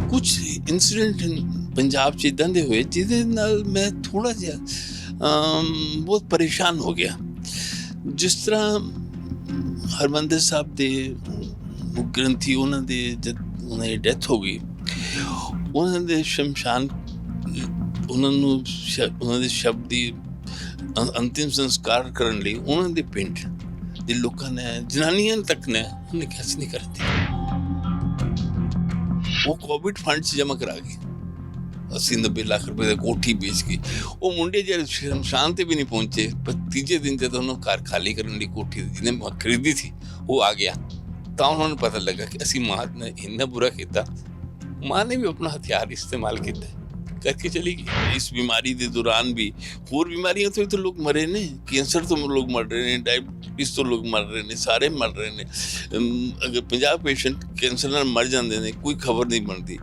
ਕੁਛ ਇੰਸੀਡੈਂਟ ਪੰਜਾਬ 'ਚ ਇੱਦਾਂ ਦੇ ਹੋਏ ਜਿਹਦੇ ਨਾਲ ਮੈਂ ਥੋੜ੍ਹਾ ਜਿਹਾ ਬਹੁਤ ਪਰੇਸ਼ਾਨ ਹੋ ਗਿਆ। ਜਿਸ ਤਰ੍ਹਾਂ ਹਰਿਮੰਦਰ ਸਾਹਿਬ ਦੇ ਗ੍ਰੰਥੀ ਉਹਨਾਂ ਦੇ ਜਦ ਉਹਨਾਂ ਦੀ ਡੈਥ ਹੋ ਗਈ, ਉਹਨਾਂ ਦੇ ਸ਼ਮਸ਼ਾਨ ਉਹਨਾਂ ਨੂੰ ਉਹਨਾਂ ਦੇ ਸ਼ਬਦ ਦੀ ਅੰਤਿਮ ਸੰਸਕਾਰ ਕਰਨ ਲਈ ਉਹਨਾਂ ਦੇ ਪਿੰਡ ਦੇ ਲੋਕਾਂ ਨੇ, ਜਨਾਨੀਆਂ ਤੱਕ ਨੇ, ਉਹਨੇ ਕਿਹਾ ਅਸੀਂ ਨਹੀਂ ਕਰਦੇ। ਉਹ ਕੋਵਿਡ ਫੰਡ 'ਚ ਜਮ੍ਹਾਂ ਕਰਾ ਗਏ 80-90 ਲੱਖ ਰੁਪਏ ਦੀ ਕੋਠੀ ਵੇਚ ਕੇ। ਉਹ ਮੁੰਡੇ ਜਿਹੜੇ ਸ਼ਮਸ਼ਾਨ ਤੇ ਵੀ ਨਹੀਂ ਪਹੁੰਚੇ, ਪਰ ਤੀਜੇ ਦਿਨ ਜਦੋਂ ਉਹਨੂੰ ਘਰ ਖਾਲੀ ਕਰਨ ਲਈ ਕੋਠੀ ਜਿਹਨੇ ਖਰੀਦੀ ਸੀ ਉਹ ਆ ਗਿਆ, ਤਾਂ ਉਹਨਾਂ ਨੂੰ ਪਤਾ ਲੱਗਾ ਕਿ ਅਸੀਂ ਮਾਂ ਨੇ ਇੰਨਾ ਬੁਰਾ ਕੀਤਾ। ਮਾਂ ਨੇ ਵੀ ਆਪਣਾ ਹਥਿਆਰ ਇਸਤੇਮਾਲ ਕੀਤਾ करके चली गई। इस बीमारी के दौरान भी होर बीमारियां तो लोग मरे ने, कैंसर तो लोग मर रहे हैं, डायबिटीज तो लोग मर रहे हैं, सारे मर रहे हैं। अगर 50 पेशेंट कैंसर नाल मर जाते हैं, कोई खबर नहीं बनती।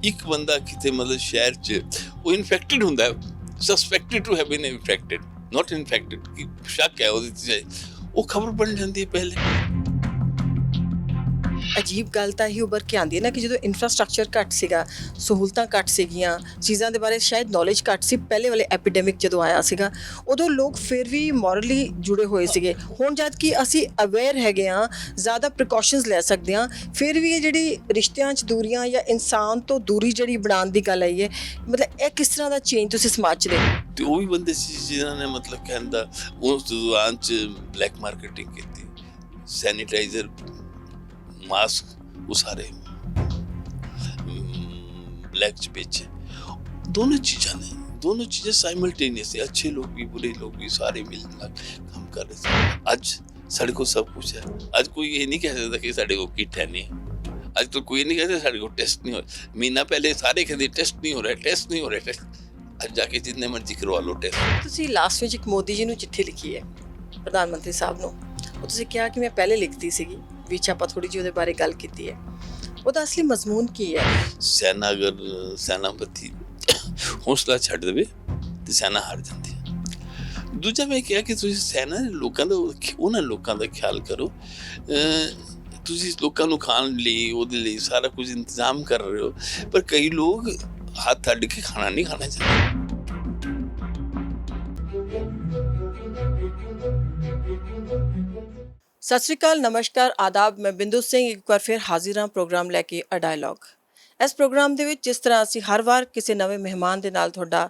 एक बंदा किते मतलब शहर च वो इन्फेक्टेड होंदा है, suspected to have been infected, not infected, कि शक है वो खबर बन जाती है पहले। ਅਜੀਬ ਗੱਲ ਤਾਂ ਇਹੀ ਉੱਭਰ ਕੇ ਆਉਂਦੀ ਹੈ ਨਾ ਕਿ ਜਦੋਂ ਇਨਫਰਾਸਟ੍ਰਕਚਰ ਘੱਟ ਸੀਗਾ, ਸਹੂਲਤਾਂ ਘੱਟ ਸੀਗੀਆਂ, ਚੀਜ਼ਾਂ ਦੇ ਬਾਰੇ ਸ਼ਾਇਦ ਨੌਲੇਜ ਘੱਟ ਸੀ, ਪਹਿਲੇ ਵਾਲੇ ਐਪੀਡੈਮਿਕ ਜਦੋਂ ਆਇਆ ਸੀਗਾ ਉਦੋਂ ਲੋਕ ਫਿਰ ਵੀ ਮੋਰਲੀ ਜੁੜੇ ਹੋਏ ਸੀਗੇ। ਹੁਣ ਜਦ ਕਿ ਅਸੀਂ ਅਵੇਅਰ ਹੈਗੇ ਹਾਂ, ਜ਼ਿਆਦਾ ਪ੍ਰੀਕਾਸ਼ਨਸ ਲੈ ਸਕਦੇ ਹਾਂ, ਫਿਰ ਵੀ ਇਹ ਜਿਹੜੀ ਰਿਸ਼ਤਿਆਂ 'ਚ ਦੂਰੀਆਂ ਜਾਂ ਇਨਸਾਨ ਤੋਂ ਦੂਰੀ ਜਿਹੜੀ ਬਣਾਉਣ ਦੀ ਗੱਲ ਆਈ ਹੈ, ਮਤਲਬ ਇਹ ਕਿਸ ਤਰ੍ਹਾਂ ਦਾ ਚੇਂਜ ਤੁਸੀਂ ਸਮਾਜ 'ਚ ਦੇਖਦੇ? ਤੇ ਉਹ ਵੀ ਬੰਦੇ ਸੀ ਜਿਨ੍ਹਾਂ ਨੇ ਮਤਲਬ ਕਹਿੰਦਾ ਉਸ ਦੌਰਾਨ 'ਚ ਬਲੈਕ ਮਾਰਕੀਟਿੰਗ ਕੀਤੀ, ਸੈਨੀਟਾਈਜ਼ਰ, मास्क, वो सारे ब्लैक च बेचे। दोनों चीज़ें साइमल्टेनियस, अच्छे लोग भी बुरे लोग भी सारे मिलकर काम कर रहे थे। आज साढ़े को सब कुछ है। आज कोई ये नहीं कह सकता कि साढ़े को किट है नहीं। आज तो कोई नहीं कहता साढ़े को टेस्ट नहीं हो रहा। महीना पहले सारे कहते टेस्ट नहीं हो रहा टेस्ट। आज जाके जितने मर्जी करवा लो टेस्ट। ਤੁਸੀਂ ਲਾਸਟ ਵਿੱਚ ਇੱਕ ਮੋਦੀ ਜੀ ਨੂੰ ਚਿੱਠੀ ਲਿਖੀ ਹੈ ਪ੍ਰਧਾਨ ਮੰਤਰੀ ਸਾਹਿਬ ਨੂੰ, ਉਹ ਤੁਸੀਂ ਕਿਹਾ ਕਿ ਮੈਂ ਪਹਿਲੇ ਲਿਖਤੀ ਸੀਗੀ, ਵਿੱਚ ਆਪਾਂ ਥੋੜੀ ਜਿਹੀ ਉਹਦੇ ਬਾਰੇ ਗੱਲ ਕੀਤੀ ਹੈ। ਉਹਦਾ ਅਸਲੀ ਮਜ਼ਮੂਨ ਕੀ ਹੈ? ਸੈਨਾ ਅਗਰ ਸੈਨਾਪਤੀ ਹੌਸਲਾ ਛੱਡ ਦੇਵੇ ਤੇ ਸੈਨਾ ਹਾਰ ਜਾਂਦੀ ਹੈ। ਦੂਜਾ ਮੈਂ ਕਿਹਾ ਕਿ ਤੁਸੀਂ ਸੈਨਾ ਦੇ ਲੋਕਾਂ ਦਾ, ਉਹਨਾਂ ਲੋਕਾਂ ਦਾ ਖਿਆਲ ਕਰੋ। ਤੁਸੀਂ ਲੋਕਾਂ ਨੂੰ ਖਾਣ ਲਈ, ਉਹਦੇ ਲਈ ਸਾਰਾ ਕੁਝ ਇੰਤਜ਼ਾਮ ਕਰ ਰਹੇ ਹੋ, ਪਰ ਕਈ ਲੋਕ ਹੱਥ ਅੱਡ ਕੇ ਖਾਣਾ ਨਹੀਂ ਖਾਣਾ ਚਾਹੁੰਦੇ। ਸਤਿ ਸ਼੍ਰੀ ਅਕਾਲ, ਨਮਸਕਾਰ, ਆਦਾਬ। ਮੈਂ ਬਿੰਦੂ ਸਿੰਘ ਇੱਕ ਵਾਰ ਫਿਰ ਹਾਜ਼ਰ ਹਾਂ ਪ੍ਰੋਗਰਾਮ ਲੈ ਕੇ, ਅ ਡਾਇਲੌਗ। ਇਸ ਪ੍ਰੋਗਰਾਮ ਦੇ ਵਿੱਚ ਜਿਸ ਤਰ੍ਹਾਂ ਅਸੀਂ ਹਰ ਵਾਰ ਕਿਸੇ ਨਵੇਂ ਮਹਿਮਾਨ ਦੇ ਨਾਲ ਤੁਹਾਡਾ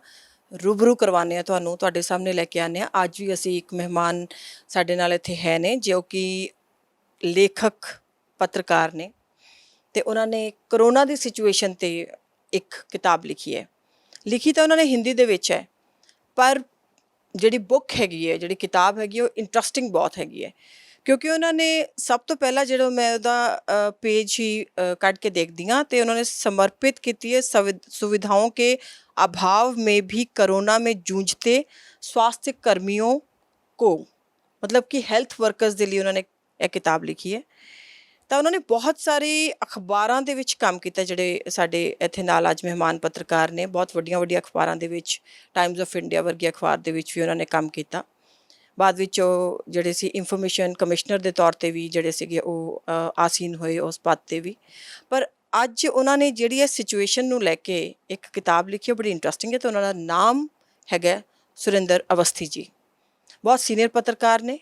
ਰੂਬਰੂ ਕਰਵਾਉਂਦੇ ਹਾਂ, ਤੁਹਾਨੂੰ ਤੁਹਾਡੇ ਸਾਹਮਣੇ ਲੈ ਕੇ ਆਉਂਦੇ ਹਾਂ। ਅੱਜ ਵੀ ਅਸੀਂ ਇੱਕ ਮਹਿਮਾਨ ਸਾਡੇ ਨਾਲ ਇੱਥੇ ਹੈ ਨੇ ਜੋ ਕਿ ਲੇਖਕ ਪੱਤਰਕਾਰ ਨੇ, ਅਤੇ ਉਹਨਾਂ ਨੇ ਕਰੋਨਾ ਦੀ ਸਿਚੁਏਸ਼ਨ 'ਤੇ ਇੱਕ ਕਿਤਾਬ ਲਿਖੀ ਹੈ। ਲਿਖੀ ਤਾਂ ਉਹਨਾਂ ਨੇ ਹਿੰਦੀ ਦੇ ਵਿੱਚ ਹੈ, ਪਰ ਜਿਹੜੀ ਬੁੱਕ ਹੈਗੀ ਹੈ, ਜਿਹੜੀ ਕਿਤਾਬ ਹੈਗੀ, ਉਹ ਇੰਟਰਸਟਿੰਗ ਬਹੁਤ ਹੈਗੀ ਹੈ, ਕਿਉਂਕਿ ਉਹਨਾਂ ਨੇ ਸਭ ਤੋਂ ਪਹਿਲਾਂ ਜਿਹੜਾ ਮੈਂ ਉਹਦਾ ਪੇਜ ਹੀ ਕੱਢ ਕੇ ਦੇਖਦੀ ਹਾਂ, ਅਤੇ ਉਹਨਾਂ ਨੇ ਸਮਰਪਿਤ ਕੀਤੀ ਹੈ ਸੁਵਿਧਾओं के अभाव में भी कोरोना में जूझते स्वास्थ्य कर्मियों को, मतलब कि ਹੈਲਥ ਵਰਕਰਸ ਦੇ ਲਈ ਉਹਨਾਂ ਨੇ ਇਹ ਕਿਤਾਬ ਲਿਖੀ ਹੈ। ਤਾਂ ਉਹਨਾਂ ਨੇ ਬਹੁਤ ਸਾਰੇ ਅਖਬਾਰਾਂ ਦੇ ਵਿੱਚ ਕੰਮ ਕੀਤਾ, ਜਿਹੜੇ ਸਾਡੇ ਇੱਥੇ ਨਾਲ ਅੱਜ ਮਹਿਮਾਨ ਪੱਤਰਕਾਰ ਨੇ, ਬਹੁਤ ਵੱਡੀਆਂ ਅਖਬਾਰਾਂ ਦੇ ਵਿੱਚ, ਟਾਈਮਜ਼ ਆਫ ਇੰਡੀਆ ਵਰਗੀ ਅਖਬਾਰ ਦੇ ਵਿੱਚ ਵੀ ਉਹਨਾਂ ਨੇ ਕੰਮ ਕੀਤਾ। ਬਾਅਦ ਵਿੱਚ ਉਹ ਜਿਹੜੇ ਸੀ ਇਨਫੋਰਮੇਸ਼ਨ ਕਮਿਸ਼ਨਰ ਦੇ ਤੌਰ 'ਤੇ ਵੀ ਜਿਹੜੇ ਸੀਗੇ ਉਹ ਆਸੀਨ ਹੋਏ ਉਸ ਪਦ 'ਤੇ ਵੀ। ਪਰ ਅੱਜ ਉਹਨਾਂ ਨੇ ਜਿਹੜੀ ਇਹ ਸਿਚੁਏਸ਼ਨ ਨੂੰ ਲੈ ਕੇ ਇੱਕ ਕਿਤਾਬ ਲਿਖੀ, ਉਹ ਬੜੀ ਇੰਟਰਸਟਿੰਗ ਹੈ, ਅਤੇ ਉਹਨਾਂ ਦਾ ਨਾਮ ਹੈਗਾ ਸੁਰਿੰਦਰ ਅਵਸਥੀ ਜੀ। ਬਹੁਤ ਸੀਨੀਅਰ ਪੱਤਰਕਾਰ ਨੇ।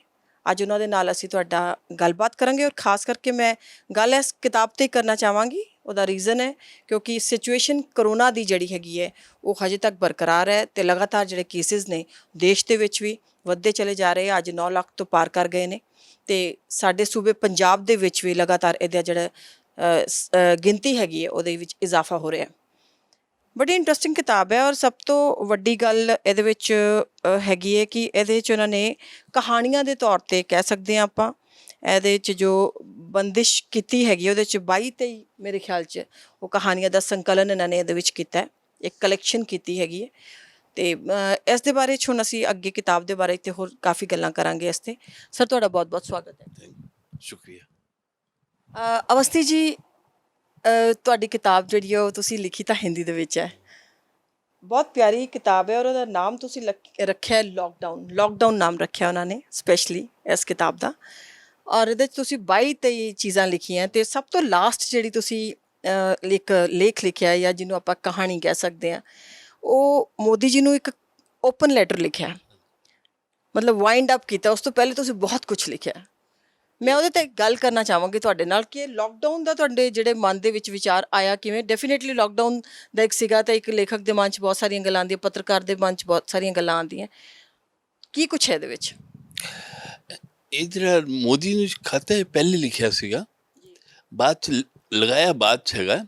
ਅੱਜ ਉਹਨਾਂ ਦੇ ਨਾਲ ਅਸੀਂ ਤੁਹਾਡਾ ਗੱਲਬਾਤ ਕਰਾਂਗੇ, ਔਰ ਖਾਸ ਕਰਕੇ ਮੈਂ ਗੱਲ ਇਸ ਕਿਤਾਬ 'ਤੇ ਕਰਨਾ ਚਾਹਾਂਗੀ। ਉਹਦਾ ਰੀਜ਼ਨ ਹੈ ਕਿਉਂਕਿ ਸਿਚੁਏਸ਼ਨ ਕਰੋਨਾ ਦੀ ਜਿਹੜੀ ਹੈਗੀ ਹੈ ਉਹ ਹਜੇ ਤੱਕ ਬਰਕਰਾਰ ਹੈ, ਅਤੇ ਲਗਾਤਾਰ ਜਿਹੜੇ ਕੇਸਿਸ ਨੇ ਦੇਸ਼ ਦੇ ਵਿੱਚ ਵੀ ਵੱਧਦੇ ਚਲੇ ਜਾ ਰਹੇ ਆ। ਅੱਜ 9 ਲੱਖ ਤੋਂ ਪਾਰ ਕਰ ਗਏ ਨੇ, ਅਤੇ ਸਾਡੇ ਸੂਬੇ ਪੰਜਾਬ ਦੇ ਵਿੱਚ ਵੀ ਲਗਾਤਾਰ ਇਹਦਾ ਜਿਹੜਾ ਗਿਣਤੀ ਹੈਗੀ ਹੈ ਉਹਦੇ ਵਿੱਚ ਇਜ਼ਾਫਾ ਹੋ ਰਿਹਾ। ਬੜੀ ਇੰਟਰਸਟਿੰਗ ਕਿਤਾਬ ਹੈ, ਔਰ ਸਭ ਤੋਂ ਵੱਡੀ ਗੱਲ ਇਹਦੇ ਵਿੱਚ ਹੈਗੀ ਹੈ ਕਿ ਇਹਦੇ ਵਿੱਚ ਉਹਨਾਂ ਨੇ ਕਹਾਣੀਆਂ ਦੇ ਤੌਰ 'ਤੇ ਕਹਿ ਸਕਦੇ ਹਾਂ ਆਪਾਂ, ਇਹਦੇ 'ਚ ਜੋ ਬੰਦਿਸ਼ ਕੀਤੀ ਹੈਗੀ ਉਹਦੇ 'ਚ 22-23 ਮੇਰੇ ਖਿਆਲ 'ਚ ਉਹ ਕਹਾਣੀਆਂ ਦਾ ਸੰਕਲਨ ਇਹਨਾਂ ਨੇ ਇਹਦੇ ਵਿੱਚ ਕੀਤਾ, ਇੱਕ ਕਲੈਕਸ਼ਨ ਕੀਤੀ ਹੈਗੀ ਹੈ। ਅਤੇ ਇਸ ਦੇ ਬਾਰੇ 'ਚ ਹੁਣ ਅਸੀਂ ਅੱਗੇ ਕਿਤਾਬ ਦੇ ਬਾਰੇ 'ਤੇ ਹੋਰ ਕਾਫੀ ਗੱਲਾਂ ਕਰਾਂਗੇ ਇਸ 'ਤੇ। ਸਰ, ਤੁਹਾਡਾ ਬਹੁਤ ਬਹੁਤ ਸਵਾਗਤ ਹੈ। ਸ਼ੁਕਰੀਆ। ਅਵਸਥੀ ਜੀ, ਤੁਹਾਡੀ ਕਿਤਾਬ ਜਿਹੜੀ ਹੈ ਉਹ ਤੁਸੀਂ ਲਿਖੀ ਤਾਂ ਹਿੰਦੀ ਦੇ ਵਿੱਚ ਹੈ, ਬਹੁਤ ਪਿਆਰੀ ਕਿਤਾਬ ਹੈ, ਔਰ ਉਹਦਾ ਨਾਮ ਤੁਸੀਂ ਰੱਖਿਆ ਲੋਕਡਾਊਨ ਨਾਮ ਰੱਖਿਆ ਉਹਨਾਂ ਨੇ ਸਪੈਸ਼ਲੀ ਇਸ ਕਿਤਾਬ ਦਾ। ਔਰ ਇਹਦੇ 'ਚ ਤੁਸੀਂ 22-23 ਚੀਜ਼ਾਂ ਲਿਖੀਆਂ, ਅਤੇ ਸਭ ਤੋਂ ਲਾਸਟ ਜਿਹੜੀ ਤੁਸੀਂ ਇੱਕ ਲੇਖ ਲਿਖਿਆ ਜਾਂ ਜਿਹਨੂੰ ਆਪਾਂ ਕਹਾਣੀ ਕਹਿ ਸਕਦੇ ਹਾਂ, ਉਹ ਮੋਦੀ ਜੀ ਨੂੰ ਇੱਕ ਓਪਨ ਲੈਟਰ ਲਿਖਿਆ, ਮਤਲਬ ਵਾਈਂਡ ਅਪ ਕੀਤਾ। ਉਸ ਤੋਂ ਪਹਿਲੇ ਤੁਸੀਂ ਬਹੁਤ ਕੁਝ ਲਿਖਿਆ। ਮੈਂ ਉਹਦੇ ਤੇ ਗੱਲ ਕਰਨਾ ਚਾਹਾਂਗੀ ਤੁਹਾਡੇ ਨਾਲ ਕਿ ਲੋਕਡਾਊਨ ਦਾ ਤੁਹਾਡੇ ਜਿਹੜੇ ਮਨ ਦੇ ਵਿੱਚ ਵਿਚਾਰ ਆਇਆ ਕਿਵੇਂ। ਡੈਫੀਨੇਟਲੀ ਲੋਕਡਾਊਨ ਦਾ ਇੱਕ ਸੀਗਾ ਤਾਂ ਇੱਕ ਲੇਖਕ ਦੇ ਮਨ 'ਚ ਬਹੁਤ ਸਾਰੀਆਂ ਗੱਲਾਂ ਆਉਂਦੀਆਂ, ਪੱਤਰਕਾਰ ਦੇ ਮਨ 'ਚ ਬਹੁਤ ਸਾਰੀਆਂ ਗੱਲਾਂ ਆਉਂਦੀਆਂ। ਕੀ ਕੁਛ ਹੈ ਇਹਦੇ ਵਿੱਚ? ਇਹ ਜਿਹੜਾ ਮੋਦੀ ਨੂੰ ਖਤ ਹੈ ਪਹਿਲੇ ਲਿਖਿਆ ਸੀਗਾ, ਬਾਅਦ ਚ ਲਗਾਇਆ ਬਾਅਦ ਚ ਹੈਗਾ।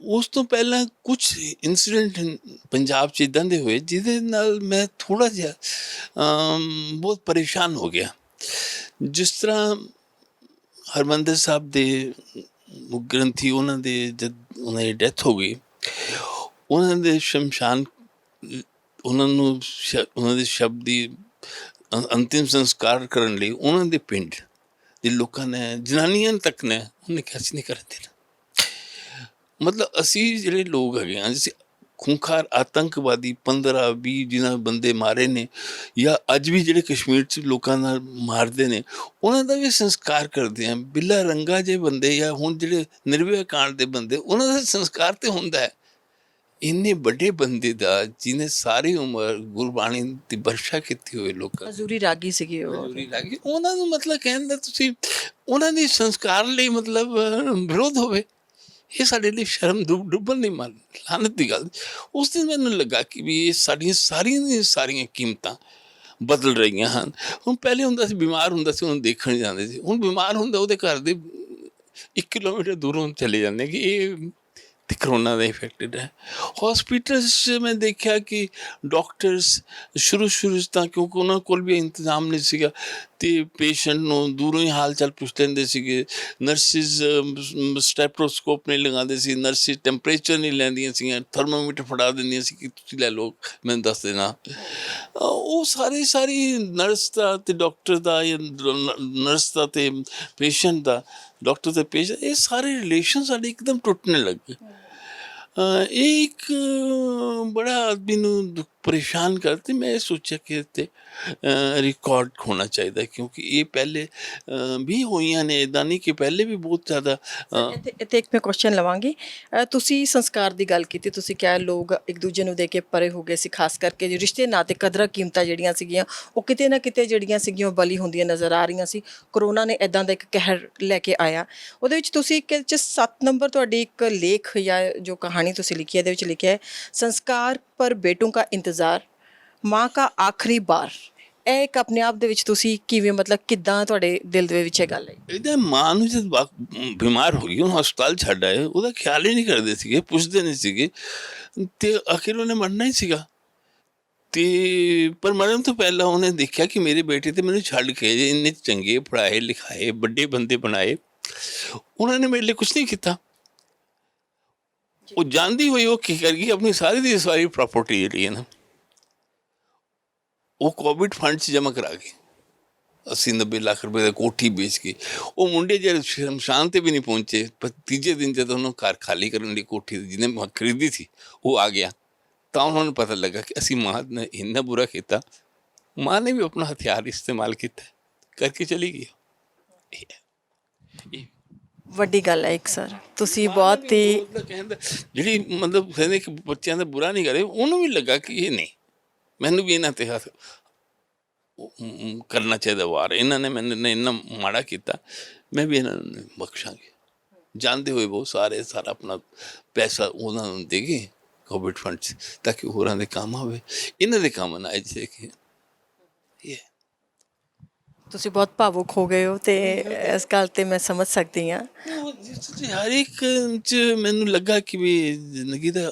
ਉਸ ਤੋਂ ਪਹਿਲਾਂ ਕੁਝ ਇਨਸੀਡੈਂਟ ਪੰਜਾਬ 'ਚ ਇੱਦਾਂ ਦੇ ਹੋਏ ਜਿਹਦੇ ਨਾਲ ਮੈਂ ਥੋੜ੍ਹਾ ਜਿਹਾ ਬਹੁਤ ਪਰੇਸ਼ਾਨ ਹੋ ਗਿਆ। ਜਿਸ ਤਰ੍ਹਾਂ ਹਰਿਮੰਦਰ ਸਾਹਿਬ ਦੇ ਮੁੱਖ ਗ੍ਰੰਥੀ, ਉਹਨਾਂ ਦੇ ਜਦ ਉਹਨਾਂ ਦੀ ਡੈਥ ਹੋ ਗਈ, ਉਹਨਾਂ ਦੇ ਸ਼ਮਸ਼ਾਨ, ਉਹਨਾਂ ਨੂੰ ਉਹਨਾਂ ਦੇ ਸ਼ਬਦ ਦੀ ਅੰਤਿਮ ਸੰਸਕਾਰ ਕਰਨ ਲਈ ਉਹਨਾਂ ਦੇ ਪਿੰਡ ਦੇ ਲੋਕਾਂ ਨੇ, ਜਨਾਨੀਆਂ ਤੱਕ ਨੇ, ਉਹਨੇ ਕਿਹਾ ਅਸੀਂ ਨਹੀਂ ਕਰਨ ਦੇਣਾ। ਮਤਲਬ ਅਸੀਂ ਜਿਹੜੇ ਲੋਕ ਹੈਗੇ ਹਾਂ, ਅਸੀਂ ਖੂੰਖਾਰ ਆਤੰਕਵਾਦੀ 15-20 ਜਿਨ੍ਹਾਂ ਬੰਦੇ ਮਾਰੇ ਨੇ, ਜਾਂ ਅੱਜ ਵੀ ਜਿਹੜੇ ਕਸ਼ਮੀਰ 'ਚ ਲੋਕਾਂ ਨਾਲ ਮਾਰਦੇ ਨੇ, ਉਹਨਾਂ ਦਾ ਵੀ ਸੰਸਕਾਰ ਕਰਦੇ ਹਾਂ। ਬਿੱਲਾ ਰੰਗਾ ਜੇ ਬੰਦੇ ਜਾਂ ਹੁਣ ਜਿਹੜੇ ਨਿਰਭਯਾ ਕਾਂਡ ਦੇ ਬੰਦੇ, ਉਹਨਾਂ ਦਾ ਸੰਸਕਾਰ ਤੇ ਹੁੰਦਾ ਹੈ। ਇੰਨੇ ਵੱਡੇ ਬੰਦੇ ਦਾ ਜਿਹਨੇ ਸਾਰੀ ਉਮਰ ਗੁਰਬਾਣੀ ਦੀ ਵਰਸ਼ਾ ਕੀਤੀ ਹੋਏ ਲੋਕਾਂ, ਹਜ਼ੂਰੀ ਰਾਗੀ ਸੀਗੇ ਉਹ, ਹਜ਼ੂਰੀ ਰਾਗੀ, ਉਹਨਾਂ ਨੂੰ ਮਤਲਬ ਕਹਿੰਦਾ ਤੁਸੀਂ ਉਹਨਾਂ ਦੇ ਸੰਸਕਾਰ ਲਈ ਮਤਲਬ ਵਿਰੋਧ ਹੋਵੇ, ਇਹ ਸਾਡੇ ਲਈ ਸ਼ਰਮ ਡੁੱਬਣ ਦੀ ਮਨ ਲਾਨਤ ਦੀ ਗੱਲ। ਉਸ ਦਿਨ ਮੈਨੂੰ ਲੱਗਾ ਕਿ ਵੀ ਇਹ ਸਾਡੀਆਂ ਸਾਰੀਆਂ ਦੀਆਂ ਸਾਰੀਆਂ ਕੀਮਤਾਂ ਬਦਲ ਰਹੀਆਂ ਹਨ। ਹੁਣ ਪਹਿਲੇ ਹੁੰਦਾ ਸੀ ਬਿਮਾਰ ਹੁੰਦਾ ਸੀ ਉਹਨੂੰ ਦੇਖਣ ਜਾਂਦੇ ਸੀ, ਹੁਣ ਬਿਮਾਰ ਹੁੰਦਾ ਉਹਦੇ ਘਰ ਦੇ 1 ਕਿਲੋਮੀਟਰ ਦੂਰੋਂ ਚਲੇ ਜਾਂਦੇ ਕਿ ਇਹ ਤੇ ਕਰੋਨਾ ਦਾ ਇਫੈਕਟਡ ਹੈ। ਹੌਸਪੀਟਲਸ 'ਚ ਮੈਂ ਦੇਖਿਆ ਕਿ ਡਾਕਟਰਸ ਸ਼ੁਰੂ 'ਚ ਤਾਂ ਕਿਉਂਕਿ ਉਹਨਾਂ ਕੋਲ ਵੀ ਇੰਤਜ਼ਾਮ ਨਹੀਂ ਸੀਗਾ, ਅਤੇ ਪੇਸ਼ੈਂਟ ਨੂੰ ਦੂਰੋਂ ਹੀ ਹਾਲ ਚਾਲ ਪੁੱਛ ਲੈਂਦੇ ਸੀਗੇ। ਨਰਸਿਸ ਸਟੈਪਰੋਸਕੋਪ ਨਹੀਂ ਲਗਾਉਂਦੇ ਸੀ, ਨਰਸਿਸ ਟੈਂਪਰੇਚਰ ਨਹੀਂ ਲੈਂਦੀਆਂ ਸੀਗੀਆਂ, ਥਰਮੋਮੀਟਰ ਫੜਾ ਦਿੰਦੀਆਂ ਸੀ ਕਿ ਤੁਸੀਂ ਲੈ ਲਓ, ਮੈਨੂੰ ਦੱਸ ਦੇਣਾ। ਉਹ ਸਾਰੀ ਨਰਸ ਦਾ ਅਤੇ ਡਾਕਟਰ ਦਾ, ਜਾਂ ਨਰਸ ਦਾ ਅਤੇ ਪੇਸ਼ੈਂਟ ਦਾ, ਡਾਕਟਰ ਅਤੇ ਪੇਸ਼ੈਂਟ, ਇਹ ਸਾਰੇ ਰਿਲੇਸ਼ਨ ਸਾਡੇ ਇੱਕਦਮ ਟੁੱਟਣੇ ਲੱਗ ਗਏ। ਇਹ ਇੱਕ ਬੜਾ ਆਦਮੀ ਨੂੰ ਪਰੇਸ਼ਾਨ ਕਰਤੇ। ਮੈਂ ਇਹ ਸੋਚਿਆ ਕਿ ਇੱਥੇ ਰਿਕਾਰਡ ਹੋਣਾ ਚਾਹੀਦਾ, ਕਿਉਂਕਿ ਇਹ ਪਹਿਲੇ ਵੀ ਹੋਈਆਂ ਨੇ, ਇੱਦਾਂ ਨਹੀਂ ਕਿ ਪਹਿਲੇ ਵੀ ਬਹੁਤ ਜ਼ਿਆਦਾ। ਇੱਥੇ ਇੱਕ ਮੈਂ ਕੁਐਸਚਨ ਲਵਾਂਗੀ। ਤੁਸੀਂ ਸੰਸਕਾਰ ਦੀ ਗੱਲ ਕੀਤੀ, ਤੁਸੀਂ ਕਿਹਾ ਲੋਕ ਇੱਕ ਦੂਜੇ ਨੂੰ ਦੇ ਕੇ ਪਰੇ ਹੋ ਗਏ ਸੀ, ਖਾਸ ਕਰਕੇ ਜੋ ਰਿਸ਼ਤੇ ਨਾਤੇ ਕਦਰਾਂ ਕੀਮਤਾਂ ਜਿਹੜੀਆਂ ਸੀਗੀਆਂ ਉਹ ਕਿਤੇ ਨਾ ਕਿਤੇ ਜਿਹੜੀਆਂ ਸੀਗੀਆਂ ਉਹ ਬਲੀ ਹੁੰਦੀਆਂ ਨਜ਼ਰ ਆ ਰਹੀਆਂ ਸੀ। ਕਰੋਨਾ ਨੇ ਇੱਦਾਂ ਦਾ ਇੱਕ ਕਹਿਰ ਲੈ ਕੇ ਆਇਆ। ਉਹਦੇ ਵਿੱਚ ਤੁਸੀਂ ਇੱਕ 7 ਨੰਬਰ ਤੁਹਾਡੀ ਇੱਕ ਲੇਖ ਜਾਂ ਜੋ ਕਹਾਣੀ ਤੁਸੀਂ ਲਿਖੀ ਹੈ, ਇਹਦੇ ਵਿੱਚ ਲਿਖਿਆ ਹੈ, ਸੰਸਕਾਰ ਪਰ ਬੇਟੋਂ ਕਾ ਇੰਤਜ਼ਾਰ, ਮਾਂ ਕਾ ਆਖਰੀ ਬਾਰ। ਇਹ ਇੱਕ ਆਪਣੇ ਆਪ ਦੇ ਵਿੱਚ ਤੁਸੀਂ ਕਿਵੇਂ, ਮਤਲਬ ਕਿੱਦਾਂ ਤੁਹਾਡੇ ਦਿਲ ਦੇ ਵਿੱਚ ਇਹ ਗੱਲ ਹੈ? ਇਹਦਾ ਮਾਂ ਨੂੰ ਜਦ ਬਿਮਾਰ ਹੋ ਗਈ, ਉਹਨੂੰ ਹਸਪਤਾਲ ਛੱਡ ਆਏ, ਉਹਦਾ ਖਿਆਲ ਹੀ ਨਹੀਂ ਕਰਦੇ ਸੀਗੇ, ਪੁੱਛਦੇ ਨਹੀਂ ਸੀਗੇ, ਅਤੇ ਆਖਿਰ ਉਹਨੇ ਮਰਨਾ ਹੀ ਸੀਗਾ। ਅਤੇ ਪਰ ਮਰਨ ਤੋਂ ਪਹਿਲਾਂ ਉਹਨੇ ਦੇਖਿਆ ਕਿ ਮੇਰੇ ਬੇਟੇ ਤੇ ਮੈਨੂੰ ਛੱਡ ਕੇ ਇੰਨੇ ਚੰਗੇ ਪੜ੍ਹਾਏ ਲਿਖਾਏ ਵੱਡੇ ਬੰਦੇ ਬਣਾਏ, ਉਹਨਾਂ ਨੇ ਮੇਰੇ ਲਈ ਕੁਛ ਨਹੀਂ ਕੀਤਾ। ਉਹ ਜਾਣਦੀ ਹੋਈ ਉਹ ਕੀ ਕਰ ਗਈ, ਆਪਣੀ ਸਾਰੀ ਦੀ ਸਾਰੀ ਪ੍ਰਾਪਰਟੀ ਜਿਹੜੀ ਹੈ ਨਾ, ਉਹ ਕੋਵਿਡ ਫੰਡ 'ਚ ਜਮ੍ਹਾਂ ਕਰਾ ਗਈ। 80-90 ਲੱਖ ਰੁਪਏ ਦਾ ਕੋਠੀ ਵੇਚ ਕੇ ਉਹ ਮੁੰਡੇ ਜਿਹੜੇ ਸ਼ਮਸ਼ਾਨ 'ਤੇ ਵੀ ਨਹੀਂ ਪਹੁੰਚੇ, ਪਰ ਤੀਜੇ ਦਿਨ ਜਦੋਂ ਉਹਨੂੰ ਘਰ ਖਾਲੀ ਕਰਨ ਲਈ ਕੋਠੀ ਜਿਹਨੇ ਖਰੀਦੀ ਸੀ ਉਹ ਆ ਗਿਆ, ਤਾਂ ਉਹਨਾਂ ਨੂੰ ਪਤਾ ਲੱਗਾ ਕਿ ਅਸੀਂ ਮਾਂ ਨੇ ਇੰਨਾ ਬੁਰਾ ਕੀਤਾ। ਮਾਂ ਨੇ ਵੀ ਆਪਣਾ ਹਥਿਆਰ ਇਸਤੇਮਾਲ ਕੀਤਾ, ਕਰਕੇ ਚਲੀ ਗਈ। ਵੱਡੀ ਗੱਲ ਹੈ ਇੱਕ ਸਰ, ਤੁਸੀਂ ਬਹੁਤ ਹੀ ਕਹਿੰਦਾ ਜਿਹੜੀ ਮਤਲਬ ਕਹਿੰਦੇ ਕਿ ਬੱਚਿਆਂ ਦਾ ਬੁਰਾ ਨਹੀਂ ਕਰੇ, ਉਹਨੂੰ ਵੀ ਲੱਗਾ ਕਿ ਇਹ ਨਹੀਂ, ਮੈਨੂੰ ਵੀ ਇਹਨਾਂ 'ਤੇ ਹੱਥ ਕਰਨਾ ਚਾਹੀਦਾ ਵਾਰ, ਇਹਨਾਂ ਨੇ ਮੈਨੂੰ ਇੰਨਾ ਮਾੜਾ ਕੀਤਾ, ਮੈਂ ਵੀ ਇਹਨਾਂ ਨੂੰ ਬਖਸ਼ਾਂਗੇ। ਜਾਣਦੇ ਹੋਏ ਬਹੁਤ ਸਾਰਾ ਆਪਣਾ ਪੈਸਾ ਉਹਨਾਂ ਨੂੰ ਦੇ ਗਏ ਕੋਵਿਡ ਫੰਡ 'ਚ, ਤਾਂ ਕਿ ਹੋਰਾਂ ਦੇ ਕੰਮ ਆਵੇ, ਇਹਨਾਂ ਦੇ ਕੰਮ ਨਾ ਆਏ। ਕਿ ਤੁਸੀਂ ਬਹੁਤ ਭਾਵੁਕ ਹੋ ਗਏ ਹੋ, ਅਤੇ ਇਸ ਗੱਲ 'ਤੇ ਮੈਂ ਸਮਝ ਸਕਦੀ ਹਾਂ। ਹਰ ਇੱਕ 'ਚ ਮੈਨੂੰ ਲੱਗਾ ਕਿ ਵੀ ਜ਼ਿੰਦਗੀ ਦਾ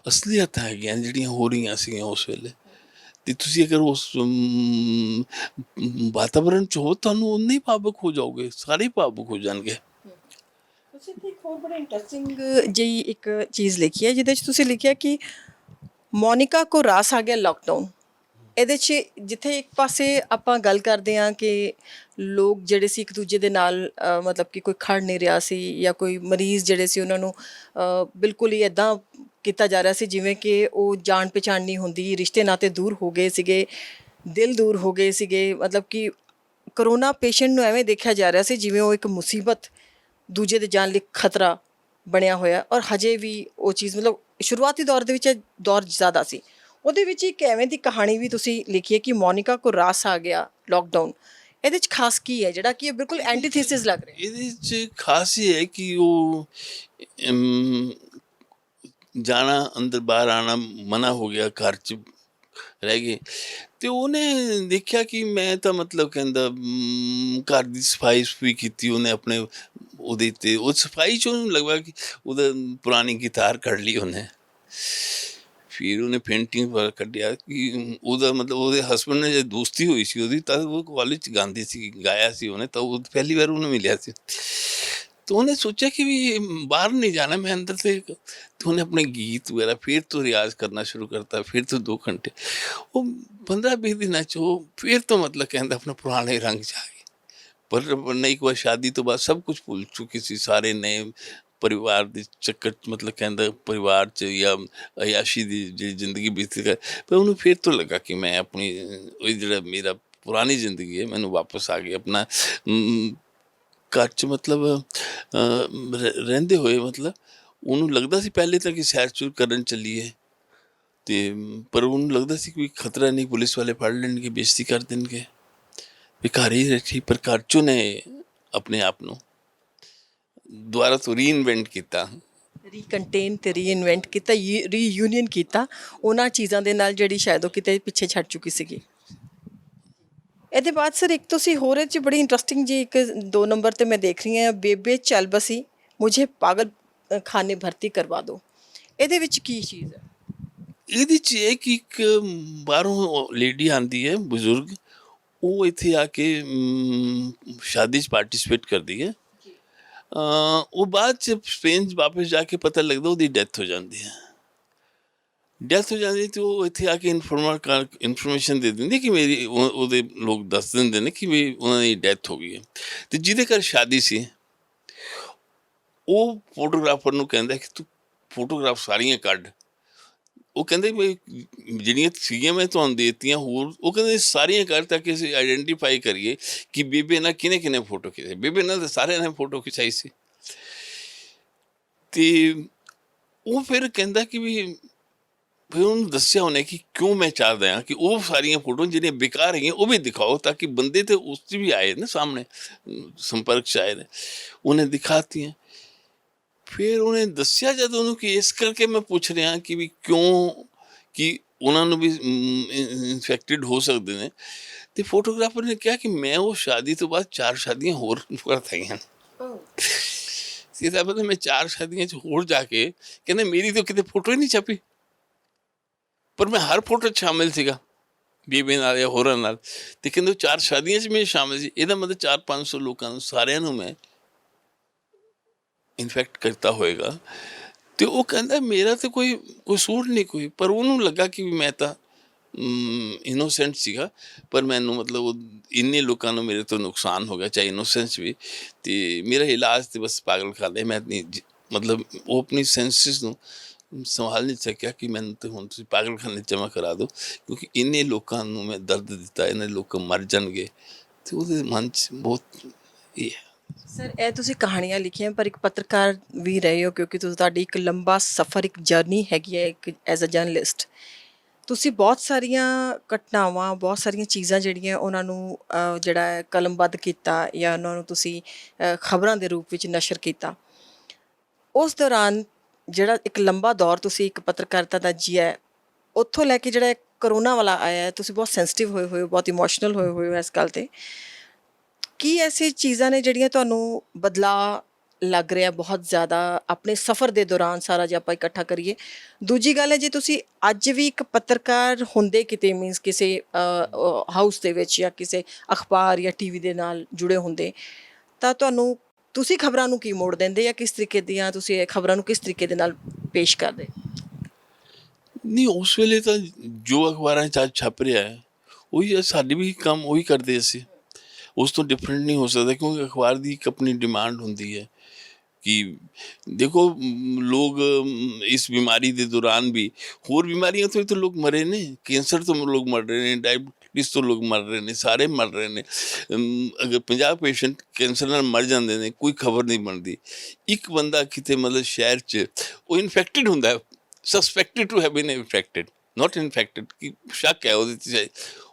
ਅਸਲੀਅਤਾਂ ਹੈਗੀਆਂ ਜਿਹੜੀਆਂ ਹੋ ਰਹੀਆਂ ਸੀਗੀਆਂ ਉਸ ਵੇਲੇ, ਅਤੇ ਤੁਸੀਂ ਅਗਰ ਉਸ ਵਾਤਾਵਰਨ 'ਚ ਹੋ, ਤੁਹਾਨੂੰ ਉਨੇ ਹੀ ਭਾਵੁਕ ਹੋ ਜਾਓਗੇ, ਸਾਰੇ ਭਾਵੁਕ ਹੋ ਜਾਣਗੇ। ਤੁਸੀਂ ਇੱਕ ਹੋਰ ਬੜਾ ਇੰਟਰਸਟਿੰਗ ਜਿਹੀ ਇੱਕ ਚੀਜ਼ ਲਿਖੀ ਹੈ, ਜਿਹਦੇ 'ਚ ਤੁਸੀਂ ਲਿਖਿਆ ਕਿ ਮੋਨਿਕਾ ਕੋ ਰਾਸ ਆ ਗਿਆ ਲਾਕਡਾਊਨ। ਇਹਦੇ 'ਚ ਜਿੱਥੇ ਇੱਕ ਪਾਸੇ ਆਪਾਂ ਗੱਲ ਕਰਦੇ ਹਾਂ ਕਿ ਲੋਕ ਜਿਹੜੇ ਸੀ ਇੱਕ ਦੂਜੇ ਦੇ ਨਾਲ ਮਤਲਬ ਕਿ ਕੋਈ ਖੜ ਨਹੀਂ ਰਿਹਾ ਸੀ, ਜਾਂ ਕੋਈ ਮਰੀਜ਼ ਜਿਹੜੇ ਸੀ ਉਹਨਾਂ ਨੂੰ ਬਿਲਕੁਲ ਹੀ ਇੱਦਾਂ ਕੀਤਾ ਜਾ ਰਿਹਾ ਸੀ ਜਿਵੇਂ ਕਿ ਉਹ ਜਾਣ ਪਛਾਣ ਨਹੀਂ ਹੁੰਦੀ, ਰਿਸ਼ਤੇ ਨਾਤੇ ਦੂਰ ਹੋ ਗਏ ਸੀਗੇ, ਦਿਲ ਦੂਰ ਹੋ ਗਏ ਸੀਗੇ। ਮਤਲਬ ਕਿ ਕਰੋਨਾ ਪੇਸ਼ੈਂਟ ਨੂੰ ਐਵੇਂ ਦੇਖਿਆ ਜਾ ਰਿਹਾ ਸੀ ਜਿਵੇਂ ਉਹ ਇੱਕ ਮੁਸੀਬਤ, ਦੂਜੇ ਦੇ ਜਾਨ ਲਈ ਖਤਰਾ ਬਣਿਆ ਹੋਇਆ ਔਰ ਹਜੇ ਵੀ ਉਹ ਚੀਜ਼ ਮਤਲਬ ਸ਼ੁਰੂਆਤੀ ਦੌਰ ਦੇ ਵਿੱਚ ਇਹ ਦੌਰ ਜ਼ਿਆਦਾ ਸੀ। ਉਹਦੇ ਵਿੱਚ ਇੱਕ ਐਵੇਂ ਦੀ ਕਹਾਣੀ ਵੀ ਤੁਸੀਂ ਲਿਖੀ ਹੈ ਕਿ ਮੋਨਿਕਾ ਕੋ ਰਾਸ ਆ ਗਿਆ ਲੋਕਡਾਊਨ। ਇਹਦੇ 'ਚ ਖਾਸ ਕੀ ਹੈ ਜਿਹੜਾ ਕਿ ਇਹ ਬਿਲਕੁਲ ਐਂਟੀਥੀਸਿਸ ਲੱਗ ਰਿਹਾ? ਇਹਦੇ 'ਚ ਖਾਸ ਇਹ ਹੈ ਕਿ ਉਹ ਜਾਣਾ ਅੰਦਰ ਬਾਹਰ ਆਉਣਾ ਮਨਾ ਹੋ ਗਿਆ, ਘਰ 'ਚ ਰਹਿ ਗਏ। ਤੇ ਉਹਨੇ ਦੇਖਿਆ ਕਿ ਮੈਂ ਤਾਂ ਮਤਲਬ ਕਹਿੰਦਾ ਘਰ ਦੀ ਸਫਾਈ ਸਫੂਈ ਕੀਤੀ ਉਹਨੇ ਆਪਣੇ ਉਹਦੇ 'ਤੇ, ਉਹ ਸਫਾਈ 'ਚ ਉਹਨੂੰ ਲੱਗਿਆ ਕਿ ਉਹਦਾ ਪੁਰਾਣੀ ਗਿਤਾਰ ਕੱਢ ਲਈ ਉਹਨੇ। ਫਿਰ ਉਹਨੇ ਪੇਂਟਿੰਗ ਵਗੈਰਾ ਕੱਢਿਆ ਕਿ ਉਹਦਾ ਮਤਲਬ ਉਹਦੇ ਹਸਬੈਂਡ ਨਾਲ ਜੇ ਦੋਸਤੀ ਹੋਈ ਸੀ ਉਹਦੀ, ਤਦ ਉਹ ਕਾਲਜ 'ਚ ਗਾਉਂਦੀ ਸੀ, ਗਾਇਆ ਸੀ ਉਹਨੇ, ਤਾਂ ਉਹ ਪਹਿਲੀ ਵਾਰ ਉਹਨੂੰ ਮਿਲਿਆ ਸੀ। तो उन्हें सोचा कि भी बाहर नहीं जाना, मैं अंदर से, तो उन्हें अपने गीत वगैरह फिर तो रियाज करना शुरू करता, फिर तो 2 घंटे वो 15-20 दिन चो फिर तो मतलब कहता अपने पुराने रंग जागे। पर नहीं कोई शादी तो बाद सब कुछ भूल चुकी सी, सारे नए परिवार ਦੇ ਚੱਕਰ मतलब कहता परिवार च या अयाशी ਦੀ ਜਿਹੜੀ ਜ਼ਿੰਦਗੀ ਬੀਤੀ ਕਰ, ਪਰ ਉਹਨੂੰ ਫਿਰ ਤੋਂ ਲੱਗਾ ਕਿ ਮੈਂ ਆਪਣੀ ਉਹ ਜਿਹੜਾ ਮੇਰਾ ਪੁਰਾਣੀ ਜ਼ਿੰਦਗੀ ਹੈ ਮੈਨੂੰ ਵਾਪਸ ਆ ਗਈ ਆਪਣਾ ਘਰ 'ਚ ਮਤਲਬ ਰਹਿੰਦੇ ਹੋਏ। ਮਤਲਬ ਉਹਨੂੰ ਲੱਗਦਾ ਸੀ ਪਹਿਲੇ ਤਾਂ ਕਿ ਸੈਰ ਸੂਰ ਕਰਨ ਚੱਲੀਏ, ਤੇ ਪਰ ਉਹਨੂੰ ਲੱਗਦਾ ਸੀ ਕੋਈ ਖਤਰਾ ਨਹੀਂ, ਪੁਲਿਸ ਵਾਲੇ ਫੜ ਲੈਣਗੇ, ਬੇਇੱਜ਼ਤੀ ਕਰ ਦੇਣਗੇ, ਵੀ ਘਰ ਹੀ ਰੱਖੀ। ਪਰ ਘਰ 'ਚੋਂ ਨੇ ਆਪਣੇ ਆਪ ਨੂੰ ਦੁਬਾਰਾ ਤੋਂ ਰੀਇਨਵੈਂਟ ਕੀਤਾ, ਰੀਕੰਟੇਨ ਤੇ ਰੀਇਨਵੈਂਟ ਕੀਤਾ, ਰੀਯੂਨੀਅਨ ਕੀਤਾ ਉਹਨਾਂ ਚੀਜ਼ਾਂ ਦੇ ਨਾਲ ਜਿਹੜੀ ਸ਼ਾਇਦ ਉਹ ਕਿਤੇ ਪਿੱਛੇ ਛੱਡ ਚੁੱਕੀ ਸੀਗੀ। ਇਹਦੇ ਬਾਅਦ ਸਰ ਇੱਕ ਤੁਸੀਂ ਹੋਰ ਇਹ 'ਚ ਬੜੀ ਇੰਟਰਸਟਿੰਗ ਜੀ ਇੱਕ 2 ਨੰਬਰ 'ਤੇ ਮੈਂ ਦੇਖ ਰਹੀ ਹਾਂ, ਬੇਬੇ ਚੱਲ ਬਸੀ ਮੁਝੇ ਪਾਗਲ ਖਾਨੇ ਭਰਤੀ ਕਰਵਾ ਦਿਓ। ਇਹਦੇ ਵਿੱਚ ਕੀ ਚੀਜ਼ ਹੈ? ਇਹਦੇ 'ਚ ਇਹ ਕਿ ਇੱਕ ਬਾਹਰੋਂ ਲੇਡੀ ਆਉਂਦੀ ਹੈ ਬਜ਼ੁਰਗ, ਉਹ ਇੱਥੇ ਆ ਕੇ ਸ਼ਾਦੀ 'ਚ ਪਾਰਟੀਸਪੇਟ ਕਰਦੀ ਹੈ। ਉਹ ਬਾਅਦ 'ਚ ਸਪੇਨ ਵਾਪਸ ਜਾ ਕੇ ਪਤਾ ਲੱਗਦਾ ਉਹਦੀ ਡੈਥ ਹੋ ਜਾਂਦੀ ਹੈ। ਡੈਥ ਹੋ ਜਾਂਦੀ ਤੇ ਉਹ ਇੱਥੇ ਆ ਕੇ ਇਨਫੋਰਮੇਸ਼ਨ ਦੇ ਦਿੰਦੀ ਕਿ ਮੇਰੀ ਉਹਦੇ ਲੋਕ ਦੱਸ ਦਿੰਦੇ ਨੇ ਕਿ ਵੀ ਉਹਨਾਂ ਦੀ ਡੈਥ ਹੋ ਗਈ ਹੈ। ਅਤੇ ਜਿਹਦੇ ਘਰ ਸ਼ਾਦੀ ਸੀ ਉਹ ਫੋਟੋਗ੍ਰਾਫਰ ਨੂੰ ਕਹਿੰਦਾ ਕਿ ਤੂੰ ਫੋਟੋਗ੍ਰਾਫ ਸਾਰੀਆਂ ਕੱਢ। ਉਹ ਕਹਿੰਦੇ ਵੀ ਜਿਹੜੀਆਂ ਸੀਗੀਆਂ ਮੈਂ ਤੁਹਾਨੂੰ ਦੇ ਦਿੱਤੀਆਂ, ਹੋਰ ਉਹ ਕਹਿੰਦੇ ਸਾਰੀਆਂ ਕੱਢ ਤਾਂ ਕਿ ਅਸੀਂ ਆਈਡੈਂਟੀਫਾਈ ਕਰੀਏ ਕਿ ਬੇਬੇ ਨਾਲ ਕਿਹਨੇ ਫੋਟੋ ਖਿਚਾਈ। ਬੇਬੇ ਨਾਲ ਤਾਂ ਸਾਰਿਆਂ ਨੇ ਫੋਟੋ ਖਿਚਾਈ ਸੀ। ਅਤੇ ਉਹ ਫਿਰ ਕਹਿੰਦਾ ਕਿ ਵੀ ਫਿਰ ਉਹਨੂੰ ਦੱਸਿਆ ਉਹਨੇ ਕਿ ਕਿਉਂ ਮੈਂ ਚਾਹਦਾ ਹਾਂ ਕਿ ਉਹ ਸਾਰੀਆਂ ਫੋਟੋ ਜਿਹੜੀਆਂ ਬੇਕਾਰ ਹੈਗੀਆਂ ਉਹ ਵੀ ਦਿਖਾਓ, ਤਾਂ ਕਿ ਬੰਦੇ ਤਾਂ ਉਸ 'ਚ ਵੀ ਆਏ ਨੇ ਸਾਹਮਣੇ, ਸੰਪਰਕ 'ਚ ਆਏ ਨੇ, ਉਹਨੇ ਦਿਖਾਤੀਆਂ। ਫਿਰ ਉਹਨੇ ਦੱਸਿਆ ਜਦ ਉਹਨੂੰ ਕਿ ਇਸ ਕਰਕੇ ਮੈਂ ਪੁੱਛ ਰਿਹਾ ਕਿ ਵੀ ਕਿਉਂ, ਕਿ ਉਹਨਾਂ ਨੂੰ ਵੀ ਇਨਫੈਕਟਿਡ ਹੋ ਸਕਦੇ ਨੇ। ਅਤੇ ਫੋਟੋਗ੍ਰਾਫਰ ਨੇ ਕਿਹਾ ਕਿ ਮੈਂ ਉਹ ਸ਼ਾਦੀ ਤੋਂ ਬਾਅਦ 4 ਸ਼ਾਦੀਆਂ ਹੋਰ ਕਰਵਾਈਆਂ ਨੇ। ਸਿੱਧਾ ਪਤਾ ਮੈਂ 4 ਸ਼ਾਦੀਆਂ 'ਚ ਹੋਰ ਜਾ ਕੇ ਕਹਿੰਦੇ ਮੇਰੀ ਤਾਂ ਕਿਤੇ ਫੋਟੋ ਹੀ ਨਹੀਂ ਛਪੀ, ਪਰ ਮੈਂ ਹਰ ਫੋਟੋ 'ਚ ਸ਼ਾਮਿਲ ਸੀਗਾ ਬੀਬੀ ਨਾਲ ਜਾਂ ਹੋਰਾਂ ਨਾਲ। ਅਤੇ ਕਹਿੰਦੇ 4 ਸ਼ਾਦੀਆਂ 'ਚ ਮੈਂ ਸ਼ਾਮਿਲ ਸੀ। ਇਹਦਾ ਮਤਲਬ 400-500 ਲੋਕਾਂ ਨੂੰ ਸਾਰਿਆਂ ਨੂੰ ਮੈਂ ਇਨਫੈਕਟ ਕਰਤਾ ਹੋਏਗਾ। ਅਤੇ ਉਹ ਕਹਿੰਦਾ ਮੇਰਾ ਤਾਂ ਕੋਈ ਕਸੂਰ ਨਹੀਂ ਕੋਈ, ਪਰ ਉਹਨੂੰ ਲੱਗਾ ਕਿ ਵੀ ਮੈਂ ਤਾਂ ਇਨੋਸੈਂਟ ਸੀਗਾ, ਪਰ ਮੈਨੂੰ ਮਤਲਬ ਉਹ ਇੰਨੇ ਲੋਕਾਂ ਨੂੰ ਮੇਰੇ ਤੋਂ ਨੁਕਸਾਨ ਹੋ ਗਿਆ, ਚਾਹੇ ਇਨੋਸੈਂਸ ਵੀ। ਅਤੇ ਮੇਰਾ ਇਲਾਜ ਤਾਂ ਬਸ ਪਾਗਲਖਾਨੇ, ਮੈਂ ਮਤਲਬ ਉਹ ਆਪਣੀ ਸੈਂਸਿਸ ਨੂੰ ਸੰਭਾਲ ਨਹੀਂ ਸਕਿਆ ਕਿ ਮੈਨੂੰ ਤਾਂ ਹੁਣ ਤੁਸੀਂ ਪਾਗਲਖਾਨੇ ਜਮ੍ਹਾਂ ਕਰਾ ਦਿਓ, ਕਿਉਂਕਿ ਇੰਨੇ ਲੋਕਾਂ ਨੂੰ ਮੈਂ ਦਰਦ ਦਿੱਤਾ, ਇੰਨੇ ਲੋਕ ਮਰ ਜਾਣਗੇ। ਅਤੇ ਉਹਦੇ ਮਨ 'ਚ ਬਹੁਤ ਇਹ ਹੈ। ਸਰ ਇਹ ਤੁਸੀਂ ਕਹਾਣੀਆਂ ਲਿਖੀਆਂ ਪਰ ਇੱਕ ਪੱਤਰਕਾਰ ਵੀ ਰਹੇ ਹੋ, ਕਿਉਂਕਿ ਤੁਹਾਡੀ ਇੱਕ ਲੰਬਾ ਸਫ਼ਰ, ਇੱਕ ਜਰਨੀ ਹੈਗੀ ਹੈ ਇੱਕ ਐਜ਼ ਅ ਜਰਨਲਿਸਟ। ਤੁਸੀਂ ਬਹੁਤ ਸਾਰੀਆਂ ਘਟਨਾਵਾਂ, ਬਹੁਤ ਸਾਰੀਆਂ ਚੀਜ਼ਾਂ ਜਿਹੜੀਆਂ ਉਹਨਾਂ ਨੂੰ ਜਿਹੜਾ ਹੈ ਕਲਮਬੱਧ ਕੀਤਾ ਜਾਂ ਉਹਨਾਂ ਨੂੰ ਤੁਸੀਂ ਖਬਰਾਂ ਦੇ ਰੂਪ ਵਿੱਚ ਨਸ਼ਰ ਕੀਤਾ। ਉਸ ਦੌਰਾਨ ਜਿਹੜਾ ਇੱਕ ਲੰਬਾ ਦੌਰ ਤੁਸੀਂ ਇੱਕ ਪੱਤਰਕਾਰਿਤਾ ਦਾ ਜੀਆ, ਉੱਥੋਂ ਲੈ ਕੇ ਜਿਹੜਾ ਕਰੋਨਾ ਵਾਲਾ ਆਇਆ, ਤੁਸੀਂ ਬਹੁਤ ਸੈਂਸਿਟਿਵ ਹੋਏ ਹੋ, ਬਹੁਤ ਇਮੋਸ਼ਨਲ ਹੋਏ ਹੋ ਇਸ ਗੱਲ 'ਤੇ। ਕੀ ਐਸੀ ਚੀਜ਼ਾਂ ਨੇ ਜਿਹੜੀਆਂ ਤੁਹਾਨੂੰ ਬਦਲਾਅ ਲੱਗ ਰਿਹਾ ਬਹੁਤ ਜ਼ਿਆਦਾ ਆਪਣੇ ਸਫ਼ਰ ਦੇ ਦੌਰਾਨ, ਸਾਰਾ ਜੇ ਆਪਾਂ ਇਕੱਠਾ ਕਰੀਏ? ਦੂਜੀ ਗੱਲ ਹੈ, ਜੇ ਤੁਸੀਂ ਅੱਜ ਵੀ ਇੱਕ ਪੱਤਰਕਾਰ ਹੁੰਦੇ ਕਿਤੇ, ਮੀਨਸ ਕਿਸੇ ਹਾਊਸ ਦੇ ਵਿੱਚ ਜਾਂ ਕਿਸੇ ਅਖਬਾਰ ਜਾਂ TV ਦੇ ਨਾਲ ਜੁੜੇ ਹੁੰਦੇ, ਤਾਂ ਤੁਸੀਂ ਖਬਰਾਂ ਨੂੰ ਕੀ ਮੋੜ ਦਿੰਦੇ ਜਾਂ ਕਿਸ ਤਰੀਕੇ ਦੀਆਂ ਤੁਸੀਂ ਇਹ ਖਬਰਾਂ ਨੂੰ ਕਿਸ ਤਰੀਕੇ ਦੇ ਨਾਲ ਪੇਸ਼ ਕਰਦੇ? ਨਹੀਂ, ਉਸ ਵੇਲੇ ਤਾਂ ਜੋ ਅਖਬਾਰਾਂ 'ਚ ਅੱਜ ਛਪ ਰਿਹਾ ਹੈ ਉਹੀ ਸਾਡੇ ਵੀ ਕੰਮ ਉਹੀ ਕਰਦੇ ਅਸੀਂ, ਉਸ ਤੋਂ ਡਿਫਰੈਂਟ ਨਹੀਂ ਹੋ ਸਕਦਾ, ਕਿਉਂਕਿ ਅਖਬਾਰ ਦੀ ਇੱਕ ਆਪਣੀ ਡਿਮਾਂਡ ਹੁੰਦੀ ਹੈ कि देखो लोग इस बीमारी के दौरान भी होर बीमारियां तो लोग मरे ने, कैंसर तो लोग मर रहे हैं, डायबिटीज़ तो लोग मर रहे ने, सारे मर रहे ने। अगर 50 पेशेंट कैंसर नाल मर जाते हैं, कोई खबर नहीं बनती। एक बंदा किते मतलब शहर च वो इन्फेक्टेड हुंदा है, suspected to have been infected, not infected, कि शक है ਉਹਦੇ 'ਚ,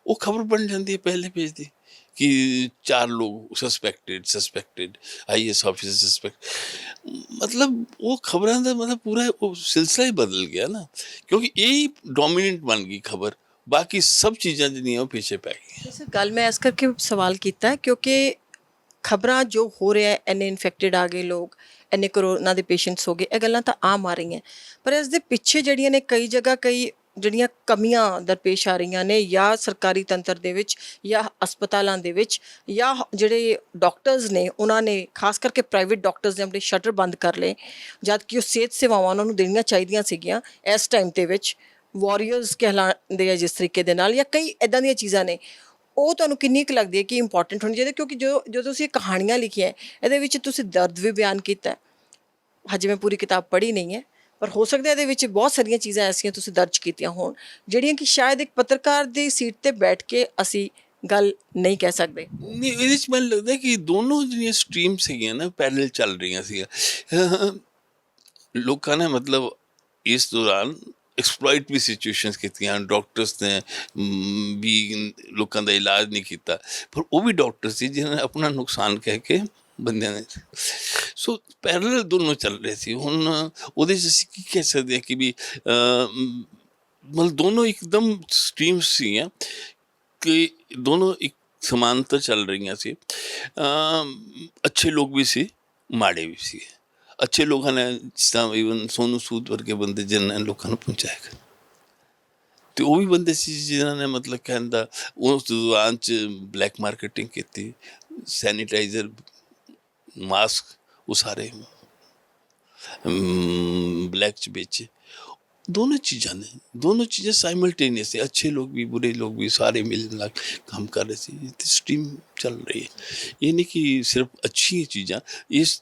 वो खबर बन जाती है पहले पेज दी कि 4 लोग सस्पेक्टेड IAS ऑफिसर सस्पेक्ट। मतलब वो खबरां दा मतलब पूरा वो सिलसिला ही बदल गया ना, क्योंकि यही डोमिनेंट बन गई खबर, बाकी सब चीज़ां ਜਿਹੜੀਆਂ ਉਹ ਪਿੱਛੇ ਪੈ ਗਈਆਂ। ਸਰ ਗੱਲ ਮੈਂ ਇਸ ਕਰਕੇ ਸਵਾਲ ਕੀਤਾ ਕਿਉਂਕਿ ਖਬਰਾਂ ਜੋ ਹੋ ਰਿਹਾ ਹੈ, ਇੰਨੇ ਇਨਫੈਕਟਡ ਆ ਗਏ ਲੋਕ, ਇੰਨੇ ਕਰੋਨਾ ਦੇ ਪੇਸ਼ੈਂਟਸ ਹੋ ਗਏ, ਇਹ ਗੱਲਾਂ ਤਾਂ ਆਮ ਆ ਰਹੀਆਂ, ਪਰ ਇਸ ਦੇ ਪਿੱਛੇ ਜਿਹੜੀਆਂ ਨੇ ਕਈ ਜਗ੍ਹਾ ਕਈ ਜਿਹੜੀਆਂ ਕਮੀਆਂ ਦਰਪੇਸ਼ ਆ ਰਹੀਆਂ ਨੇ, ਜਾਂ ਸਰਕਾਰੀ ਤੰਤਰ ਦੇ ਵਿੱਚ ਜਾਂ ਹਸਪਤਾਲਾਂ ਦੇ ਵਿੱਚ, ਜਾਂ ਜਿਹੜੇ ਡਾਕਟਰਸ ਨੇ ਉਹਨਾਂ ਨੇ, ਖਾਸ ਕਰਕੇ ਪ੍ਰਾਈਵੇਟ ਡਾਕਟਰਸ ਨੇ ਆਪਣੇ ਸ਼ਟਰ ਬੰਦ ਕਰ ਲਏ, ਜਦ ਕਿ ਉਹ ਸਿਹਤ ਸੇਵਾਵਾਂ ਉਹਨਾਂ ਨੂੰ ਦੇਣੀਆਂ ਚਾਹੀਦੀਆਂ ਸੀਗੀਆਂ ਇਸ ਟਾਈਮ ਦੇ ਵਿੱਚ, ਵਾਰੀਅਰਸ ਕਹਿਲਾਉਂਦੇ ਆ ਜਿਸ ਤਰੀਕੇ ਦੇ ਨਾਲ, ਜਾਂ ਕਈ ਇੱਦਾਂ ਦੀਆਂ ਚੀਜ਼ਾਂ ਨੇ, ਉਹ ਤੁਹਾਨੂੰ ਕਿੰਨੀ ਕੁ ਲੱਗਦੀ ਹੈ ਕਿ ਇੰਪੋਰਟੈਂਟ ਹੋਣੀ ਚਾਹੀਦੀ? ਕਿਉਂਕਿ ਜੋ ਤੁਸੀਂ ਇਹ ਕਹਾਣੀਆਂ ਲਿਖੀਆਂ ਇਹਦੇ ਵਿੱਚ ਤੁਸੀਂ ਦਰਦ ਵੀ ਬਿਆਨ ਕੀਤਾ। ਹਜੇ ਮੈਂ ਪੂਰੀ ਕਿਤਾਬ ਪੜ੍ਹੀ ਨਹੀਂ ਹੈ, ਪਰ ਹੋ ਸਕਦਾ ਇਹਦੇ ਵਿੱਚ ਬਹੁਤ ਸਾਰੀਆਂ ਚੀਜ਼ਾਂ ਐਸੀਆਂ ਤੁਸੀਂ ਦਰਜ ਕੀਤੀਆਂ ਹੋਣ ਜਿਹੜੀਆਂ ਕਿ ਸ਼ਾਇਦ ਇੱਕ ਪੱਤਰਕਾਰ ਦੀ ਸੀਟ ਤੇ ਬੈਠ ਕੇ ਅਸੀਂ ਗੱਲ ਨਹੀਂ ਕਹਿ ਸਕਦੇ। ਨਹੀਂ, ਇਹਦੇ 'ਚ ਮੈਨੂੰ ਲੱਗਦਾ ਕਿ ਦੋਨੋਂ ਜਿਹੜੀਆਂ ਸਟਰੀਮ ਸੀਗੀਆਂ ਨਾ ਪੈਰਲਲ ਚੱਲ ਰਹੀਆਂ ਸੀਗੀਆਂ। ਲੋਕਾਂ ਨੇ ਮਤਲਬ ਇਸ ਦੌਰਾਨ ਐਕਸਪਲੋਇਟ ਵੀ ਸਿਚੁਏਸ਼ਨਸ ਕੀਤੀਆਂ, ਡਾਕਟਰਸ ਨੇ ਵੀ ਲੋਕਾਂ ਦਾ ਇਲਾਜ ਨਹੀਂ ਕੀਤਾ, ਪਰ ਉਹ ਵੀ ਡਾਕਟਰ ਸੀ ਜਿਨ੍ਹਾਂ ਨੇ ਆਪਣਾ ਨੁਕਸਾਨ ਕਹਿ ਕੇ ਬੰਦਿਆਂ ਨੇ, ਸੋ ਪੈਰਲਲ ਦੋਨੋਂ ਚੱਲ ਰਹੇ ਸੀ। ਹੁਣ ਉਹਦੇ 'ਚ ਅਸੀਂ ਕੀ ਕਹਿ ਸਕਦੇ ਹਾਂ ਕਿ ਵੀ ਮਤਲਬ ਦੋਨੋਂ ਇੱਕਦਮ ਸਟਰੀਮਸ ਸੀਗੀਆਂ ਕਿ ਦੋਨੋਂ ਇੱਕ ਸਮਾਨਤਾ ਚੱਲ ਰਹੀਆਂ ਸੀ। ਅੱਛੇ ਲੋਕ ਵੀ ਸੀ, ਮਾੜੇ ਵੀ ਸੀ। ਅੱਛੇ ਲੋਕਾਂ ਨੇ ਜਿਸ ਤਰ੍ਹਾਂ ਈਵਨ ਸੋਨੂੰ ਸੂਦ ਵਰਗੇ ਬੰਦੇ ਜਿਨ੍ਹਾਂ ਨੇ ਲੋਕਾਂ ਨੂੰ ਪਹੁੰਚਾਇਆ, ਅਤੇ ਉਹ ਵੀ ਬੰਦੇ ਸੀ ਜਿਨ੍ਹਾਂ ਨੇ ਮਤਲਬ ਕਹਿਣ ਦਾ ਉਸ ਦੌਰਾਨ 'ਚ ਬਲੈਕ ਮਾਰਕੀਟਿੰਗ ਕੀਤੀ, ਸੈਨੀਟਾਈਜ਼ਰ, ਮਾਸਕ ਉਹ ਸਾਰੇ ਬਲੈਕ 'ਚ ਵੇਚੇ। दोनों चीज़ां ने, दोनों चीज़ें साइमल्टेनियस है, अच्छे लोग भी बुरे लोग भी सारे मिल मिला काम कर रहे थे, स्ट्रीम चल रही है। ये नहीं कि सिर्फ अच्छी चीज़ां, इस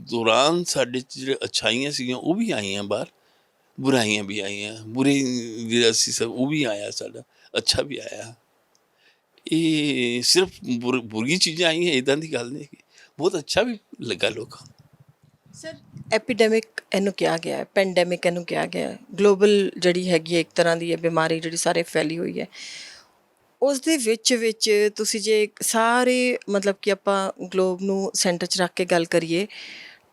दौरान साढ़े जो अच्छाइयाँ सी वो भी आई हैं बाहर, बुराइयां भी आई हैं, बुरे ਜਿਹੜਾ ਸੀ सब वो भी आया, साढ़ा अच्छा भी आया। ये सिर्फ बुरी चीज़ां आई हैं इदां दी गल नहीं, बहुत अच्छा भी लगा लोगों को। ਸਰ ਐਪੀਡੈਮਿਕ ਇਹਨੂੰ ਕਿਹਾ ਗਿਆ ਹੈ, ਪੈਂਡੈਮਿਕ ਇਹਨੂੰ ਕਿਹਾ ਗਿਆ ਹੈ, ਗਲੋਬਲ ਜਿਹੜੀ ਹੈਗੀ ਹੈ ਇੱਕ ਤਰ੍ਹਾਂ ਦੀ ਹੈ ਬਿਮਾਰੀ ਜਿਹੜੀ ਸਾਰੇ ਫੈਲੀ ਹੋਈ ਹੈ। ਉਸ ਦੇ ਵਿੱਚ ਤੁਸੀਂ ਜੇ ਸਾਰੇ ਮਤਲਬ ਕਿ ਆਪਾਂ ਗਲੋਬ ਨੂੰ ਸੈਂਟਰ 'ਚ ਰੱਖ ਕੇ ਗੱਲ ਕਰੀਏ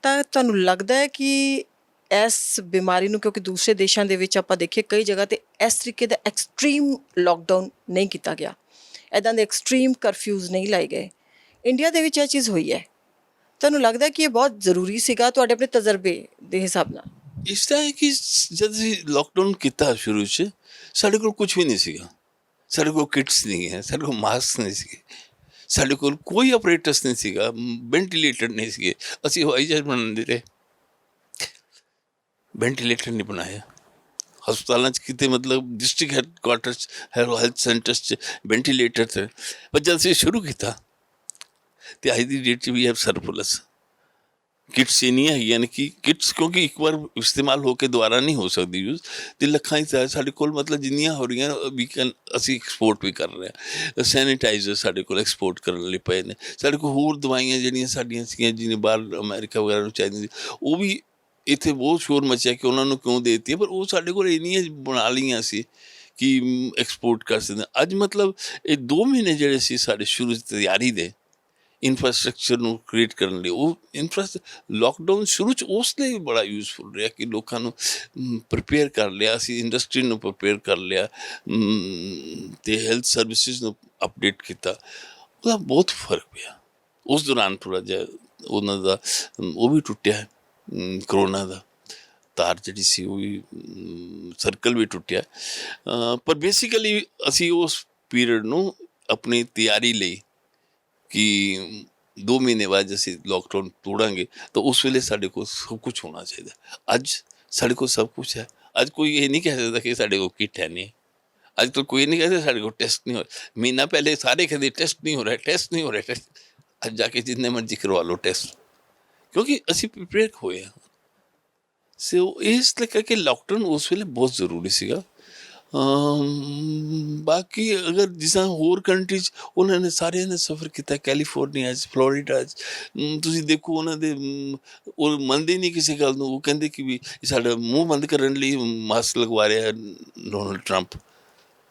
ਤਾਂ ਤੁਹਾਨੂੰ ਲੱਗਦਾ ਹੈ ਕਿ ਇਸ ਬਿਮਾਰੀ ਨੂੰ, ਕਿਉਂਕਿ ਦੂਸਰੇ ਦੇਸ਼ਾਂ ਦੇ ਵਿੱਚ ਆਪਾਂ ਦੇਖੀਏ ਕਈ ਜਗ੍ਹਾ 'ਤੇ ਇਸ ਤਰੀਕੇ ਦਾ ਐਕਸਟ੍ਰੀਮ ਲੋਕਡਾਊਨ ਨਹੀਂ ਕੀਤਾ ਗਿਆ, ਇੱਦਾਂ ਦੇ ਐਕਸਟ੍ਰੀਮ ਕਰਫਿਊਜ਼ ਨਹੀਂ ਲਾਏ ਗਏ, ਇੰਡੀਆ ਦੇ ਵਿੱਚ ਇਹ ਚੀਜ਼ ਹੋਈ ਹੈ। ਤੁਹਾਨੂੰ ਲੱਗਦਾ ਕਿ ਇਹ ਬਹੁਤ ਜ਼ਰੂਰੀ ਸੀਗਾ ਤੁਹਾਡੇ ਆਪਣੇ ਤਜਰਬੇ ਦੇ ਹਿਸਾਬ ਨਾਲ? ਇਸ ਤਰ੍ਹਾਂ ਹੈ ਕਿ ਜਦ ਅਸੀਂ ਲੋਕਡਾਊਨ ਕੀਤਾ ਸ਼ੁਰੂ 'ਚ ਸਾਡੇ ਕੋਲ ਕੁਛ ਵੀ ਨਹੀਂ ਸੀਗਾ, ਸਾਡੇ ਕੋਲ ਕਿਟਸ ਨਹੀਂ ਹੈ, ਸਾਡੇ ਕੋਲ ਮਾਸਕ ਨਹੀਂ ਸੀਗੇ, ਸਾਡੇ ਕੋਲ ਕੋਈ ਆਪਰੇਟਰਸ ਨਹੀਂ ਸੀਗਾ, ਵੈਂਟੀਲੇਟਰ ਨਹੀਂ ਸੀਗੇ। ਅਸੀਂ ਹਵਾਈ ਜਹਾਜ਼ ਬਣਾਉਂਦੇ ਰਹੇ, ਵੈਂਟੀਲੇਟਰ ਨਹੀਂ ਬਣਾਇਆ। ਹਸਪਤਾਲਾਂ 'ਚ ਕਿਤੇ ਮਤਲਬ ਡਿਸਟ੍ਰਿਕਟ ਹੈੱਡਕੁਆਟਰ 'ਚ ਹੈਲਥ ਸੈਂਟਰਸ 'ਚ ਵੈਂਟੀਲੇਟਰ ਥੇ, ਪਰ ਜਦ ਅਸੀਂ ਸ਼ੁਰੂ ਕੀਤਾ ਅਤੇ ਅੱਜ ਦੀ ਡੇਟ 'ਚ ਵੀ ਹੈ ਸਰਪਲਸ ਕਿਟਸ ਇੰਨੀਆਂ ਹੈਗੀਆਂ ਨੇ ਕਿ ਕਿਟਸ, ਕਿਉਂਕਿ ਇੱਕ ਵਾਰ ਇਸਤੇਮਾਲ ਹੋ ਕੇ ਦੁਬਾਰਾ ਨਹੀਂ ਹੋ ਸਕਦੀ ਯੂਜ਼, ਅਤੇ ਲੱਖਾਂ ਹੀ ਸਾਡੇ ਕੋਲ ਮਤਲਬ ਜਿੰਨੀਆਂ ਹੋ ਰਹੀਆਂ ਅਸੀਂ ਐਕਸਪੋਰਟ ਵੀ ਕਰ ਰਹੇ ਹਾਂ। ਸੈਨੀਟਾਈਜ਼ਰ ਸਾਡੇ ਕੋਲ ਐਕਸਪੋਰਟ ਕਰਨ ਲਈ ਪਏ ਨੇ, ਸਾਡੇ ਕੋਲ ਹੋਰ ਦਵਾਈਆਂ ਜਿਹੜੀਆਂ ਸਾਡੀਆਂ ਸੀਗੀਆਂ ਜਿਹਨੇ ਬਾਹਰ ਅਮੈਰੀਕਾ ਵਗੈਰਾ ਨੂੰ ਚਾਹੀਦੀਆਂ ਸੀ, ਉਹ ਵੀ ਇੱਥੇ ਬਹੁਤ ਸ਼ੋਰ ਮਚਿਆ ਕਿ ਉਹਨਾਂ ਨੂੰ ਕਿਉਂ ਦੇ ਦਿੱਤੀ, ਪਰ ਉਹ ਸਾਡੇ ਕੋਲ ਇੰਨੀਆਂ ਬਣਾ ਲਈਆਂ ਸੀ ਕਿ ਐਕਸਪੋਰਟ ਕਰ ਸਕਦੇ। ਅੱਜ ਮਤਲਬ ਇਹ 2 ਮਹੀਨੇ ਜਿਹੜੇ ਸੀ ਸਾਡੇ ਸ਼ੁਰੂ ਤਿਆਰੀ ਦੇ ਇਨਫਰਾਸਟਰਕਚਰ ਨੂੰ ਕ੍ਰੀਏਟ ਕਰਨ ਲਈ, ਉਹ ਲੋਕਡਾਊਨ ਸ਼ੁਰੂ 'ਚ ਉਸ ਲਈ ਬੜਾ ਯੂਜ਼ਫੁਲ ਰਿਹਾ ਕਿ ਲੋਕਾਂ ਨੂੰ ਪ੍ਰੀਪੇਅਰ ਕਰ ਲਿਆ, ਅਸੀਂ ਇੰਡਸਟਰੀ ਨੂੰ ਪ੍ਰੀਪੇਅਰ ਕਰ ਲਿਆ ਅਤੇ ਹੈਲਥ ਸਰਵਿਸਿਜ਼ ਨੂੰ ਅਪਡੇਟ ਕੀਤਾ, ਉਹਦਾ ਬਹੁਤ ਫਰਕ ਪਿਆ। ਉਸ ਦੌਰਾਨ ਥੋੜ੍ਹਾ ਜਿਹਾ ਉਹਨਾਂ ਦਾ ਉਹ ਵੀ ਟੁੱਟਿਆ, ਕਰੋਨਾ ਦਾ ਤਾਰ ਜਿਹੜੀ ਸੀ ਉਹ ਵੀ, ਸਰਕਲ ਵੀ ਟੁੱਟਿਆ, ਪਰ ਬੇਸਿਕਲੀ ਅਸੀਂ ਉਸ ਪੀਰੀਅਡ ਨੂੰ ਆਪਣੀ ਤਿਆਰੀ ਲਈ ਕਿ 2 ਮਹੀਨੇ ਬਾਅਦ ਅਸੀਂ ਲੋਕਡਾਊਨ ਤੋੜਾਂਗੇ ਤਾਂ ਉਸ ਵੇਲੇ ਸਾਡੇ ਕੋਲ ਸਭ ਕੁਛ ਹੋਣਾ ਚਾਹੀਦਾ। ਅੱਜ ਸਾਡੇ ਕੋਲ ਸਭ ਕੁਛ ਹੈ। ਅੱਜ ਕੋਈ ਇਹ ਨਹੀਂ ਕਹਿ ਸਕਦਾ ਕਿ ਸਾਡੇ ਕੋਲ ਕਿੱਟ ਹੈ ਨਹੀਂ, ਅੱਜ ਤੋਂ ਕੋਈ ਨਹੀਂ ਕਹਿੰਦਾ ਸਾਡੇ ਕੋਲ ਟੈਸਟ ਨਹੀਂ ਹੋ ਰਿਹਾ। ਮਹੀਨਾ ਪਹਿਲੇ ਸਾਰੇ ਕਹਿੰਦੇ ਟੈਸਟ ਨਹੀਂ ਹੋ ਰਿਹਾ, ਟੈਸਟ ਨਹੀਂ ਹੋ ਰਿਹਾ, ਟੈਸਟ। ਅੱਜ ਜਾ ਕੇ ਜਿੰਨੇ ਮਰਜ਼ੀ ਕਰਵਾ ਲਓ ਟੈਸਟ, ਕਿਉਂਕਿ ਅਸੀਂ ਪ੍ਰੀਪੇਅਰ ਹੋਏ ਹਾਂ। ਸੋ ਇਸ ਲਈ ਕਿ ਲੋਕਡਾਊਨ ਉਸ ਵੇਲੇ ਬਹੁਤ ਜ਼ਰੂਰੀ ਸੀਗਾ। ਬਾਕੀ ਅਗਰ ਜਿਸ ਤਰ੍ਹਾਂ ਹੋਰ ਕੰਟਰੀ 'ਚ ਉਹਨਾਂ ਨੇ ਸਾਰਿਆਂ ਨੇ ਸਫ਼ਰ ਕੀਤਾ, ਕੈਲੀਫੋਰਨੀਆ 'ਚ, ਫਲੋਰੀਡਾ 'ਚ। ਤੁਸੀਂ ਦੇਖੋ ਉਹਨਾਂ ਦੇ ਉਹ ਮੰਨਦੇ ਨਹੀਂ ਕਿਸੇ ਗੱਲ ਨੂੰ। ਉਹ ਕਹਿੰਦੇ ਕਿ ਵੀ ਸਾਡਾ ਮੂੰਹ ਬੰਦ ਕਰਨ ਲਈ ਮਾਸਕ ਲਗਵਾ ਰਿਹਾ ਡੋਨਲਡ ਟਰੰਪ।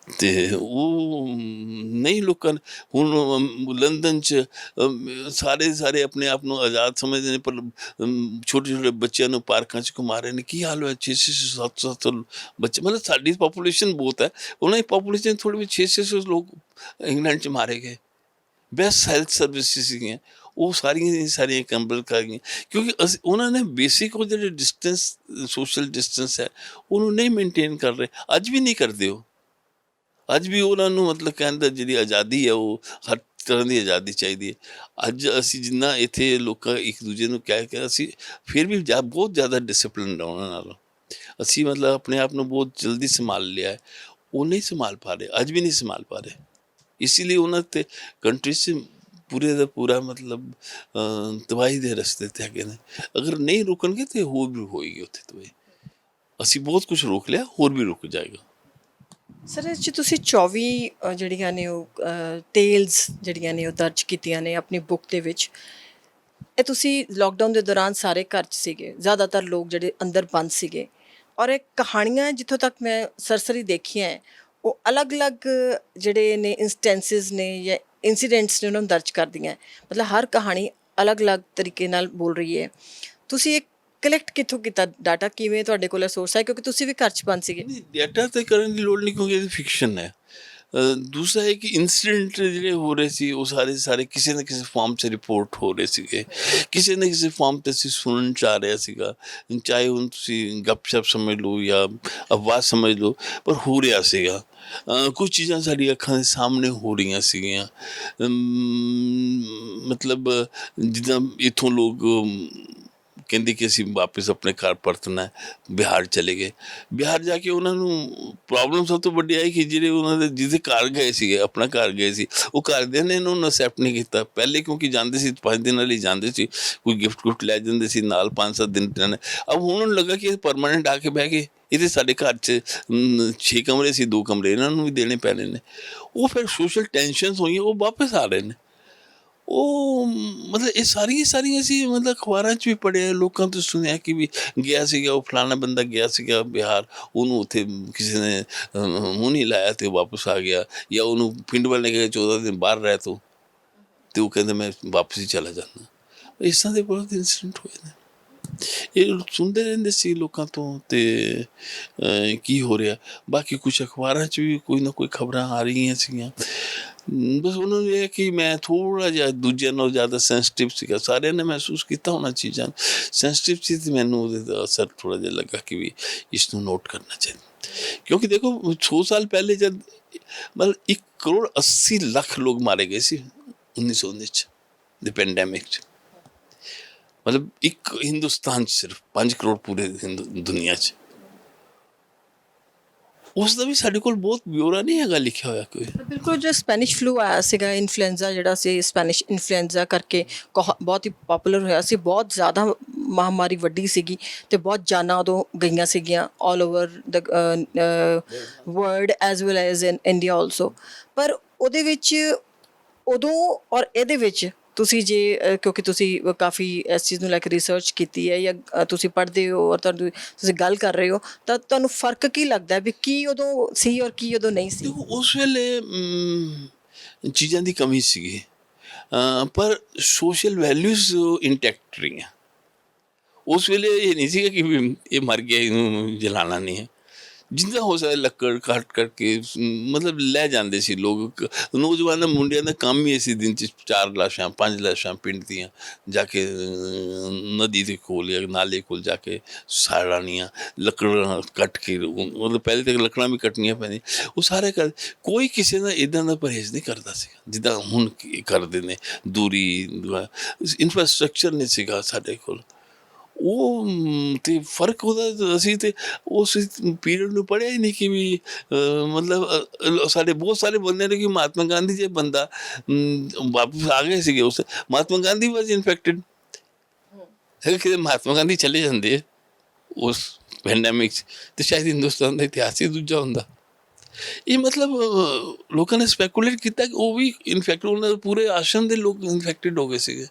ਅਤੇ ਉਹ ਨਹੀਂ ਲੋਕਾਂ ਨੇ ਹੁਣ ਲੰਦਨ 'ਚ ਸਾਰੇ ਆਪਣੇ ਆਪ ਨੂੰ ਆਜ਼ਾਦ ਸਮਝਦੇ ਨੇ, ਪਰ ਛੋਟੇ ਛੋਟੇ ਬੱਚਿਆਂ ਨੂੰ ਪਾਰਕਾਂ 'ਚ ਘੁਮਾ ਰਹੇ ਨੇ। ਕੀ ਹਾਲ ਹੋਇਆ, 600 700 ਬੱਚੇ, ਮਤਲਬ ਸਾਡੀ ਪਾਪੂਲੇਸ਼ਨ ਬਹੁਤ ਹੈ, ਉਹਨਾਂ ਦੀ ਪਾਪੂਲੇਸ਼ਨ ਥੋੜ੍ਹੀ ਵੀ 600 ਲੋਕ ਇੰਗਲੈਂਡ 'ਚ ਮਾਰੇ ਗਏ। ਬੈਸਟ ਹੈਲਥ ਸਰਵਿਸਿਜ਼ ਸੀਗੀਆਂ, ਉਹ ਸਾਰੀਆਂ ਦੀਆਂ ਸਾਰੀਆਂ ਕੰਬਲ ਕਰ ਗਈਆਂ, ਕਿਉਂਕਿ ਉਹਨਾਂ ਨੇ ਬੇਸਿਕ ਉਹ ਜਿਹੜੇ ਡਿਸਟੈਂਸ, ਸੋਸ਼ਲ ਡਿਸਟੈਂਸ ਹੈ, ਉਹਨੂੰ ਨਹੀਂ ਮੇਨਟੇਨ ਕਰ ਰਹੇ। ਅੱਜ ਵੀ ਨਹੀਂ ਕਰਦੇ ਉਹ। ਅੱਜ ਵੀ ਉਹਨਾਂ ਨੂੰ ਮਤਲਬ ਕਹਿਣ ਦਾ ਜਿਹੜੀ ਆਜ਼ਾਦੀ ਹੈ, ਉਹ ਹਰ ਤਰ੍ਹਾਂ ਦੀ ਆਜ਼ਾਦੀ ਚਾਹੀਦੀ ਹੈ। ਅੱਜ ਅਸੀਂ ਜਿੰਨਾ ਇੱਥੇ ਲੋਕਾਂ ਇੱਕ ਦੂਜੇ ਨੂੰ ਕਹਿ ਕੇ, ਅਸੀਂ ਫਿਰ ਵੀ ਬਹੁਤ ਜ਼ਿਆਦਾ ਡਿਸਿਪਲਿਨ ਉਹਨਾਂ ਨਾਲੋਂ। ਅਸੀਂ ਮਤਲਬ ਆਪਣੇ ਆਪ ਨੂੰ ਬਹੁਤ ਜਲਦੀ ਸੰਭਾਲ ਲਿਆ ਹੈ, ਉਹ ਨਹੀਂ ਸੰਭਾਲ ਪਾ ਰਹੇ, ਅੱਜ ਵੀ ਨਹੀਂ ਸੰਭਾਲ ਪਾ ਰਹੇ। ਇਸੇ ਲਈ ਉਹਨਾਂ 'ਤੇ ਕੰਟਰੀ 'ਚ ਪੂਰੇ ਦਾ ਪੂਰਾ ਮਤਲਬ ਤਬਾਹੀ ਦੇ ਰਸਤੇ 'ਤੇ ਹੈਗੇ ਨੇ। ਅਗਰ ਨਹੀਂ ਰੁਕਣਗੇ ਤਾਂ ਹੋਰ ਵੀ ਹੋਏਗੀ ਉੱਥੇ ਤਬਾਹੀ। ਅਸੀਂ ਬਹੁਤ ਕੁਛ ਰੋਕ ਲਿਆ, ਹੋਰ ਵੀ ਰੁਕ ਜਾਏਗਾ। ਸਰ, ਇਸ 'ਚ ਤੁਸੀਂ 24 ਜਿਹੜੀਆਂ ਨੇ ਉਹ ਟੇਲਸ ਜਿਹੜੀਆਂ ਨੇ ਉਹ ਦਰਜ ਕੀਤੀਆਂ ਨੇ ਆਪਣੀ ਬੁੱਕ ਦੇ ਵਿੱਚ। ਇਹ ਤੁਸੀਂ ਲੋਕਡਾਊਨ ਦੇ ਦੌਰਾਨ ਸਾਰੇ ਘਰ 'ਚ ਸੀਗੇ, ਜ਼ਿਆਦਾਤਰ ਲੋਕ ਜਿਹੜੇ ਅੰਦਰ ਬੰਦ ਸੀਗੇ, ਔਰ ਇਹ ਕਹਾਣੀਆਂ ਜਿੱਥੋਂ ਤੱਕ ਮੈਂ ਸਰਸਰੀ ਦੇਖੀਆਂ ਹੈ, ਉਹ ਅਲੱਗ-ਅਲੱਗ ਜਿਹੜੇ ਨੇ ਇੰਸਟੈਂਸਿਸ ਨੇ ਜਾਂ ਇੰਸੀਡੈਂਟਸ ਨੇ ਉਹਨਾਂ ਨੂੰ ਦਰਜ ਕਰਦੀਆਂ ਹੈ। ਮਤਲਬ ਹਰ ਕਹਾਣੀ ਅਲੱਗ-ਅਲੱਗ ਤਰੀਕੇ ਨਾਲ ਬੋਲ ਰਹੀ ਹੈ। ਤੁਸੀਂ ਇਹ ਕਲੈਕਟ ਕਿੱਥੋਂ ਕੀਤਾ ਡਾਟਾ, ਕਿਵੇਂ ਤੁਹਾਡੇ ਕੋਲ ਸੋਰਸ ਹੈ, ਕਿਉਂਕਿ ਤੁਸੀਂ ਵੀ ਘਰ 'ਚ ਬੰਦ ਸੀਗੇ? ਡਾਟਾ ਤਾਂ ਕਰਨ ਦੀ ਲੋੜ ਨਹੀਂ, ਕਿਉਂਕਿ ਇਹ ਫਿਕਸ਼ਨ ਹੈ। ਦੂਸਰਾ ਹੈ ਕਿ ਇੰਸੀਡੈਂਟ ਜਿਹੜੇ ਹੋ ਰਹੇ ਸੀ, ਉਹ ਸਾਰੇ ਕਿਸੇ ਨਾ ਕਿਸੇ ਫਾਰਮ 'ਚ ਰਿਪੋਰਟ ਹੋ ਰਹੇ ਸੀਗੇ, ਕਿਸੇ ਨਾ ਕਿਸੇ ਫਾਰਮ 'ਤੇ ਅਸੀਂ ਸੁਣਨ 'ਚ ਆ ਰਿਹਾ ਸੀਗਾ। ਚਾਹੇ ਹੁਣ ਤੁਸੀਂ ਗੱਪਸ਼ਪ ਸਮਝ ਲਓ ਜਾਂ ਅਫਵਾਹ ਸਮਝ ਲਓ, ਪਰ ਹੋ ਰਿਹਾ ਸੀਗਾ। ਕੁਝ ਚੀਜ਼ਾਂ ਸਾਡੀ ਅੱਖਾਂ ਦੇ ਸਾਹਮਣੇ ਹੋ ਰਹੀਆਂ ਸੀਗੀਆਂ। ਮਤਲਬ ਜਿੱਦਾਂ ਇੱਥੋਂ ਲੋਕ ਕਹਿੰਦੇ ਕਿ ਅਸੀਂ ਵਾਪਸ ਆਪਣੇ ਘਰ ਪਰਤਣਾ, ਬਿਹਾਰ ਚਲੇ ਗਏ। ਬਿਹਾਰ ਜਾ ਕੇ ਉਹਨਾਂ ਨੂੰ ਪ੍ਰੋਬਲਮ ਸਭ ਤੋਂ ਵੱਡੀ ਆਈ ਕਿ ਜਿਹੜੇ ਉਹਨਾਂ ਦੇ ਜਿਹਦੇ ਘਰ ਗਏ ਸੀਗੇ, ਆਪਣਾ ਘਰ ਗਏ ਸੀ, ਉਹ ਘਰਦਿਆਂ ਨੇ ਇਹਨਾਂ ਨੂੰ ਅਸੈਪਟ ਨਹੀਂ ਕੀਤਾ ਪਹਿਲੇ, ਕਿਉਂਕਿ ਜਾਂਦੇ ਸੀ 5 ਦਿਨਾਂ ਲਈ ਜਾਂਦੇ ਸੀ, ਕੋਈ ਗਿਫਟ ਗੁਫਟ ਲੈ ਜਾਂਦੇ ਸੀ ਨਾਲ, 5-7 ਦਿਨ ਰਹਿਣਾ। ਅਬ ਹੁਣ ਉਹਨੂੰ ਲੱਗਾ ਕਿ ਇਹ ਪਰਮਾਨੈਂਟ ਆ ਕੇ ਬਹਿ ਗਏ, ਇਹਦੇ ਸਾਡੇ ਘਰ 'ਚ 6 ਕਮਰੇ ਸੀ, 2 ਕਮਰੇ ਇਹਨਾਂ ਨੂੰ ਵੀ ਦੇਣੇ ਪੈਣੇ ਨੇ। ਉਹ ਫਿਰ ਸੋਸ਼ਲ ਟੈਨਸ਼ਨਸ ਹੋਈਆਂ, ਉਹ ਵਾਪਸ ਆ ਰਹੇ ਨੇ। ਉਹ ਮਤਲਬ ਇਹ ਸਾਰੀਆਂ ਅਸੀਂ ਮਤਲਬ ਅਖਬਾਰਾਂ 'ਚ ਵੀ ਪੜ੍ਹਿਆ, ਲੋਕਾਂ ਤੋਂ ਸੁਣਿਆ ਕਿ ਵੀ ਗਿਆ ਸੀਗਾ ਉਹ ਫਲਾਣਾ ਬੰਦਾ, ਗਿਆ ਸੀਗਾ ਬਿਹਾਰ, ਉਹਨੂੰ ਉੱਥੇ ਕਿਸੇ ਨੇ ਮੂੰਹ ਨਹੀਂ ਲਾਇਆ ਅਤੇ ਵਾਪਸ ਆ ਗਿਆ। ਜਾਂ ਉਹਨੂੰ ਪਿੰਡ ਵਾਲੇ ਨੇ ਕਿਹਾ 14 ਦਿਨ ਬਾਹਰ ਰਹਿ ਤੂੰ, ਅਤੇ ਉਹ ਕਹਿੰਦਾ ਮੈਂ ਵਾਪਸ ਹੀ ਚਲਾ ਜਾਂਦਾ। ਇਸ ਤਰ੍ਹਾਂ ਦੇ ਬਹੁਤ ਇੰਸੀਡੈਂਟ ਹੋਏ ਨੇ। ਇਹ ਸੁਣਦੇ ਰਹਿੰਦੇ ਸੀ ਲੋਕਾਂ ਤੋਂ, ਅਤੇ ਕੀ ਹੋ ਰਿਹਾ। ਬਾਕੀ ਕੁਛ ਅਖਬਾਰਾਂ 'ਚ ਵੀ ਕੋਈ ਨਾ ਕੋਈ ਖਬਰਾਂ ਆ ਰਹੀਆਂ ਸੀਗੀਆਂ। ਬਸ ਉਹਨਾਂ ਨੂੰ ਇਹ ਹੈ ਕਿ ਮੈਂ ਥੋੜ੍ਹਾ ਜਿਹਾ ਦੂਜਿਆਂ ਨਾਲੋਂ ਜ਼ਿਆਦਾ ਸੈਂਸਿਟਿਵ ਸੀਗਾ। ਸਾਰਿਆਂ ਨੇ ਮਹਿਸੂਸ ਕੀਤਾ ਹੋਣਾ ਚੀਜ਼ਾਂ, ਸੈਂਸਿਟਿਵ ਸੀ, ਅਤੇ ਮੈਨੂੰ ਉਹਦੇ ਦਾ ਅਸਰ ਥੋੜ੍ਹਾ ਜਿਹਾ ਲੱਗਾ ਕਿ ਵੀ ਇਸ ਨੂੰ ਨੋਟ ਕਰਨਾ ਚਾਹੀਦਾ। ਕਿਉਂਕਿ ਦੇਖੋ 100 ਸਾਲ ਪਹਿਲੇ ਜਦ ਮਤਲਬ 1,80,00,000 ਲੋਕ ਮਾਰੇ ਗਏ ਸੀ 1919 'ਚ ਦੇ ਪੈਂਡੈਮਿਕ 'ਚ। ਮਤਲਬ ਇੱਕ ਹਿੰਦੁਸਤਾਨ 'ਚ ਸਿਰਫ 5 ਕਰੋੜ ਪੂਰੇ ਦੁਨੀਆ 'ਚ। ਉਸ ਦਾ ਵੀ ਸਾਡੇ ਕੋਲ ਬਹੁਤ ਬਿਊਰਾ ਨਹੀਂ ਹੈਗਾ ਲਿਖਿਆ ਹੋਇਆ ਕੋਈ। ਬਿਲਕੁਲ, ਜੋ ਸਪੈਨਿਸ਼ ਫਲੂ ਆਇਆ ਸੀਗਾ, ਇਨਫਲੂਐਂਜ਼ਾ ਜਿਹੜਾ ਸੀ, ਸਪੈਨਿਸ਼ ਇਨਫਲੂਐਂਜ਼ਾ ਕਰਕੇ ਬਹੁਤ ਹੀ ਪੋਪੂਲਰ ਹੋਇਆ ਸੀ, ਬਹੁਤ ਜ਼ਿਆਦਾ ਮਹਾਂਮਾਰੀ ਵੱਡੀ ਸੀਗੀ, ਅਤੇ ਬਹੁਤ ਜਾਨਾਂ ਉਦੋਂ ਗਈਆਂ ਸੀਗੀਆਂ all over the world as well as in India also. ਪਰ ਉਹਦੇ ਵਿੱਚ ਉਦੋਂ ਔਰ ਇਹਦੇ ਵਿੱਚ ਤੁਸੀਂ ਜੇ ਕਿਉਂਕਿ ਤੁਸੀਂ ਕਾਫੀ ਇਸ ਚੀਜ਼ ਨੂੰ ਲੈ ਕੇ ਰਿਸਰਚ ਕੀਤੀ ਹੈ, ਜਾਂ ਤੁਸੀਂ ਪੜ੍ਹਦੇ ਹੋ ਔਰ ਤੁਸੀਂ ਗੱਲ ਕਰ ਰਹੇ ਹੋ, ਤਾਂ ਤੁਹਾਨੂੰ ਫਰਕ ਕੀ ਲੱਗਦਾ ਵੀ ਕੀ ਉਦੋਂ ਸੀ ਔਰ ਕੀ ਉਦੋਂ ਨਹੀਂ ਸੀ? ਦੇਖੋ ਉਸ ਵੇਲੇ ਚੀਜ਼ਾਂ ਦੀ ਕਮੀ ਸੀਗੀ, ਪਰ ਸੋਸ਼ਲ ਵੈਲਿਊਜ਼ ਇੰਟੈਕਟ ਰਹੀਆਂ। ਉਸ ਵੇਲੇ ਇਹ ਨਹੀਂ ਸੀਗਾ ਕਿ ਵੀ ਇਹ ਮਰ ਗਿਆ, ਇਹਨੂੰ ਜਲਾਉਣਾ ਨਹੀਂ ਹੈ। ਜਿੰਨਾ ਹੋ ਸਕਦਾ ਲੱਕੜ ਕੱਟ ਕਰਕੇ ਮਤਲਬ ਲੈ ਜਾਂਦੇ ਸੀ ਲੋਕ। ਨੌਜਵਾਨਾਂ ਮੁੰਡਿਆਂ ਦਾ ਕੰਮ ਹੀ ਸੀ ਦਿਨ 'ਚ 4 ਲਾਸ਼ਾਂ 5 ਲਾਸ਼ਾਂ ਪਿੰਡ ਦੀਆਂ ਜਾ ਕੇ ਨਦੀ ਦੇ ਕੋਲ ਜਾਂ ਨਾਲੇ ਕੋਲ ਜਾ ਕੇ ਸਾੜਨੀਆਂ, ਲੱਕੜਾਂ ਕੱਟ ਕੇ। ਮਤਲਬ ਪਹਿਲੇ ਤਾਂ ਲੱਕੜਾਂ ਵੀ ਕੱਟਣੀਆਂ ਪੈਂਦੀਆਂ, ਉਹ ਸਾਰੇ ਕਰ। ਕੋਈ ਕਿਸੇ ਦਾ ਇੱਦਾਂ ਦਾ ਪਰਹੇਜ਼ ਨਹੀਂ ਕਰਦਾ ਸੀਗਾ ਜਿੱਦਾਂ ਹੁਣ ਕਰਦੇ ਨੇ। ਦੂਰੀ, ਇਨਫਰਾਸਟਰਕਚਰ ਨਹੀਂ ਸੀਗਾ ਸਾਡੇ ਕੋਲ। ਉਹ ਅਤੇ ਫਰਕ ਉਹਦਾ ਅਸੀਂ ਤਾਂ ਉਸ ਪੀਰੀਅਡ ਨੂੰ ਪੜ੍ਹਿਆ ਹੀ ਨਹੀਂ ਕਿ ਵੀ ਮਤਲਬ ਸਾਡੇ ਬਹੁਤ ਸਾਰੇ ਬੰਦਿਆਂ ਨੇ ਕਿ ਮਹਾਤਮਾ ਗਾਂਧੀ ਜੇ ਬੰਦਾ ਵਾਪਸ ਆ ਗਏ ਸੀਗੇ। ਉਸ ਮਹਾਤਮਾ ਗਾਂਧੀ ਵਾਜ ਇਨਫੈਕਟਡ। ਕਿਤੇ ਮਹਾਤਮਾ ਗਾਂਧੀ ਚਲੇ ਜਾਂਦੇ ਉਸ ਪੈਂਡੈਮਿਕ 'ਚ, ਅਤੇ ਸ਼ਾਇਦ ਹਿੰਦੁਸਤਾਨ ਦਾ ਇਤਿਹਾਸ ਹੀ ਦੂਜਾ ਹੁੰਦਾ। ਇਹ ਮਤਲਬ ਲੋਕਾਂ ਨੇ ਸਪੈਕੂਲੇਟ ਕੀਤਾ ਕਿ ਉਹ ਵੀ ਇਨਫੈਕਟ ਉਹਨਾਂ ਦੇ ਪੂਰੇ ਆਸ਼ਰਮ ਦੇ ਲੋਕ ਇਨਫੈਕਟਡ ਹੋ ਗਏ ਸੀਗੇ।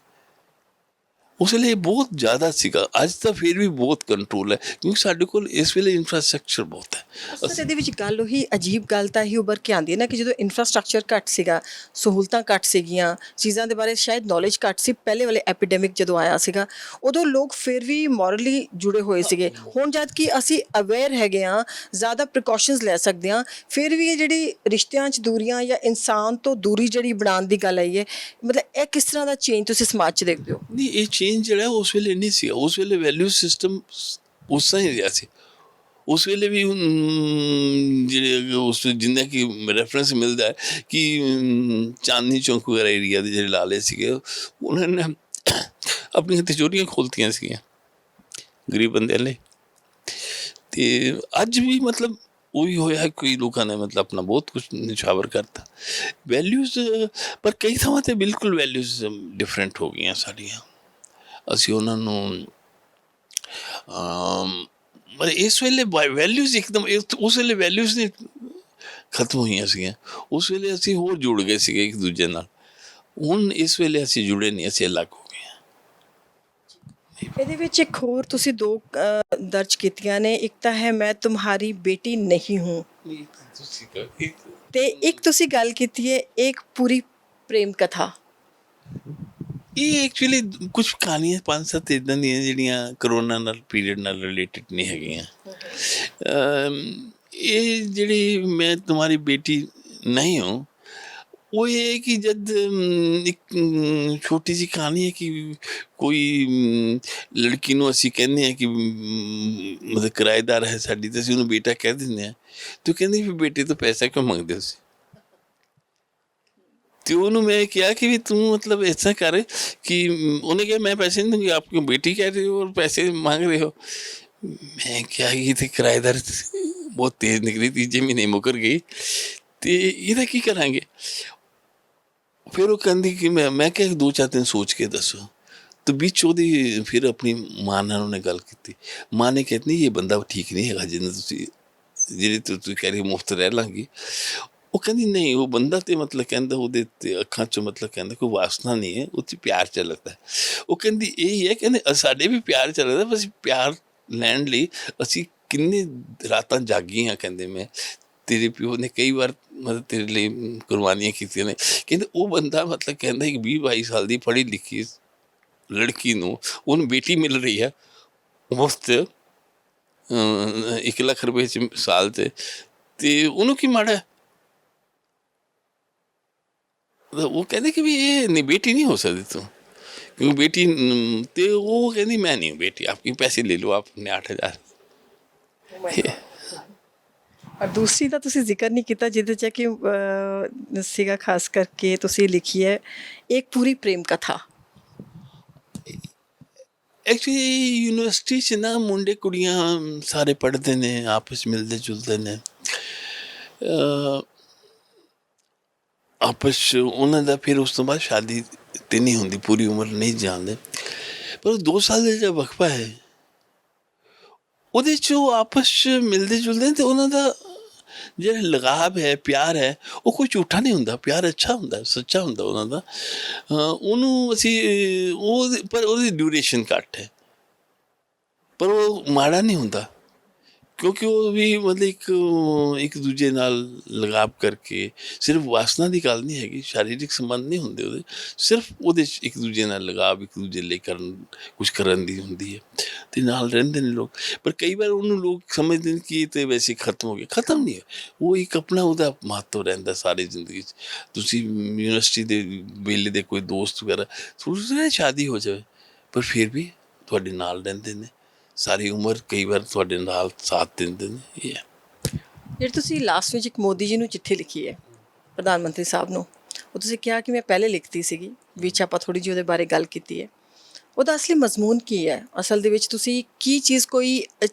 ਉਸ ਵੇਲੇ ਬਹੁਤ ਜ਼ਿਆਦਾ ਸੀਗਾ। ਅੱਜ ਤਾਂ ਫਿਰ ਵੀ ਬਹੁਤ ਕੰਟਰੋਲ ਹੈ ਕਿਉਂਕਿ ਸਾਡੇ ਕੋਲ ਇਸ ਵੇਲੇ ਇਨਫਰਾਸਟ੍ਰਕਚਰ ਬਹੁਤ ਹੈ। ਅਸਲ ਇਹਦੇ ਵਿੱਚ ਗੱਲ ਉਹੀ ਅਜੀਬ ਗੱਲ ਤਾਂ ਹੀ ਉੱਭਰ ਕੇ ਆਉਂਦੀ ਹੈ ਨਾ ਕਿ ਜਦੋਂ ਇਨਫਰਾਸਟ੍ਰਕਚਰ ਘੱਟ ਸੀਗਾ, ਸਹੂਲਤਾਂ ਘੱਟ ਸੀਗੀਆਂ, ਚੀਜ਼ਾਂ ਦੇ ਬਾਰੇ ਸ਼ਾਇਦ ਨੌਲੇਜ ਘੱਟ ਸੀ, ਪਹਿਲੇ ਵਾਲੇ ਐਪੀਡੈਮਿਕ ਜਦੋਂ ਆਇਆ ਸੀਗਾ ਉਦੋਂ ਲੋਕ ਫਿਰ ਵੀ ਮੋਰਲੀ ਜੁੜੇ ਹੋਏ ਸੀਗੇ। ਹੁਣ ਜਦ ਕਿ ਅਸੀਂ ਅਵੇਅਰ ਹੈਗੇ ਹਾਂ, ਜ਼ਿਆਦਾ ਪ੍ਰੀਕਾਸ਼ਨਸ ਲੈ ਸਕਦੇ ਹਾਂ, ਫਿਰ ਵੀ ਇਹ ਜਿਹੜੀ ਰਿਸ਼ਤਿਆਂ 'ਚ ਦੂਰੀਆਂ ਜਾਂ ਇਨਸਾਨ ਤੋਂ ਦੂਰੀ ਜਿਹੜੀ ਬਣਾਉਣ ਦੀ ਗੱਲ ਆਈ ਹੈ, ਮਤਲਬ ਇਹ ਕਿਸ ਤਰ੍ਹਾਂ ਦਾ ਚੇਂਜ ਤੁਸੀਂ ਸਮਾਜ 'ਚ ਦੇਖਦੇ ਹੋ? ਨਹੀਂ, ਇਹ ਚੇਂਜ ਜਿਹੜਾ ਉਸ ਵੇਲੇ ਨਹੀਂ ਸੀ। ਉਸ ਵੇਲੇ ਵੈਲਿਊ ਸਿਸਟਮ ਉਸ ਤਰ੍ਹਾਂ ਹੀ ਰਿਹਾ ਸੀ। ਉਸ ਵੇਲੇ ਵੀ ਜਿਹੜੇ ਉਸ ਜਿੰਨਾ ਕਿ ਰੈਫਰੈਂਸ ਮਿਲਦਾ ਹੈ ਕਿ ਚਾਂਦਨੀ ਚੌਂਕ ਵਗੈਰਾ ਏਰੀਆ ਦੇ ਜਿਹੜੇ ਲਾਲੇ ਸੀਗੇ ਉਹਨਾਂ ਨੇ ਆਪਣੀਆਂ ਤਿਜੋਰੀਆਂ ਖੋਲ੍ਹਤੀਆਂ ਸੀਗੀਆਂ ਗਰੀਬ ਬੰਦਿਆਂ ਲਈ। ਅਤੇ ਅੱਜ ਵੀ ਮਤਲਬ ਉਹੀ ਹੋਇਆ, ਕਈ ਲੋਕਾਂ ਨੇ ਮਤਲਬ ਆਪਣਾ ਬਹੁਤ ਕੁਛ ਨਿਛਾਵਰ ਕਰਤਾ। ਵੈਲਿਊਜ਼ ਪਰ ਕਈ ਥਾਵਾਂ 'ਤੇ ਬਿਲਕੁਲ ਵੈਲਿਊਜ਼ ਡਿਫਰੈਂਟ ਹੋ ਗਈਆਂ ਸਾਡੀਆਂ। ਅਸੀਂ ਉਹਨਾਂ ਨੂੰ ਮਤਲਬ ਇਸ ਵੇਲੇ ਵੈਲਿਊਜ਼ ਇੱਕਦਮ ਉਸ ਵੇਲੇ ਵੈਲਿਊਜ਼ ਨਹੀਂ ਖਤਮ ਹੋਈਆਂ ਸੀਗੀਆਂ। ਉਸ ਵੇਲੇ ਅਸੀਂ ਹੋਰ ਜੁੜ ਗਏ ਸੀਗੇ ਇੱਕ ਦੂਜੇ ਨਾਲ। ਹੁਣ ਇਸ ਵੇਲੇ ਅਸੀਂ ਜੁੜੇ ਨਹੀਂ, ਅਸੀਂ ਅਲੱਗ ਹੋ ਗਏ ਹਾਂ। ਇਹਦੇ ਵਿੱਚ ਇੱਕ ਹੋਰ ਤੁਸੀਂ ਦੋ ਦਰਜ ਕੀਤੀਆਂ ਨੇ, ਇੱਕ ਤਾਂ ਹੈ ਮੈਂ ਤੁਮਹਾਰੀ ਬੇਟੀ ਨਹੀਂ ਹੂੰ, ਤੇ ਇੱਕ ਤੁਸੀਂ ਗੱਲ ਕੀਤੀ ਹੈ ਇੱਕ ਪੂਰੀ ਪ੍ਰੇਮ ਕਥਾ। ਇਹ ਐਕਚੁਅਲੀ ਕੁਛ ਕਹਾਣੀਆਂ 5-7 ਇੱਦਾਂ ਦੀਆਂ ਜਿਹੜੀਆਂ ਕਰੋਨਾ ਨਾਲ ਪੀਰੀਅਡ ਨਾਲ ਰਿਲੇਟਿਡ ਨਹੀਂ ਹੈਗੀਆਂ। ਇਹ ਜਿਹੜੀ ਮੈਂ ਤੁਮਾਰੀ ਬੇਟੀ ਨਹੀਂ ਹੂੰ, ਉਹ ਇਹ ਹੈ ਕਿ ਜਦ ਇੱਕ ਛੋਟੀ ਜਿਹੀ ਕਹਾਣੀ ਹੈ ਕਿ ਕੋਈ ਲੜਕੀ ਨੂੰ ਅਸੀਂ ਕਹਿੰਦੇ ਹਾਂ ਕਿ ਮਤਲਬ ਕਿਰਾਏਦਾਰ ਹੈ ਸਾਡੀ, ਅਤੇ ਅਸੀਂ ਉਹਨੂੰ ਬੇਟਾ ਕਹਿ ਦਿੰਦੇ ਹਾਂ। ਅਤੇ ਉਹ ਕਹਿੰਦੀ ਵੀ ਬੇਟੇ ਤੋਂ ਪੈਸਾ ਕਿਉਂ ਮੰਗਦੇ ਹੋ ਤੁਸੀਂ? ਅਤੇ ਉਹਨੂੰ ਮੈਂ ਕਿਹਾ ਕਿ ਵੀ ਤੂੰ मतलब ऐसा कर कि ਉਹਨੇ ਕਿਹਾ मैं पैसे नहीं दूंगी, आप क्यों बेटी कह रहे हो और पैसे मांग रहे हो? मैं क्या ये तो किराएदार बहुत तेज़ निकली, 3 ਮਹੀਨੇ ਮੁੱਕਰ ਗਈ ਅਤੇ ਇਹਦਾ ਕੀ ਕਰਾਂਗੇ? ਫਿਰ ਉਹ ਕਹਿੰਦੀ ਕਿ ਮੈਂ ਕਿਹਾ 2-4 ਦਿਨ ਸੋਚ ਕੇ ਦੱਸੋ। तो बीच ਉਹਦੀ ਫਿਰ ਆਪਣੀ ਮਾਂ ਨਾਲ ਉਹਨੇ ਗੱਲ ਕੀਤੀ। ਮਾਂ ਨੇ ਕਹਿੰਦੀ ਇਹ ਬੰਦਾ ਠੀਕ ਨਹੀਂ ਹੈਗਾ ਜਿਹਨੇ ਤੁਸੀਂ ਕਹਿ ਰਹੇ ਮੁਫਤ ਰਹਿ ਲਾਂਗੀ। ਉਹ ਕਹਿੰਦੀ ਨਹੀਂ, ਉਹ ਬੰਦਾ ਤੇ ਮਤਲਬ ਕਹਿੰਦਾ ਉਹਦੇ ਤੇ ਅੱਖਾਂ 'ਚੋਂ ਮਤਲਬ ਕਹਿੰਦਾ ਕੋਈ ਵਾਸਨਾ ਨਹੀਂ ਹੈ, ਉਹ 'ਚ ਪਿਆਰ ਝਲਕਦਾ। ਉਹ ਕਹਿੰਦੀ ਇਹੀ ਹੈ, ਕਹਿੰਦੇ ਸਾਡੇ ਵੀ ਪਿਆਰ ਝਲਕਦਾ, ਬਸ ਪਿਆਰ ਲੈਣ ਲਈ ਅਸੀਂ ਕਿੰਨੇ ਰਾਤਾਂ ਜਾਗੀਆਂ। ਕਹਿੰਦੇ ਮੈਂ ਤੇਰੇ ਪਿਓ ਨੇ ਕਈ ਵਾਰ ਮਤਲਬ ਤੇਰੇ ਲਈ ਕੁਰਬਾਨੀਆਂ ਕੀਤੀਆਂ ਨੇ। ਕਹਿੰਦੇ ਉਹ ਬੰਦਾ ਮਤਲਬ ਕਹਿੰਦਾ ਕਿ 20-22 ਸਾਲ ਦੀ ਪੜ੍ਹੀ ਲਿਖੀ ਲੜਕੀ ਨੂੰ ਉਹਨੂੰ ਬੇਟੀ ਮਿਲ ਰਹੀ ਹੈ ਮੁਫਤ 1 ਲੱਖ ਰੁਪਏ 'ਚ ਸਾਲ 'ਤੇ, ਅਤੇ ਉਹਨੂੰ ਕੀ ਮਾੜਾ? ਉਹ ਕਹਿੰਦੇ ਕਿ ਵੀ ਇਹ ਨਹੀਂ ਬੇਟੀ नहीं हो सकती तुम, क्योंकि बेटी। तो वो कहती मैं नहीं हूँ बेटी, आपके पैसे ले लो आप अपने 8,000। ਔਰ ਦੂਸਰੀ ਦਾ ਤੁਸੀਂ ਜ਼ਿਕਰ ਨਹੀਂ ਕੀਤਾ ਜਿਹਦੇ 'ਚ ਕਿ ਸੀਗਾ ਖਾਸ ਕਰਕੇ ਤੁਸੀਂ ਲਿਖੀ ਹੈ ਇੱਕ ਪੂਰੀ ਪ੍ਰੇਮ ਕਥਾ। ਐਕਚੁਅਲੀ ਯੂਨੀਵਰਸਿਟੀ 'ਚ ਨਾ ਮੁੰਡੇ ਕੁੜੀਆਂ ਸਾਰੇ ਪੜ੍ਹਦੇ ਨੇ, ਆਪਸ ਮਿਲਦੇ ਜੁਲਦੇ ਨੇ, ਆਪਸ 'ਚ ਉਹਨਾਂ ਦਾ ਫਿਰ ਉਸ ਤੋਂ ਬਾਅਦ ਸ਼ਾਦੀ ਤੇ ਨਹੀਂ ਹੁੰਦੀ, ਪੂਰੀ ਉਮਰ ਨਹੀਂ ਜਾਣਦੇ। ਪਰ 2 ਸਾਲ ਦਾ ਜਿਹੜਾ ਵਕਫਾ ਹੈ ਉਹਦੇ 'ਚ ਉਹ ਆਪਸ 'ਚ ਮਿਲਦੇ ਜੁਲਦੇ ਅਤੇ ਉਹਨਾਂ ਦਾ ਜਿਹੜਾ ਲਗਾਵ ਹੈ, ਪਿਆਰ ਹੈ, ਉਹ ਕੋਈ ਝੂਠਾ ਨਹੀਂ ਹੁੰਦਾ। ਪਿਆਰ ਅੱਛਾ ਹੁੰਦਾ, ਸੱਚਾ ਹੁੰਦਾ ਉਹਨਾਂ ਦਾ। ਉਹਨੂੰ ਅਸੀਂ ਪਰ ਉਹਦੀ ਡਿਊਰੇਸ਼ਨ ਘੱਟ ਹੈ, ਪਰ ਉਹ ਮਾੜਾ ਨਹੀਂ ਹੁੰਦਾ ਕਿਉਂਕਿ ਉਹ ਵੀ ਮਤਲਬ ਇੱਕ ਦੂਜੇ ਨਾਲ ਲਗਾਵ ਕਰਕੇ, ਸਿਰਫ ਵਾਸਨਾ ਦੀ ਗੱਲ ਨਹੀਂ ਹੈਗੀ, ਸਰੀਰਕ ਸੰਬੰਧ ਨਹੀਂ ਹੁੰਦੇ ਉਹਦੇ, ਸਿਰਫ ਉਹਦੇ 'ਚ ਇੱਕ ਦੂਜੇ ਨਾਲ ਲਗਾਵ, ਇੱਕ ਦੂਜੇ ਲਈ ਕੁਛ ਕਰਨ ਦੀ ਹੁੰਦੀ ਹੈ ਅਤੇ ਨਾਲ ਰਹਿੰਦੇ ਨੇ ਲੋਕ। ਪਰ ਕਈ ਵਾਰ ਉਹਨੂੰ ਲੋਕ ਸਮਝਦੇ ਨੇ ਕਿ ਇਹ ਤਾਂ ਵੈਸੇ ਖਤਮ ਹੋ ਗਿਆ। ਖਤਮ ਨਹੀਂ ਹੈ, ਉਹ ਇੱਕ ਆਪਣਾ ਉਹਦਾ ਮਹੱਤਵ ਰਹਿੰਦਾ ਸਾਰੀ ਜ਼ਿੰਦਗੀ 'ਚ। ਤੁਸੀਂ ਯੂਨੀਵਰਸਿਟੀ ਦੇ ਵੇਲੇ ਦੇ ਕੋਈ ਦੋਸਤ ਵਗੈਰਾ ਥੋੜ੍ਹੀ ਸ਼ਾਦੀ ਹੋ ਜਾਵੇ, ਪਰ ਫਿਰ ਵੀ ਤੁਹਾਡੇ ਨਾਲ ਰਹਿੰਦੇ ਨੇ ਸਾਰੀ ਉਮਰ, ਕਈ ਵਾਰ ਤੁਹਾਡੇ ਨਾਲ ਸਾਥ ਦਿੰਦੇ ਨੇ। ਇਹ ਹੈ ਜਿਹੜੀ ਤੁਸੀਂ ਲਾਸਟ ਵਿੱਚ ਇੱਕ ਮੋਦੀ ਜੀ ਨੂੰ ਚਿੱਠੀ ਲਿਖੀ ਹੈ ਪ੍ਰਧਾਨ ਮੰਤਰੀ ਸਾਹਿਬ ਨੂੰ, ਉਹ ਤੁਸੀਂ ਕਿਹਾ ਕਿ ਮੈਂ ਪਹਿਲੇ ਲਿਖਤੀ ਸੀਗੀ, ਵਿੱਚ ਆਪਾਂ ਥੋੜ੍ਹੀ ਜਿਹੀ ਉਹਦੇ ਬਾਰੇ ਗੱਲ ਕੀਤੀ ਹੈ। ਉਹਦਾ ਅਸਲੀ ਮਜ਼ਮੂਨ ਕੀ ਹੈ? ਅਸਲ ਦੇ ਵਿੱਚ ਤੁਸੀਂ ਕੀ ਚੀਜ਼, ਕੋਈ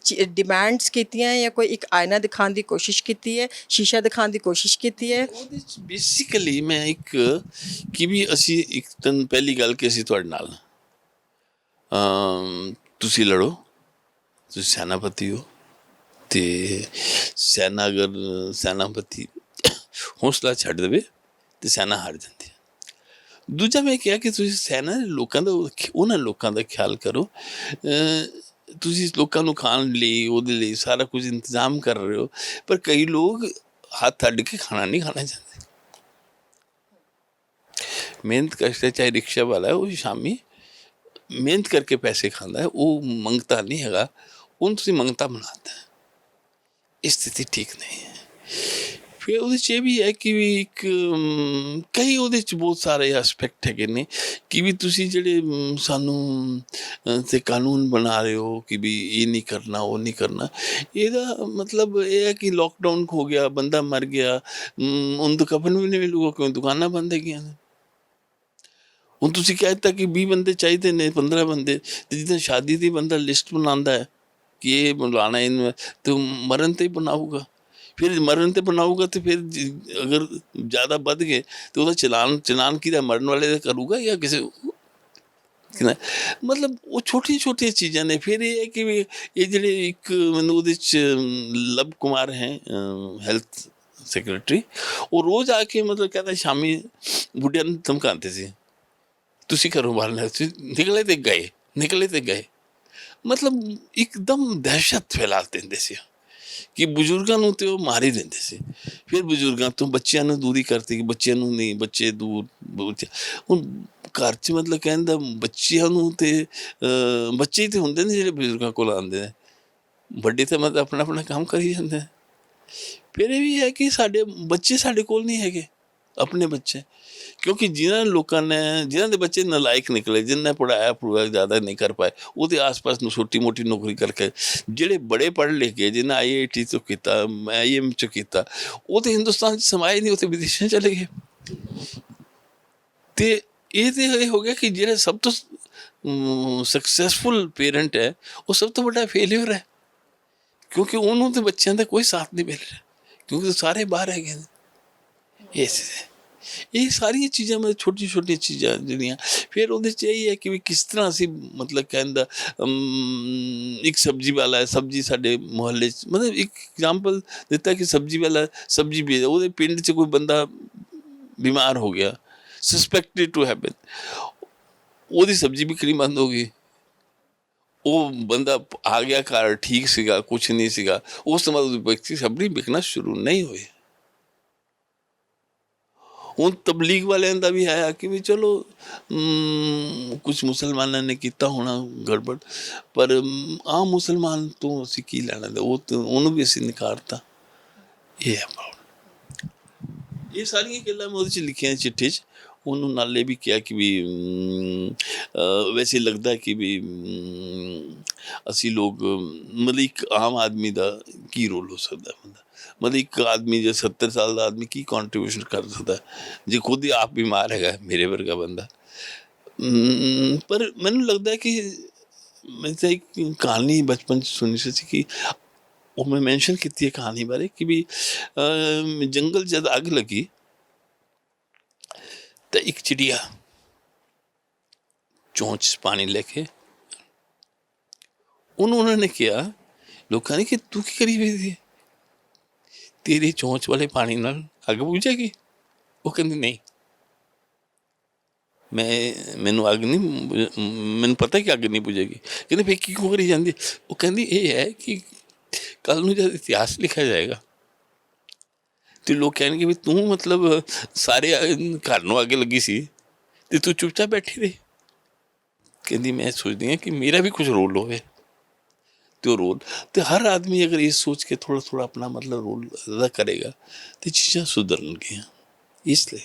ਡਿਮਾਂਡਸ ਕੀਤੀਆਂ ਜਾਂ ਕੋਈ ਇੱਕ ਆਇਨਾ ਦਿਖਾਉਣ ਦੀ ਕੋਸ਼ਿਸ਼ ਕੀਤੀ ਹੈ, ਸ਼ੀਸ਼ਾ ਦਿਖਾਉਣ ਦੀ ਕੋਸ਼ਿਸ਼ ਕੀਤੀ ਹੈ? ਉਹਦੇ 'ਚ ਬੇਸਿਕਲੀ ਮੈਂ ਇੱਕ ਕਿ ਵੀ ਅਸੀਂ ਇੱਕ ਦਿਨ ਪਹਿਲੀ ਗੱਲ ਕਿ ਅਸੀਂ ਤੁਹਾਡੇ ਨਾਲ, ਤੁਸੀਂ ਲੜੋ, ਤੁਸੀਂ ਸੈਨਾਪਤੀ ਹੋ, ਅਤੇ ਸੈਨਾ ਅਗਰ ਸੈਨਾਪਤੀ ਹੌਸਲਾ ਛੱਡ ਦੇਵੇ ਤੇ ਸੈਨਾ ਹਾਰ ਜਾਂਦੀ ਹੈ। ਦੂਜਾ ਮੈਂ ਕਿਹਾ ਕਿ ਤੁਸੀਂ ਸੈਨਾ ਦੇ ਲੋਕਾਂ ਦਾ ਉਹਨਾਂ ਲੋਕਾਂ ਦਾ ਖਿਆਲ ਕਰੋ, ਤੁਸੀਂ ਲੋਕਾਂ ਨੂੰ ਖਾਣ ਲਈ ਉਹਦੇ ਲਈ ਸਾਰਾ ਕੁਝ ਇੰਤਜ਼ਾਮ ਕਰ ਰਹੇ ਹੋ, ਪਰ ਕਈ ਲੋਕ ਹੱਥ ਅੱਡ ਕੇ ਖਾਣਾ ਨਹੀਂ ਖਾਣਾ ਚਾਹੁੰਦੇ। ਮਿਹਨਤ ਕਰਦੇ, ਚਾਹੇ ਰਿਕਸ਼ਾ ਵਾਲਾ ਹੈ, ਉਹ ਸ਼ਾਮੀ ਮਿਹਨਤ ਕਰਕੇ ਪੈਸੇ ਖਾਂਦਾ ਹੈ, ਉਹ ਮੰਗਤਾ ਨਹੀਂ ਹੈਗਾ, ਉਹਨੂੰ ਤੁਸੀਂ ਮੰਗਤਾ ਬਣਾਤਾ ਹੈ। ਇਹ ਸਥਿਤੀ ਠੀਕ ਨਹੀਂ ਹੈ। ਫਿਰ ਉਹਦੇ 'ਚ ਇਹ ਵੀ ਹੈ ਕਿ ਵੀ ਇੱਕ ਕਈ ਉਹਦੇ 'ਚ ਬਹੁਤ ਸਾਰੇ ਐਸਪੈਕਟ ਹੈਗੇ ਨੇ ਕਿ ਵੀ ਤੁਸੀਂ ਜਿਹੜੇ ਸਾਨੂੰ ਤੇ ਕਾਨੂੰਨ ਬਣਾ ਰਹੇ ਹੋ ਕਿ ਵੀ ਇਹ ਨਹੀਂ ਕਰਨਾ, ਉਹ ਨਹੀਂ ਕਰਨਾ। ਇਹਦਾ ਮਤਲਬ ਇਹ ਹੈ ਕਿ ਲੋਕਡਾਊਨ ਹੋ ਗਿਆ, ਬੰਦਾ ਮਰ ਗਿਆ, ਹੁਣ ਤਾਂ ਕਫਨ ਵੀ ਨਹੀਂ ਮਿਲੂਗਾ ਕਿਉਂ ਦੁਕਾਨਾਂ ਬੰਦ ਹੈਗੀਆਂ ਨੇ। ਹੁਣ ਤੁਸੀਂ ਕਹਿ ਦਿੱਤਾ ਕਿ 20 ਬੰਦੇ ਚਾਹੀਦੇ ਨੇ, 15 ਬੰਦੇ, ਤੇ ਜਿੱਦਾਂ ਸ਼ਾਦੀ ਦੀ ਬੰਦਾ ਲਿਸਟ ਬਣਾਉਂਦਾ ਹੈ ਕਿ ਇਹ ਬੁਲਾਣਾ ਇਹਨੂੰ, ਤੇ ਮਰਨ 'ਤੇ ਹੀ ਬਣਾਊਗਾ। ਫਿਰ ਮਰਨ 'ਤੇ ਬਣਾਊਗਾ ਤੇ ਫਿਰ ਅਗਰ ਜ਼ਿਆਦਾ ਵੱਧ ਗਏ ਤੇ ਉਹਦਾ ਚਲਾਨ ਕਿਹਦਾ, ਮਰਨ ਵਾਲੇ ਦਾ ਕਰੂਗਾ ਜਾਂ ਕਿਸੇ ਮਤਲਬ ਉਹ ਛੋਟੀਆਂ ਛੋਟੀਆਂ ਚੀਜ਼ਾਂ ਨੇ। ਫਿਰ ਇਹ ਹੈ ਕਿ ਵੀ ਇਹ ਜਿਹੜੇ ਇੱਕ ਮੈਨੂੰ ਉਹਦੇ 'ਚ ਲਵ ਕੁਮਾਰ ਹੈ ਹੈਲਥ ਸੈਕਟਰੀ, ਉਹ ਰੋਜ਼ ਆ ਕੇ ਮਤਲਬ ਕਹਿੰਦਾ ਸ਼ਾਮੀ ਬੁੱਢਿਆਂ ਨੂੰ ਧਮਕਾਉਂਦੇ ਸੀ, ਤੁਸੀਂ ਘਰੋਂ ਬਾਹਰ ਨਿਕਲੇ ਤੇ ਗਏ। ਮਤਲਬ ਇੱਕਦਮ ਦਹਿਸ਼ਤ ਫੈਲਾ ਦਿੰਦੇ ਸੀ ਕਿ ਬਜ਼ੁਰਗਾਂ ਨੂੰ ਤੇ ਉਹ ਮਾਰ ਹੀ ਦਿੰਦੇ ਸੀ। ਫਿਰ ਬਜ਼ੁਰਗਾਂ ਤੋਂ ਬੱਚਿਆਂ ਨੂੰ ਦੂਰੀ ਕਰਤੀ ਕਿ ਬੱਚਿਆਂ ਨੂੰ ਨਹੀਂ, ਬੱਚੇ ਦੂਰ। ਹੁਣ ਘਰ 'ਚ ਮਤਲਬ ਕਹਿੰਦਾ ਬੱਚਿਆਂ ਨੂੰ ਤੇ ਬੱਚੇ ਹੀ ਤੇ ਹੁੰਦੇ ਨੇ ਜਿਹੜੇ ਬਜ਼ੁਰਗਾਂ ਕੋਲ ਆਉਂਦੇ ਨੇ, ਵੱਡੇ ਤਾਂ ਮਤਲਬ ਆਪਣਾ ਆਪਣਾ ਕੰਮ ਕਰੀ ਜਾਂਦੇ। ਫਿਰ ਇਹ ਵੀ ਹੈ ਕਿ ਸਾਡੇ ਬੱਚੇ ਸਾਡੇ ਕੋਲ ਨਹੀਂ ਹੈਗੇ, ਆਪਣੇ ਬੱਚੇ, ਕਿਉਂਕਿ ਜਿਨ੍ਹਾਂ ਦੇ ਬੱਚੇ ਨਲਾਇਕ ਨਿਕਲੇ, ਜਿਨ੍ਹਾਂ ਨੇ ਪੜ੍ਹਾਇਆ ਜ਼ਿਆਦਾ ਨਹੀਂ ਕਰ ਪਾਏ, ਉਹਦੇ ਆਸ ਪਾਸ ਨੂੰ ਛੋਟੀ ਮੋਟੀ ਨੌਕਰੀ ਕਰਕੇ, ਜਿਹੜੇ ਬੜੇ ਪੜ੍ਹ ਲਿਖ ਗਏ, ਜਿਨ੍ਹਾਂ IIT 'ਚੋਂ ਕੀਤਾ, IIM 'ਚੋਂ ਕੀਤਾ, ਉਹ ਤਾਂ ਹਿੰਦੁਸਤਾਨ 'ਚ ਸਮਾਏ ਨਹੀਂ, ਉਹ ਤਾਂ ਵਿਦੇਸ਼ਾਂ ਚਲੇ ਗਏ। ਤੇ ਇਹ ਤਾਂ ਇਹ ਹੋ ਗਿਆ ਕਿ ਜਿਹੜਾ ਸਭ ਤੋਂ ਸਕਸੈਸਫੁਲ ਪੇਰੈਂਟ ਹੈ ਉਹ ਸਭ ਤੋਂ ਵੱਡਾ ਫੇਲਿਅਰ ਹੈ, ਕਿਉਂਕਿ ਉਹਨੂੰ ਤਾਂ ਬੱਚਿਆਂ ਦਾ ਕੋਈ ਸਾਥ ਨਹੀਂ ਮਿਲ ਰਿਹਾ, ਕਿਉਂਕਿ ਸਾਰੇ ਬਾਹਰ ਹੈਗੇ ਨੇ। ਇਹ ਸਾਰੀਆਂ ਚੀਜ਼ਾਂ ਮਤਲਬ ਛੋਟੀਆਂ ਛੋਟੀਆਂ ਚੀਜ਼ਾਂ ਜਿਹੜੀਆਂ। ਫਿਰ ਉਹਦੇ 'ਚ ਇਹੀ ਹੈ ਕਿ ਵੀ ਕਿਸ ਤਰ੍ਹਾਂ ਅਸੀਂ ਮਤਲਬ ਕਹਿੰਦਾ ਇੱਕ ਸਬਜ਼ੀ ਵਾਲਾ ਹੈ, ਸਬਜ਼ੀ ਸਾਡੇ ਮੁਹੱਲੇ 'ਚ ਮਤਲਬ ਇੱਕ ਐਗਜ਼ਾਮਪਲ ਦਿੱਤਾ ਕਿ ਸਬਜ਼ੀ ਵਾਲਾ ਸਬਜ਼ੀ ਵੇਚਦਾ, ਉਹਦੇ ਪਿੰਡ 'ਚ ਕੋਈ ਬੰਦਾ ਬਿਮਾਰ ਹੋ ਗਿਆ, ਸਸਪੈਕਟਡ ਟੂ ਹੈਵ ਬੀਨ, ਉਹਦੀ ਸਬਜ਼ੀ ਵਿਕਣੀ ਬੰਦ ਹੋ ਗਈ। ਉਹ ਬੰਦਾ ਆ ਗਿਆ ਘਰ, ਠੀਕ ਸੀਗਾ, ਕੁਛ ਨਹੀਂ ਸੀਗਾ, ਉਸ ਤੋਂ ਬਾਅਦ ਉਹਦੀ ਸਬਜ਼ੀ ਵਿਕਣਾ ਸ਼ੁਰੂ ਨਹੀਂ ਹੋਈ। ਹੁਣ ਤਬਲੀਗ ਵਾਲਿਆਂ ਦਾ ਵੀ ਹੈ ਕਿ ਵੀ ਚਲੋ ਕੁਛ ਮੁਸਲਮਾਨਾਂ ਨੇ ਕੀਤਾ ਹੋਣਾ ਗੜਬੜ, ਪਰ ਆਮ ਮੁਸਲਮਾਨ ਤੋਂ ਅਸੀਂ ਕੀ ਲੈਣਾ, ਉਹ ਉਹਨੂੰ ਵੀ ਅਸੀਂ ਨਕਾਰਤਾ। ਇਹ ਹੈ ਪ੍ਰੋਬਲਮ। ਇਹ ਸਾਰੀਆਂ ਗੱਲਾਂ ਮੈਂ ਉਹਦੇ 'ਚ ਲਿਖੀਆਂ ਚਿੱਠੀ 'ਚ, ਉਹਨੂੰ ਨਾਲੇ ਵੀ ਕਿਹਾ ਕਿ ਵੀ ਵੈਸੇ ਲੱਗਦਾ ਕਿ ਵੀ ਅਸੀਂ ਲੋਕ ਮਤਲਬ ਇੱਕ ਆਮ ਆਦਮੀ ਦਾ ਕੀ ਰੋਲ ਹੋ ਸਕਦਾ, ਮਤਲਬ ਇੱਕ ਆਦਮੀ ਜੇ 70 ਸਾਲ ਦਾ ਆਦਮੀ ਕੀ ਕੰਟਰੀਬਿਊਸ਼ਨ ਕਰ ਸਕਦਾ ਜੇ ਖੁਦ ਹੀ ਆਪ ਬਿਮਾਰ ਹੈਗਾ, ਮੇਰੇ ਵਰਗਾ ਬੰਦਾ। ਪਰ ਮੈਨੂੰ ਲੱਗਦਾ ਕਿ ਮੈਂ ਤਾਂ ਇੱਕ ਕਹਾਣੀ ਬਚਪਨ 'ਚ ਸੁਣੀ ਸੀ ਕਿ ਉਹ ਮੈਂ ਮੈਂਸ਼ਨ ਕੀਤੀ ਹੈ ਕਹਾਣੀ ਬਾਰੇ ਕਿ ਵੀ ਜੰਗਲ ਜਦ ਅੱਗ ਲੱਗੀ ਤਾਂ ਇੱਕ ਚਿੜੀਆ ਚੋਂਚ 'ਚ ਪਾਣੀ ਲੈ ਕੇ ਉਹਨਾਂ ਨੇ ਕਿਹਾ ਲੋਕਾਂ ਨੇ ਕਿ ਤੂੰ ਕੀ ਕਰੀ ਵੇਖਦੀ ਹੈ, ਤੇਰੀ ਚੋਂਚ ਵਾਲੇ ਪਾਣੀ ਨਾਲ ਅੱਗ ਬੁਝੇਗੀ? ਉਹ ਕਹਿੰਦੀ ਨਹੀਂ, ਮੈਨੂੰ ਅੱਗ ਨਹੀਂ, ਮੈਨੂੰ ਪਤਾ ਕਿ ਅੱਗ ਨਹੀਂ ਬੁਝੇਗੀ। ਕਹਿੰਦੇ ਫਿਰ ਕੀ ਕਰੀ ਜਾਂਦੀ? ਉਹ ਕਹਿੰਦੀ ਇਹ ਹੈ ਕਿ ਕੱਲ੍ਹ ਨੂੰ ਜਦ ਇਤਿਹਾਸ ਲਿਖਿਆ ਜਾਏਗਾ ਤੇ ਲੋਕ ਕਹਿਣਗੇ ਵੀ ਤੂੰ ਮਤਲਬ ਸਾਰੇ ਘਰ ਨੂੰ ਅੱਗ ਲੱਗੀ ਸੀ ਤੇ ਤੂੰ ਚੁੱਪਚਾਪ ਬੈਠੀ ਰਹੀ। ਕਹਿੰਦੀ ਮੈਂ ਸੋਚਦੀ ਹਾਂ ਕਿ ਮੇਰਾ ਵੀ ਕੁਛ ਰੋਲ ਹੋਵੇ, ਤੇ ਉਹ ਰੋਲ ਤੇ ਹਰ ਆਦਮੀ ਅਗਰ ਇਹ ਸੋਚ ਕੇ ਥੋੜ੍ਹਾ ਥੋੜ੍ਹਾ ਆਪਣਾ ਮਤਲਬ ਰੋਲ ਅਦਾ ਕਰੇਗਾ ਤੇ ਚੀਜ਼ਾਂ ਸੁਧਰਨਗੀਆਂ। ਇਸ ਲਈ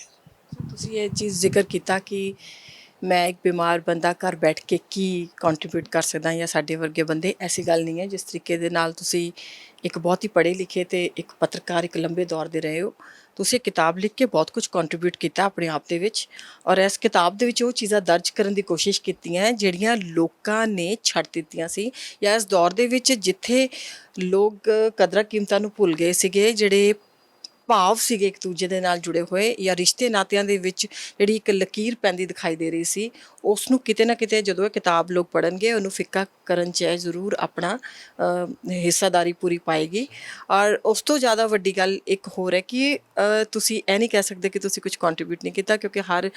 ਤੁਸੀਂ ਇਹ ਚੀਜ਼ ਜ਼ਿਕਰ ਕੀਤਾ ਕਿ ਮੈਂ ਇੱਕ ਬਿਮਾਰ ਬੰਦਾ ਘਰ ਬੈਠ ਕੇ ਕੀ ਕੰਟਰੀਬਿਊਟ ਕਰ ਸਕਦਾ ਜਾਂ ਸਾਡੇ ਵਰਗੇ ਬੰਦੇ, ਐਸੀ ਗੱਲ ਨਹੀਂ ਹੈ। ਜਿਸ ਤਰੀਕੇ ਦੇ ਨਾਲ ਤੁਸੀਂ ਇੱਕ ਬਹੁਤ ਹੀ ਪੜ੍ਹੇ ਲਿਖੇ ਤੇ ਇੱਕ ਪੱਤਰਕਾਰ ਇੱਕ ਲੰਬੇ ਦੌਰ ਦੇ ਰਹੇ ਹੋ, ਤੁਸੀਂ ਇਹ ਕਿਤਾਬ ਲਿਖ ਕੇ ਬਹੁਤ ਕੁਝ ਕੰਟਰੀਬਿਊਟ ਕੀਤਾ ਆਪਣੇ ਆਪ ਦੇ ਵਿੱਚ, ਔਰ ਇਸ ਕਿਤਾਬ ਦੇ ਵਿੱਚ ਉਹ ਚੀਜ਼ਾਂ ਦਰਜ ਕਰਨ ਦੀ ਕੋਸ਼ਿਸ਼ ਕੀਤੀਆਂ ਜਿਹੜੀਆਂ ਲੋਕਾਂ ਨੇ ਛੱਡ ਦਿੱਤੀਆਂ ਸੀ, ਜਾਂ ਇਸ ਦੌਰ ਦੇ ਵਿੱਚ ਜਿੱਥੇ ਲੋਕ ਕਦਰਾਂ ਕੀਮਤਾਂ ਨੂੰ ਭੁੱਲ ਗਏ ਸੀਗੇ, ਜਿਹੜੇ ਭਾਵ ਸੀਗੇ ਇੱਕ ਦੂਜੇ ਦੇ ਨਾਲ ਜੁੜੇ ਹੋਏ, ਜਾਂ ਰਿਸ਼ਤੇ ਨਾਤਿਆਂ ਦੇ ਵਿੱਚ ਜਿਹੜੀ ਇੱਕ ਲਕੀਰ ਪੈਂਦੀ ਦਿਖਾਈ ਦੇ ਰਹੀ ਸੀ, ਉਸ ਨੂੰ ਕਿਤੇ ਨਾ ਕਿਤੇ ਜਦੋਂ ਇਹ ਕਿਤਾਬ ਲੋਕ ਪੜ੍ਹਨਗੇ ਉਹਨੂੰ ਫਿੱਕਾ ਕਰਨ 'ਚ ਜ਼ਰੂਰ ਆਪਣਾ ਹਿੱਸਾਦਾਰੀ ਪੂਰੀ ਪਾਏਗੀ। ਔਰ ਉਸ ਤੋਂ ਜ਼ਿਆਦਾ ਵੱਡੀ ਗੱਲ ਇੱਕ ਹੋਰ ਹੈ ਕਿ ਤੁਸੀਂ ਇਹ ਨਹੀਂ ਕਹਿ ਸਕਦੇ ਕਿ ਤੁਸੀਂ ਕੁਝ ਕੰਟਰੀਬਿਊਟ ਨਹੀਂ ਕੀਤਾ, ਕਿਉਂਕਿ ਹਰ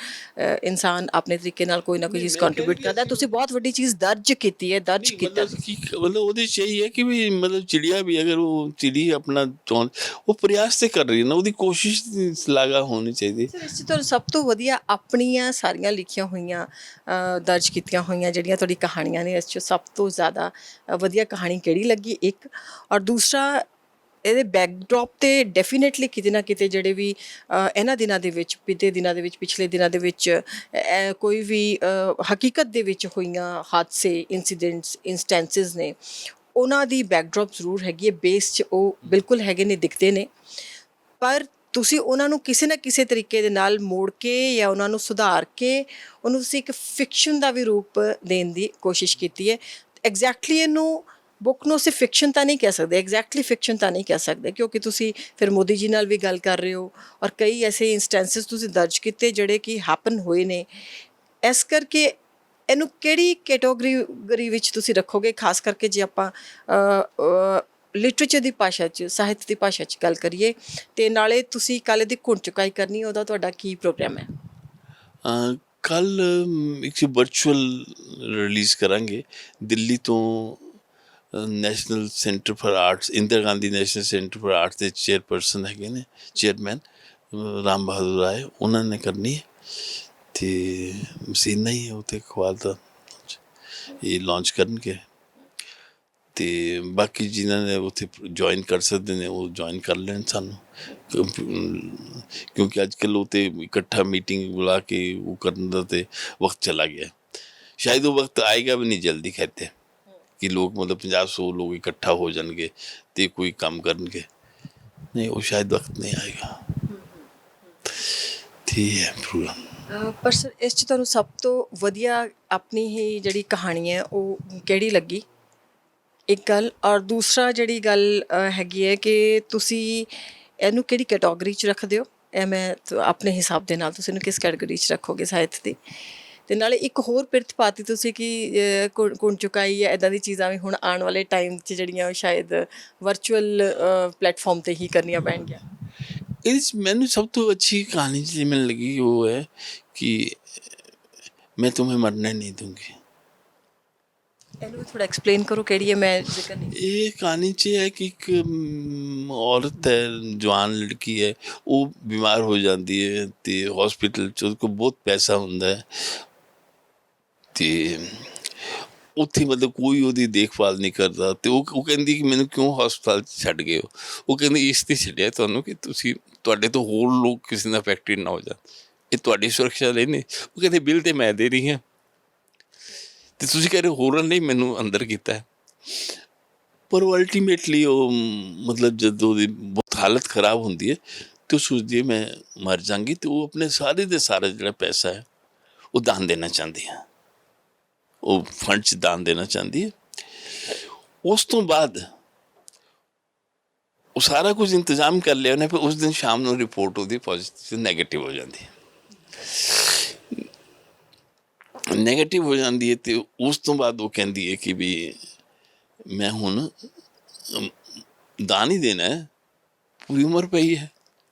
ਇਨਸਾਨ ਆਪਣੇ ਤਰੀਕੇ ਨਾਲ ਕੋਈ ਨਾ ਕੋਈ ਚੀਜ਼ ਕੰਟਰੀਬਿਊਟ ਕਰਦਾ। ਤੁਸੀਂ ਬਹੁਤ ਵੱਡੀ ਚੀਜ਼ ਦਰਜ ਕੀਤੀ ਹੈ, ਦਰਜ ਕੀਤਾ। मतलब ਉਹਦੇ 'ਚ ਇਹੀ ਹੈ ਕਿ ਵੀ ਮਤਲਬ ਚਿੜੀਆ ਵੀ ਅਗਰ ਉਹ ਚਿੜੀ ਆਪਣਾ ਉਹ ਪ੍ਰयास ਤੇ ਕਰ ਰਹੀ ਹੈ ਨਾ, ਉਹਦੀ ਕੋਸ਼ਿਸ਼ ਦੀ ਸ਼ਲਾਘਾ ਹੋਣੀ ਚਾਹੀਦੀ। ਸਰ, ਇਸ 'ਚ ਤੁਹਾਨੂੰ ਸਭ ਤੋਂ ਵਧੀਆ ਆਪਣੀਆਂ ਸਾਰੀਆਂ ਲਿਖੀਆਂ ਹੋਈਆਂ ਦਰਜ ਕੀਤੀਆਂ ਹੋਈਆਂ ਜਿਹੜੀਆਂ ਤੁਹਾਡੀ ਕਹਾਣੀਆਂ ਨੇ, ਇਸ 'ਚ ਸਭ ਤੋਂ ਜ਼ਿਆਦਾ ਵਧੀਆ ਕਹਾਣੀ ਕਿਹੜੀ ਲੱਗੀ, ਇੱਕ? ਔਰ ਦੂਸਰਾ, ਇਹਦੇ ਬੈਕਡ੍ਰੌਪ 'ਤੇ ਡੈਫੀਨੇਟਲੀ ਕਿਤੇ ਨਾ ਕਿਤੇ ਜਿਹੜੇ ਵੀ ਇਹਨਾਂ ਦਿਨਾਂ ਦੇ ਵਿੱਚ, ਬੀਤੇ ਦਿਨਾਂ ਦੇ ਵਿੱਚ, ਪਿਛਲੇ ਦਿਨਾਂ ਦੇ ਵਿੱਚ ਕੋਈ ਵੀ ਹਕੀਕਤ ਦੇ ਵਿੱਚ ਹੋਈਆਂ ਹਾਦਸੇ, ਇੰਸਟੈਂਸਿਸ ਨੇ, ਉਹਨਾਂ ਦੀ ਬੈਕਡ੍ਰੌਪ ਜ਼ਰੂਰ ਹੈਗੀ ਹੈ। ਬੇਸ 'ਚ ਉਹ ਬਿਲਕੁਲ ਹੈਗੇ ਨੇ, ਦਿਖਦੇ ਨੇ, ਪਰ ਤੁਸੀਂ ਉਹਨਾਂ ਨੂੰ ਕਿਸੇ ਨਾ ਕਿਸੇ ਤਰੀਕੇ ਦੇ ਨਾਲ ਮੋੜ ਕੇ ਜਾਂ ਉਹਨਾਂ ਨੂੰ ਸੁਧਾਰ ਕੇ ਉਹਨੂੰ ਤੁਸੀਂ ਇੱਕ ਫਿਕਸ਼ਨ ਦਾ ਵੀ ਰੂਪ ਦੇਣ ਦੀ ਕੋਸ਼ਿਸ਼ ਕੀਤੀ ਹੈ। ਐਗਜ਼ੈਕਟਲੀ ਇਹਨੂੰ ਬੁੱਕ ਨੂੰ ਅਸੀਂ ਫਿਕਸ਼ਨ ਤਾਂ ਨਹੀਂ ਕਹਿ ਸਕਦੇ, ਐਗਜ਼ੈਕਟਲੀ ਫਿਕਸ਼ਨ ਤਾਂ ਨਹੀਂ ਕਹਿ ਸਕਦੇ, ਕਿਉਂਕਿ ਤੁਸੀਂ ਫਿਰ ਮੋਦੀ ਜੀ ਨਾਲ ਵੀ ਗੱਲ ਕਰ ਰਹੇ ਹੋ ਔਰ ਕਈ ਐਸੇ ਇੰਸਟੈਂਸਿਸ ਤੁਸੀਂ ਦਰਜ ਕੀਤੇ ਜਿਹੜੇ ਕਿ ਹੈਪਨ ਹੋਏ ਨੇ। ਇਸ ਕਰਕੇ ਇਹਨੂੰ ਕਿਹੜੀ ਕੈਟਾਗਰੀ ਵਿੱਚ ਤੁਸੀਂ ਰੱਖੋਗੇ, ਖਾਸ ਕਰਕੇ ਜੇ ਆਪਾਂ ਲਿਟਰੇਚਰ ਦੀ ਭਾਸ਼ਾ 'ਚ, ਸਾਹਿਤ ਦੀ ਭਾਸ਼ਾ 'ਚ ਗੱਲ ਕਰੀਏ? ਅਤੇ ਨਾਲੇ ਤੁਸੀਂ ਕੱਲ੍ਹ ਦੀ ਘੁਣ ਚੁਕਾਈ ਕਰਨੀ, ਉਹਦਾ ਤੁਹਾਡਾ ਕੀ ਪ੍ਰੋਗਰਾਮ ਹੈ? ਕੱਲ੍ਹ ਇੱਕ ਵਰਚੁਅਲ ਰਿਲੀਜ਼ ਕਰਾਂਗੇ ਦਿੱਲੀ ਤੋਂ। National centre for arts, Indira Gandhi national centre for arts ਦੇ ਚੇਅਰਪਰਸਨ ਹੈਗੇ ਨੇ, ਚੇਅਰਮੈਨ ਰਾਮ ਬਹਾਦਰ ਰਾਏ, ਉਹਨਾਂ ਨੇ ਕਰਨੀ ਹੈ। ਅਤੇ ਮਸੀਨਾ ਹੀ ਹੈ ਉੱਥੇ ਅਖਬਾਰ ਦਾ, ਇਹ ਲਾਂਚ ਕਰਨਗੇ। ਅਤੇ ਬਾਕੀ ਜਿਨ੍ਹਾਂ ਨੇ ਉੱਥੇ ਜੁਆਇਨ ਕਰ ਸਕਦੇ ਨੇ ਉਹ ਜੁਆਇਨ ਕਰ ਲੈਣ ਸਾਨੂੰ, ਕਿਉਂਕਿ ਅੱਜ ਕੱਲ੍ਹ ਉਹ ਤਾਂ ਇਕੱਠਾ ਮੀਟਿੰਗ ਬੁਲਾ ਕੇ ਉਹ ਕਰਨ ਦਾ ਤਾਂ ਵਕਤ ਚਲਾ ਗਿਆ। ਸ਼ਾਇਦ ਉਹ ਵਕਤ ਆਏਗਾ ਵੀ ਨਹੀਂ ਜਲਦੀ, ਕਹਿੰਦੇ ਕਿ ਲੋਕ ਮਤਲਬ 50-100 ਲੋਕ ਇਕੱਠਾ ਹੋ ਜਾਣਗੇ ਅਤੇ ਕੋਈ ਕੰਮ ਕਰਨਗੇ, ਨਹੀਂ, ਉਹ ਸ਼ਾਇਦ ਵਕਤ ਨਹੀਂ ਆਏਗਾ। ਠੀਕ ਹੈ ਪ੍ਰੋਗਰਾਮ। ਪਰ ਸਰ, ਇਸ 'ਚ ਤੁਹਾਨੂੰ ਸਭ ਤੋਂ ਵਧੀਆ ਆਪਣੀ ਹੀ ਜਿਹੜੀ ਕਹਾਣੀ ਹੈ ਉਹ ਕਿਹੜੀ ਲੱਗੀ, ਇੱਕ ਗੱਲ? ਔਰ ਦੂਸਰਾ ਜਿਹੜੀ ਗੱਲ ਹੈਗੀ ਹੈ ਕਿ ਤੁਸੀਂ ਇਹਨੂੰ ਕਿਹੜੀ ਕੈਟਾਗਰੀ 'ਚ ਰੱਖਦੇ ਹੋ? ਇਹ ਮੈਂ ਆਪਣੇ ਹਿਸਾਬ ਦੇ ਨਾਲ ਤੁਸੀਂ ਇਹਨੂੰ ਕਿਸ ਕੈਟਾਗਰੀ 'ਚ ਰੱਖੋਗੇ ਸਾਹਿਤ ਦੀ? ਅਤੇ ਨਾਲੇ ਇੱਕ ਹੋਰ ਪਿਰਤ ਪਾਤੀ ਤੁਸੀਂ ਕਿ ਘੁਣ ਚੁਕਾਈ ਹੈ, ਇੱਦਾਂ ਦੀ ਚੀਜ਼ਾਂ ਵੀ ਹੁਣ ਆਉਣ ਵਾਲੇ ਟਾਈਮ 'ਚ ਜਿਹੜੀਆਂ ਸ਼ਾਇਦ ਵਰਚੁਅਲ ਪਲੇਟਫਾਰਮ 'ਤੇ ਹੀ ਕਰਨੀਆਂ ਪੈਣਗੀਆਂ। ਇਹਦੇ 'ਚ ਮੈਨੂੰ ਸਭ ਤੋਂ ਅੱਛੀ ਕਹਾਣੀ ਜਿਹੜੀ ਮੈਨੂੰ ਲੱਗੀ ਉਹ ਹੈ ਕਿ ਮੈਂ तुम्हें मरने नहीं दूंगी। ਇਹਨੂੰ ਥੋੜ੍ਹਾ ਐਕਸਪਲੇਨ ਕਰੋ, ਕਿਹੜੀ ਹੈ? ਮੈਂ ਜ਼ਿਕਰ ਨਹੀਂ। ਇਹ ਕਹਾਣੀ 'ਚ ਹੈ ਕਿ ਇੱਕ ਔਰਤ ਹੈ, ਜਵਾਨ ਲੜਕੀ ਹੈ, ਉਹ ਬਿਮਾਰ ਹੋ ਜਾਂਦੀ ਹੈ ਅਤੇ ਹੌਸਪੀਟਲ 'ਚ ਉਹਦੇ ਕੋਲ ਬਹੁਤ ਪੈਸਾ ਹੁੰਦਾ ਹੈ, ਅਤੇ ਉੱਥੇ ਮਤਲਬ ਕੋਈ ਉਹਦੀ ਦੇਖਭਾਲ ਨਹੀਂ ਕਰਦਾ। ਅਤੇ ਉਹ ਕਹਿੰਦੀ ਕਿ ਮੈਨੂੰ ਕਿਉਂ ਹਸਪਤਾਲ 'ਚ ਛੱਡ ਗਏ ਹੋ? ਉਹ ਕਹਿੰਦੀ ਇਸ 'ਤੇ ਛੱਡਿਆ ਤੁਹਾਨੂੰ ਕਿ ਤੁਹਾਡੇ ਤੋਂ ਹੋਰ ਲੋਕ ਕਿਸੇ ਨਾਲ ਅਫੈਕਟਡ ਨਾ ਹੋ ਜਾਣ, ਇਹ ਤੁਹਾਡੀ ਸੁਰੱਖਿਆ ਲਈ ਨਹੀਂ। ਉਹ ਕਹਿੰਦੇ ਬਿੱਲ ਤਾਂ ਮੈਂ ਦੇ ਰਹੀ ਹਾਂ ਅਤੇ ਤੁਸੀਂ ਕਹਿ ਰਹੇ ਹੋਰਾਂ ਨੇ ਮੈਨੂੰ ਅੰਦਰ ਕੀਤਾ। ਪਰ ਉਹ ਅਲਟੀਮੇਟਲੀ ਉਹ ਮਤਲਬ ਜਦੋਂ ਉਹਦੀ ਬਹੁਤ ਹਾਲਤ ਖਰਾਬ ਹੁੰਦੀ ਹੈ ਅਤੇ ਉਹ ਸੋਚਦੀ ਹੈ ਮੈਂ ਮਰ ਜਾਂਗੀ, ਅਤੇ ਉਹ ਆਪਣੇ ਸਾਰੇ ਦੇ ਸਾਰਾ ਜਿਹੜਾ ਪੈਸਾ ਹੈ ਉਹ ਦਾਨ ਦੇਣਾ ਚਾਹੁੰਦੀ ਹੈ, ਉਹ ਫੰਡ 'ਚ ਦਾਨ ਦੇਣਾ ਚਾਹੁੰਦੀ ਹੈ। ਉਸ ਤੋਂ ਬਾਅਦ ਉਹ ਸਾਰਾ ਕੁਝ ਇੰਤਜ਼ਾਮ ਕਰ ਲਿਆ ਉਹਨੇ, ਫਿਰ ਉਸ ਦਿਨ ਸ਼ਾਮ ਨੂੰ ਰਿਪੋਰਟ ਉਹਦੀ ਪੋਜ਼ੀਟਿਵ ਨੈਗੇਟਿਵ ਹੋ ਜਾਂਦੀ ਹੈ। ਨੈਗੇਟਿਵ ਹੋ ਜਾਂਦੀ ਹੈ ਅਤੇ ਉਸ ਤੋਂ ਬਾਅਦ ਉਹ ਕਹਿੰਦੀ ਹੈ ਕਿ ਵੀ ਮੈਂ ਹੁਣ ਦਾਨ ਹੀ ਦੇਣਾ ਹੈ, ਪੂਰੀ ਉਮਰ ਪਈ ਹੈ।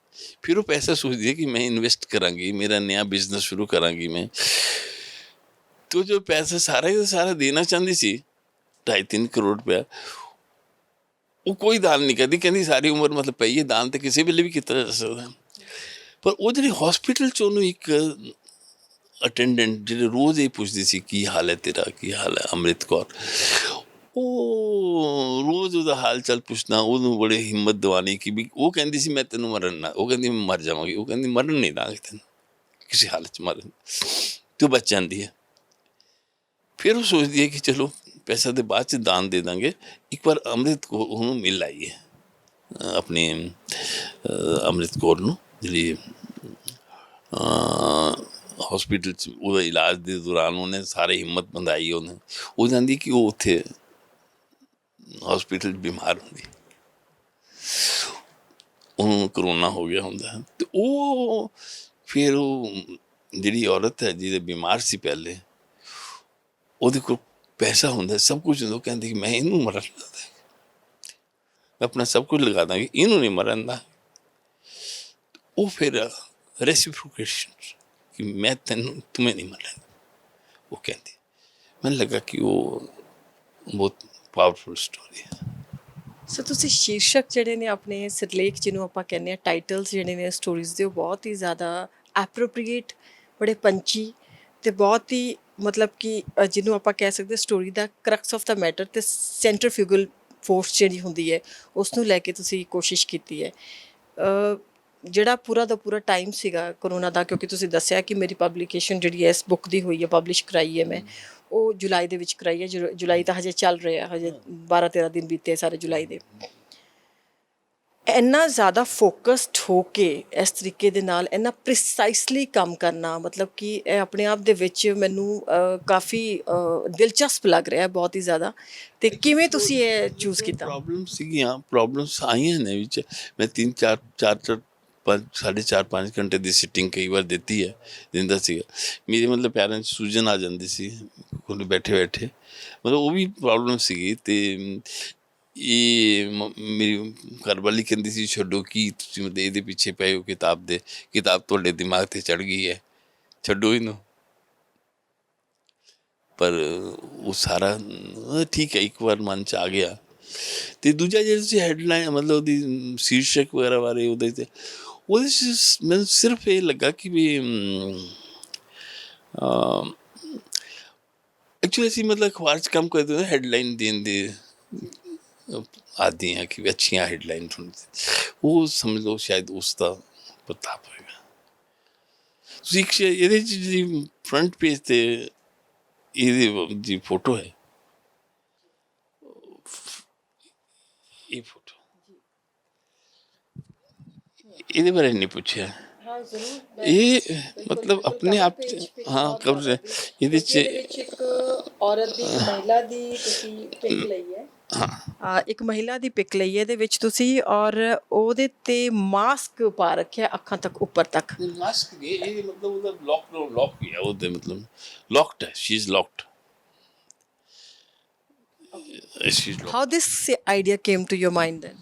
ਫਿਰ ਉਹ ਪੈਸਾ ਸੋਚਦੀ ਹੈ ਕਿ ਮੈਂ ਇਨਵੈਸਟ ਕਰਾਂਗੀ, ਮੇਰਾ ਨया ਬਿਜ਼ਨਸ ਸ਼ੁਰੂ ਕਰਾਂਗੀ ਮੈਂ। तो जो पैसा सारा का सारा देना चाहती सी 2.5-3 करोड़ रुपया, वो कोई दान नहीं करती, कहती सारी उम्र मतलब पई है, दान तो किसी वेले भी किया जा सकता। पर वो जी हॉस्पिटल च ਉਹਨੂੰ ਇੱਕ ਅਟੈਂਡੈਂਟ ਜਿਹੜੇ ਰੋਜ਼ ਇਹ ਪੁੱਛਦੀ ਸੀ ਕੀ ਹਾਲ ਹੈ ਤੇਰਾ, ਕੀ ਹਾਲ ਹੈ, ਅੰਮ੍ਰਿਤ ਕੌਰ, ਉਹ ਰੋਜ਼ ਉਹਦਾ ਹਾਲ ਚਾਲ ਪੁੱਛਣਾ, ਉਹਨੂੰ ਬੜੇ ਹਿੰਮਤ ਦਿਵਾਉਣੀ ਕਿ ਵੀ ਉਹ ਕਹਿੰਦੀ ਸੀ ਮੈਂ ਤੈਨੂੰ ਮਰਨ ਨਾ, ਉਹ ਕਹਿੰਦੀ ਮੈਂ ਮਰ ਜਾਵਾਂਗੀ, ਉਹ ਕਹਿੰਦੀ ਮਰਨ ਨਹੀਂ ਦਾਂਗੇ ਤੈਨੂੰ ਕਿਸੇ ਹਾਲਤ 'ਚ ਮਰਨ, ਤੇ ਉਹ ਬਚ ਜਾਂਦੀ ਹੈ। ਫਿਰ ਉਹ ਸੋਚਦੀ ਹੈ ਕਿ ਚਲੋ ਪੈਸਾ ਤਾਂ ਬਾਅਦ 'ਚ ਦਾਨ ਦੇ ਦਾਂਗੇ, ਇੱਕ ਵਾਰ ਅੰਮ੍ਰਿਤ ਕੌਰ ਉਹਨੂੰ ਮਿਲ ਆਈ ਹੈ, ਆਪਣੀ ਅੰਮ੍ਰਿਤ ਕੌਰ ਨੂੰ, ਜਿਹੜੀ ਹੌਸਪੀਟਲ 'ਚ ਉਹਦਾ ਇਲਾਜ ਦੇ ਦੌਰਾਨ ਉਹਨੇ ਸਾਰੇ ਹਿੰਮਤ ਬੰਦਾਈ, ਉਹਨੇ ਉਹ ਜਾਂਦੀ ਕਿ ਉਹ ਉੱਥੇ ਹੌਸਪੀਟਲ 'ਚ ਬਿਮਾਰ ਹੁੰਦੀ। ਉਹਨੂੰ ਕਰੋਨਾ ਹੋ ਗਿਆ ਹੁੰਦਾ ਤੇ ਉਹ ਫਿਰ ਉਹ ਜਿਹੜੀ ਔਰਤ ਹੈ ਜਿਹਦੇ ਬਿਮਾਰ ਸੀ ਪਹਿਲੇ, ਉਹਦੇ ਕੋਲ ਪੈਸਾ ਹੁੰਦਾ, ਸਭ ਕੁਝ ਹੁੰਦਾ, ਉਹ ਕਹਿੰਦੀ ਕਿ ਮੈਂ ਇਹਨੂੰ ਮਰਨ ਨਾ ਦੇ, ਮੈਂ ਆਪਣਾ ਸਭ ਕੁਝ ਲਗਾ ਦਾਂਗੀ, ਇਹਨੂੰ ਨਹੀਂ ਮਰਨ ਦਾ। ਉਹ ਫਿਰ ਰੈਸਿਪ੍ਰੋਕੇਸ਼ਨ ਕਿ ਮੈਂ ਤੈਨੂੰ तुम्हें नहीं मरना, वो कहती। ਮੈਨੂੰ ਲੱਗਾ ਕਿ ਉਹ ਬਹੁਤ ਪਾਵਰਫੁਲ ਸਟੋਰੀ ਹੈ। ਸੋ ਤੁਸੀਂ ਸ਼ੀਰਸ਼ਕ ਜਿਹੜੇ ਨੇ ਆਪਣੇ ਸਿਰਲੇਖ ਜਿਹਨੂੰ ਆਪਾਂ ਕਹਿੰਦੇ ਹਾਂ, ਟਾਈਟਲਸ ਜਿਹੜੇ ਨੇ ਸਟੋਰੀਜ਼ ਦੇ, ਉਹ ਬਹੁਤ ਹੀ ਜ਼ਿਆਦਾ ਐਪਰੋਪ੍ਰੀਏਟ, ਬੜੇ ਪੰਚੀ ਤੇ ਬਹੁਤ ਹੀ ਮਤਲਬ ਕਿ ਜਿਹਨੂੰ ਆਪਾਂ ਕਹਿ ਸਕਦੇ story the ਕਰਕਸ of the matter ਤੇ ਸੈਂਟਰੀਫਿਊਗਲ ਫੋਰਸ ਜਿਹੜੀ ਹੁੰਦੀ ਹੈ ਉਸ ਨੂੰ ਲੈ ਕੇ ਤੁਸੀਂ ਕੋਸ਼ਿਸ਼ ਕੀਤੀ ਹੈ। ਜਿਹੜਾ ਪੂਰਾ ਦਾ ਪੂਰਾ ਟਾਈਮ ਸੀਗਾ ਕਰੋਨਾ ਦਾ, ਕਿਉਂਕਿ ਤੁਸੀਂ ਦੱਸਿਆ ਕਿ ਮੇਰੀ ਪਬਲੀਕੇਸ਼ਨ ਜਿਹੜੀ ਹੈ ਇਸ ਬੁੱਕ ਦੀ ਹੋਈ ਹੈ, ਪਬਲਿਸ਼ ਕਰਾਈ ਹੈ ਮੈਂ, ਉਹ ਜੁਲਾਈ ਦੇ ਵਿੱਚ ਕਰਾਈ ਹੈ। ਜੁਲਾਈ ਤਾਂ ਹਜੇ ਚੱਲ ਰਿਹਾ, ਹਜੇ 12-13 ਦਿਨ ਬੀਤੇ ਸਾਰੇ ਜੁਲਾਈ ਦੇ। ਇੰਨਾ ਜ਼ਿਆਦਾ ਫੋਕਸਡ ਹੋ ਕੇ ਇਸ ਤਰੀਕੇ ਦੇ ਨਾਲ ਇੰਨਾ ਪ੍ਰੀਸਾਈਸਲੀ ਕੰਮ ਕਰਨਾ, ਮਤਲਬ ਕਿ ਇਹ ਆਪਣੇ ਆਪ ਦੇ ਵਿੱਚ ਮੈਨੂੰ ਕਾਫੀ ਦਿਲਚਸਪ ਲੱਗ ਰਿਹਾ ਬਹੁਤ ਹੀ ਜ਼ਿਆਦਾ। ਤੇ ਕਿਵੇਂ ਤੁਸੀਂ ਇਹ ਚੂਜ਼ ਕੀਤਾ? ਪ੍ਰੋਬਲਮ ਸੀਗੀਆਂ, ਪ੍ਰੋਬਲਮਸ ਆਈਆਂ ਨੇ ਵਿੱਚ। ਮੈਂ 4.5 ਘੰਟੇ ਦੀ ਸਿਟਿੰਗ ਕਈ ਵਾਰ ਦਿੱਤੀ ਹੈ, ਦਿੰਦਾ ਸੀਗਾ। ਮੇਰੇ ਮਤਲਬ ਪੈਰਾਂ 'ਚ ਸੂਜਨ ਆ ਜਾਂਦੀ ਸੀ ਕੋਲ ਬੈਠੇ ਬੈਠੇ, ਮਤਲਬ ਉਹ ਵੀ ਪ੍ਰੋਬਲਮ ਸੀਗੀ। ਅਤੇ ਇਹ ਮੇਰੀ ਘਰਵਾਲੀ ਕਹਿੰਦੀ ਸੀ ਛੱਡੋ, ਕੀ ਤੁਸੀਂ ਮਤਲਬ ਇਹਦੇ ਪਿੱਛੇ ਪਏ ਹੋ ਕਿਤਾਬ ਦੇ, ਕਿਤਾਬ ਤੁਹਾਡੇ ਦਿਮਾਗ 'ਤੇ ਚੜ੍ਹ ਗਈ ਹੈ, ਛੱਡੋ ਇਹਨੂੰ। ਪਰ ਉਹ ਸਾਰਾ ਠੀਕ ਹੈ, ਇੱਕ ਵਾਰ ਮਨ 'ਚ ਆ ਗਿਆ। ਅਤੇ ਦੂਜਾ ਜਿਹੜਾ ਤੁਸੀਂ ਹੈਡਲਾਈਨ ਮਤਲਬ ਉਹਦੀ ਸ਼ੀਰਸ਼ਕ ਵਗੈਰਾ ਬਾਰੇ ਉਹਦੇ 'ਚ ਮੈਨੂੰ ਸਿਰਫ ਇਹ ਲੱਗਾ ਕਿ ਵੀ ਐਕਚੁਅਲੀ ਅਸੀਂ ਮਤਲਬ ਅਖਬਾਰ 'ਚ ਕੰਮ ਕਰਦੇ ਹਾਂ, ਹੈਡਲਾਈਨ ਦੇਣ ਦੇ ਆਦੀ ਹਾਂ ਕਿ ਅੱਛੀਆਂ ਹੈਡਲਾਈਨ ਉਹ ਸਮਝ ਲਓ ਸ਼ਾਇਦ ਉਸ ਦਾ ਪ੍ਰਤਾਪ ਹੋਏਗਾ। ਤੁਸੀਂ ਇਹਦੇ 'ਚ ਜਿਹੜੀ ਫਰੰਟ ਪੇਜ 'ਤੇ ਇਹਦੀ ਜੀ ਫੋਟੋ ਹੈ, ਇਹ ਫੋਟੋ, ਇਹਦੇ ਬਾਰੇ ਨਹੀਂ ਪੁੱਛਿਆ। ਇਹ ਮਤਲਬ ਆਪਣੇ ਆਪ 'ਚ ਹਾਂ ਕਬਰ ਇਹਦੇ 'ਚ ਇੱਕ ਔਰਤ ਦੀ, ਮਹਿਲਾ ਦੀ ਤੁਸੀਂ ਪਿਕ ਲਈ ਹੈ। ਹਾਂ, ਇੱਕ ਮਹਿਲਾ ਦੀ ਪਿਕ ਲਈ ਹੈ ਇਹਦੇ ਵਿੱਚ ਤੁਸੀਂ, ਔਰ ਉਹਦੇ ਤੇ ਮਾਸਕ ਪਾ ਰੱਖਿਆ ਅੱਖਾਂ ਤੱਕ ਉੱਪਰ ਤੱਕ। ਮਾਸਕ ਇਹ ਮਤਲਬ ਉਹਦਾ ਲੌਕ ਹੀ ਹੈ, ਉਹਦੇ ਮਤਲਬ ਲੌਕਡ ਹੈ, she is locked. How this idea came to your mind then?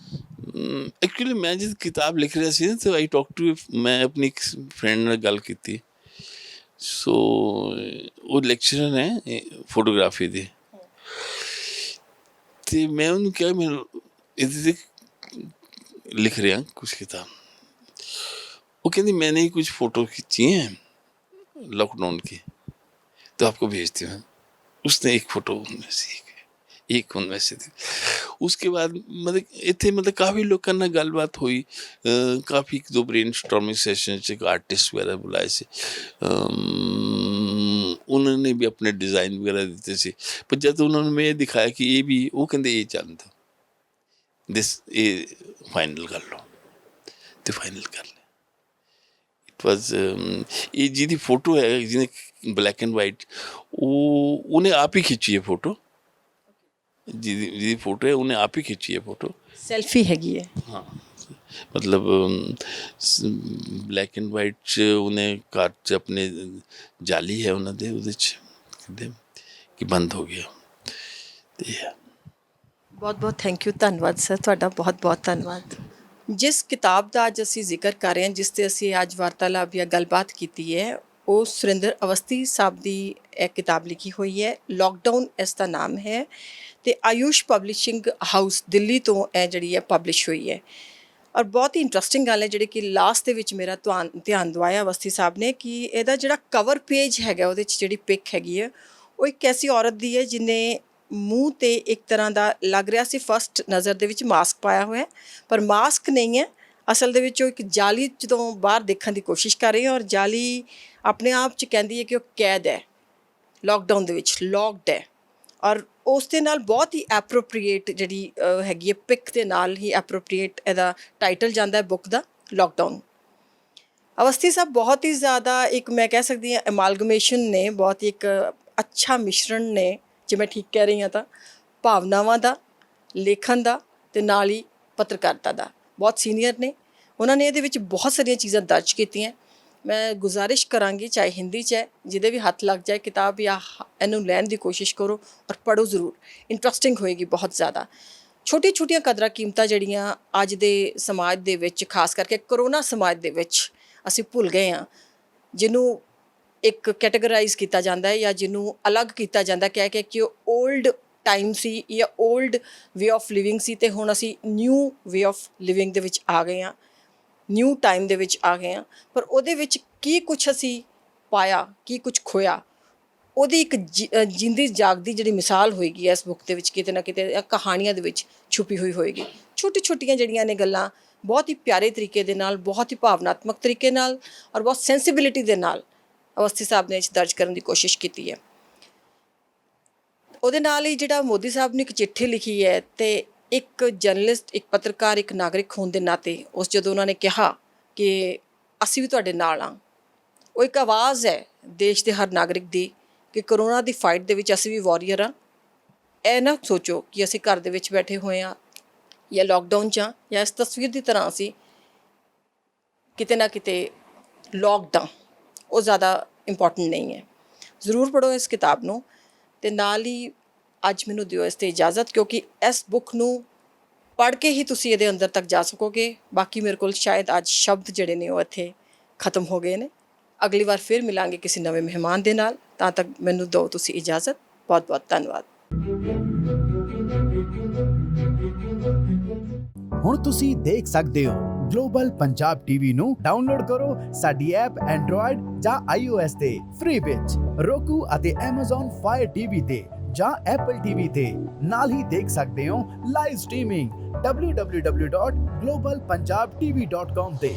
Actually ਮੈਂ ਜਦ ਕਿਤਾਬ ਲਿਖ ਰਿਹਾ ਸੀ ਨਾ ਤਾਂ ਆਈ ਟਾਕ ਟੂ, ਮੈਂ ਆਪਣੀ ਇੱਕ ਫਰੈਂਡ ਨਾਲ ਗੱਲ ਕੀਤੀ। ਸੋ ਉਹ ਲੈਕਚਰਰ ਹੈ ਫੋਟੋਗ੍ਰਾਫੀ ਦੇ, ਅਤੇ ਮੈਂ ਉਹਨੂੰ ਕਿਹਾ ਮੈਨੂੰ ਇਹਦੇ 'ਤੇ लिख रहे हैं कुछ किताब। वो कहती मैंने ही कुछ फ़ोटो खींची हैं लॉकडाउन की, तो आपको भेजती हूँ। उसने एक फ़ोटो उनमें से एक उनमें से थी। उसके बाद मतलब इतने मतलब काफ़ी लोगों ਨਾਲ ਗੱਲਬਾਤ ਹੋਈ, ਕਾफ़ी एक दो ब्रेन स्टॉर्मिंग सेशन च आर्टिस्ट वगैरह बुलाए से, उन्होंने भी अपने डिज़ाइन वगैरह दिते सी। पर जब उन्होंने मैं दिखाया कि ये भी, वो कहते ये चलता दिस ये फाइनल कर लो, तो फाइनल कर ले। इट वॉज ये जिहदी फोटो है जिन्हें ब्लैक एंड वाइट, वो उन्हें आप ही खिंची है फोटो, जिहदी फोटो है उन्हें आप ही खिंची है फोटो, सेल्फी हैगी है। हाँ मतलब ब्लैक एंड वाइट च उन्हें घर च अपने जाली है उन्होंने उहदे च कहते कि बंद हो गया। तो बहुत बहुत थैंक यू, धन्यवाद सर, तुहाडा बहुत बहुत धन्यवाद। जिस किताब का अज असी जिक्र कर रहे हैं, जिस ते असी अज वार्तालाप या गलबात की है, वो सुरिंदर अवस्थी साहब की एक किताब लिखी हुई है, लॉकडाउन इसका नाम है, तो आयुष पब्लिशिंग हाउस दिल्ली तो यह जी है पब्लिश हुई है। और बहुत ही इंटरस्टिंग गल है जी कि लास्ट के विच मेरा ध्यान दवाया अवस्थी साहब ने कि यदा जो कवर पेज है जी पिक हैगी है, वो एक ऐसी औरत दी है जिन्हें मूँह ते एक तरह का लग रहा सी फस्ट नज़र दे विच मास्क पाया हुआ है, पर मास्क नहीं है असल दे विच एक जाली जो बाहर देखने की कोशिश कर रही है, और जाली अपने आप च कहती है कि वह कैद है, लॉकडाउन दे विच लॉकड है। और उस दे नाल बहुत ही एप्रोप्रीएट जी हैगी है पिक के नाल ही एप्रोप्रीएट एदा टाइटल जाता है बुक का, लॉकडाउन। अवस्थी साहब बहुत ही ज़्यादा एक मैं कह सकती हूँ एमालगमेशन ने, बहुत ही एक अच्छा मिश्रण ने, जे मैं ठीक कह रही हाँ तो भावनावां दा, लेखन दा ते नाल ही पत्रकारिता दा। बहुत सीनियर ने, ਉਹਨਾਂ ਨੇ ਇਹਦੇ ਵਿੱਚ ਬਹੁਤ ਸਾਰੀਆਂ ਚੀਜ਼ਾਂ ਦਰਜ ਕੀਤੀਆਂ। ਮੈਂ ਗੁਜ਼ਾਰਿਸ਼ ਕਰਾਂਗੀ, ਚਾਹੇ ਹਿੰਦੀ 'ਚ ਹੈ, ਜਿਹਦੇ ਵੀ ਹੱਥ ਲੱਗ ਜਾਏ ਕਿਤਾਬ ਜਾਂ ਇਹਨੂੰ ਲੈਣ ਦੀ ਕੋਸ਼ਿਸ਼ ਕਰੋ ਔਰ ਪੜ੍ਹੋ ਜ਼ਰੂਰ, ਇੰਟਰਸਟਿੰਗ ਹੋਏਗੀ ਬਹੁਤ ਜ਼ਿਆਦਾ। ਛੋਟੀ ਛੋਟੀਆਂ ਕਦਰਾਂ ਕੀਮਤਾਂ ਜਿਹੜੀਆਂ ਅੱਜ ਦੇ ਸਮਾਜ ਦੇ ਵਿੱਚ, ਖਾਸ ਕਰਕੇ ਕਰੋਨਾ ਸਮਾਜ ਦੇ ਵਿੱਚ ਅਸੀਂ ਭੁੱਲ ਗਏ ਹਾਂ, ਜਿਹਨੂੰ ਇੱਕ ਕੈਟੇਗਰਾਈਜ਼ ਕੀਤਾ ਜਾਂਦਾ ਹੈ ਜਾਂ ਜਿਹਨੂੰ ਅਲੱਗ ਕੀਤਾ ਜਾਂਦਾ ਕਹਿ ਕੇ ਕਿ ਉਹ ਓਲਡ ਟਾਈਮ ਸੀ ਜਾਂ ਓਲਡ ਵੇ ਆਫ ਲਿਵਿੰਗ ਸੀ, ਅਤੇ ਹੁਣ ਅਸੀਂ ਨਿਊ ਵੇ ਆਫ ਲਿਵਿੰਗ ਦੇ ਵਿੱਚ ਆ ਗਏ ਹਾਂ, ਨਿਊ ਟਾਈਮ ਦੇ ਵਿੱਚ ਆ ਗਏ ਹਾਂ। ਪਰ ਉਹਦੇ ਵਿੱਚ ਕੀ ਕੁਛ ਅਸੀਂ ਪਾਇਆ, ਕੀ ਕੁਛ ਖੋਇਆ, ਉਹਦੀ ਇੱਕ ਜਿੰਦੀ ਜਾਗਦੀ ਜਿਹੜੀ ਮਿਸਾਲ ਹੋਏਗੀ ਇਸ ਬੁੱਕ ਦੇ ਵਿੱਚ, ਕਿਤੇ ਨਾ ਕਿਤੇ ਕਹਾਣੀਆਂ ਦੇ ਵਿੱਚ ਛੁਪੀ ਹੋਈ ਹੋਏਗੀ। ਛੋਟੀ ਛੋਟੀਆਂ ਜਿਹੜੀਆਂ ਨੇ ਗੱਲਾਂ ਬਹੁਤ ਹੀ ਪਿਆਰੇ ਤਰੀਕੇ ਦੇ ਨਾਲ, ਬਹੁਤ ਹੀ ਭਾਵਨਾਤਮਕ ਤਰੀਕੇ ਨਾਲ ਔਰ ਬਹੁਤ ਸੈਂਸਿਬਿਲਿਟੀ ਦੇ ਨਾਲ ਅਵਸਥੀ ਸਾਹਿਬ ਨੇ ਇਸ ਦਰਜ ਕਰਨ ਦੀ ਕੋਸ਼ਿਸ਼ ਕੀਤੀ ਹੈ। ਉਹਦੇ ਨਾਲ ਹੀ ਜਿਹੜਾ ਮੋਦੀ ਸਾਹਿਬ ਨੇ ਇੱਕ ਚਿੱਠੀ ਲਿਖੀ ਹੈ, ਅਤੇ ਇੱਕ ਜਰਨਲਿਸਟ, ਇੱਕ ਪੱਤਰਕਾਰ, ਇੱਕ ਨਾਗਰਿਕ ਹੋਣ ਦੇ ਨਾਤੇ ਜਦੋਂ ਉਹਨਾਂ ਨੇ ਕਿਹਾ ਕਿ ਅਸੀਂ ਵੀ ਤੁਹਾਡੇ ਨਾਲ ਹਾਂ, ਉਹ ਇੱਕ ਆਵਾਜ਼ ਹੈ ਦੇਸ਼ ਦੇ ਹਰ ਨਾਗਰਿਕ ਦੀ ਕਿ ਕਰੋਨਾ ਦੀ ਫਾਈਟ ਦੇ ਵਿੱਚ ਅਸੀਂ ਵੀ ਵਾਰੀਅਰ ਹਾਂ। ਇਹ ਨਾ ਸੋਚੋ ਕਿ ਅਸੀਂ ਘਰ ਦੇ ਵਿੱਚ ਬੈਠੇ ਹੋਏ ਹਾਂ ਜਾਂ ਲੋਕਡਾਊਨ 'ਚ ਹਾਂ, ਜਾਂ ਇਸ ਤਸਵੀਰ ਦੀ ਤਰ੍ਹਾਂ ਅਸੀਂ ਕਿਤੇ ਨਾ ਕਿਤੇ ਲੌਕਡ ਹਾਂ। ਉਹ ਜ਼ਿਆਦਾ ਇੰਪੋਰਟੈਂਟ ਨਹੀਂ ਹੈ। ਜ਼ਰੂਰ ਪੜ੍ਹੋ ਇਸ ਕਿਤਾਬ ਨੂੰ, ਅਤੇ ਨਾਲ ਹੀ ਅੱਜ ਮੈਨੂੰ ਦਿਓ ਇਸ 'ਤੇ ਇਜਾਜ਼ਤ, ਕਿਉਂਕਿ ਇਸ ਬੁੱਕ ਨੂੰ ਪੜ੍ਹ ਕੇ ਹੀ ਤੁਸੀਂ ਇਹਦੇ ਅੰਦਰ ਤੱਕ ਜਾ ਸਕੋਗੇ। ਬਾਕੀ ਮੇਰੇ ਕੋਲ ਸ਼ਾਇਦ ਅੱਜ ਸ਼ਬਦ ਜਿਹੜੇ ਨੇ ਉਹ ਇੱਥੇ ਖਤਮ ਹੋ ਗਏ ਨੇ। ਅਗਲੀ ਵਾਰ ਫਿਰ ਮਿਲਾਂਗੇ ਕਿਸੇ ਨਵੇਂ ਮਹਿਮਾਨ ਦੇ ਨਾਲ। ਤਾਂ ਤੱਕ ਮੈਨੂੰ ਦਿਓ ਤੁਸੀਂ ਇਜਾਜ਼ਤ। ਬਹੁਤ ਬਹੁਤ ਧੰਨਵਾਦ। ਹੁਣ ਤੁਸੀਂ ਦੇਖ ਸਕਦੇ ਹੋ ਗਲੋਬਲ ਪੰਜਾਬ ਟੀਵੀ ਨੂੰ ਡਾਊਨਲੋਡ ਕਰੋ ਸਾਡੀ ਐਪ ਐਂਡਰੋਇਡ ਜਾਂ iOS ਤੇ ਫ੍ਰੀ ਵਿੱਚ, roku ਅਤੇ Amazon Fire TV ਤੇ ਜਾਂ Apple TV ਤੇ। ਨਾਲ ਹੀ ਦੇਖ ਸਕਦੇ ਹੋ ਲਾਈਵ ਸਟ੍ਰੀਮਿੰਗ www.globalpunjabtv.com ਤੇ।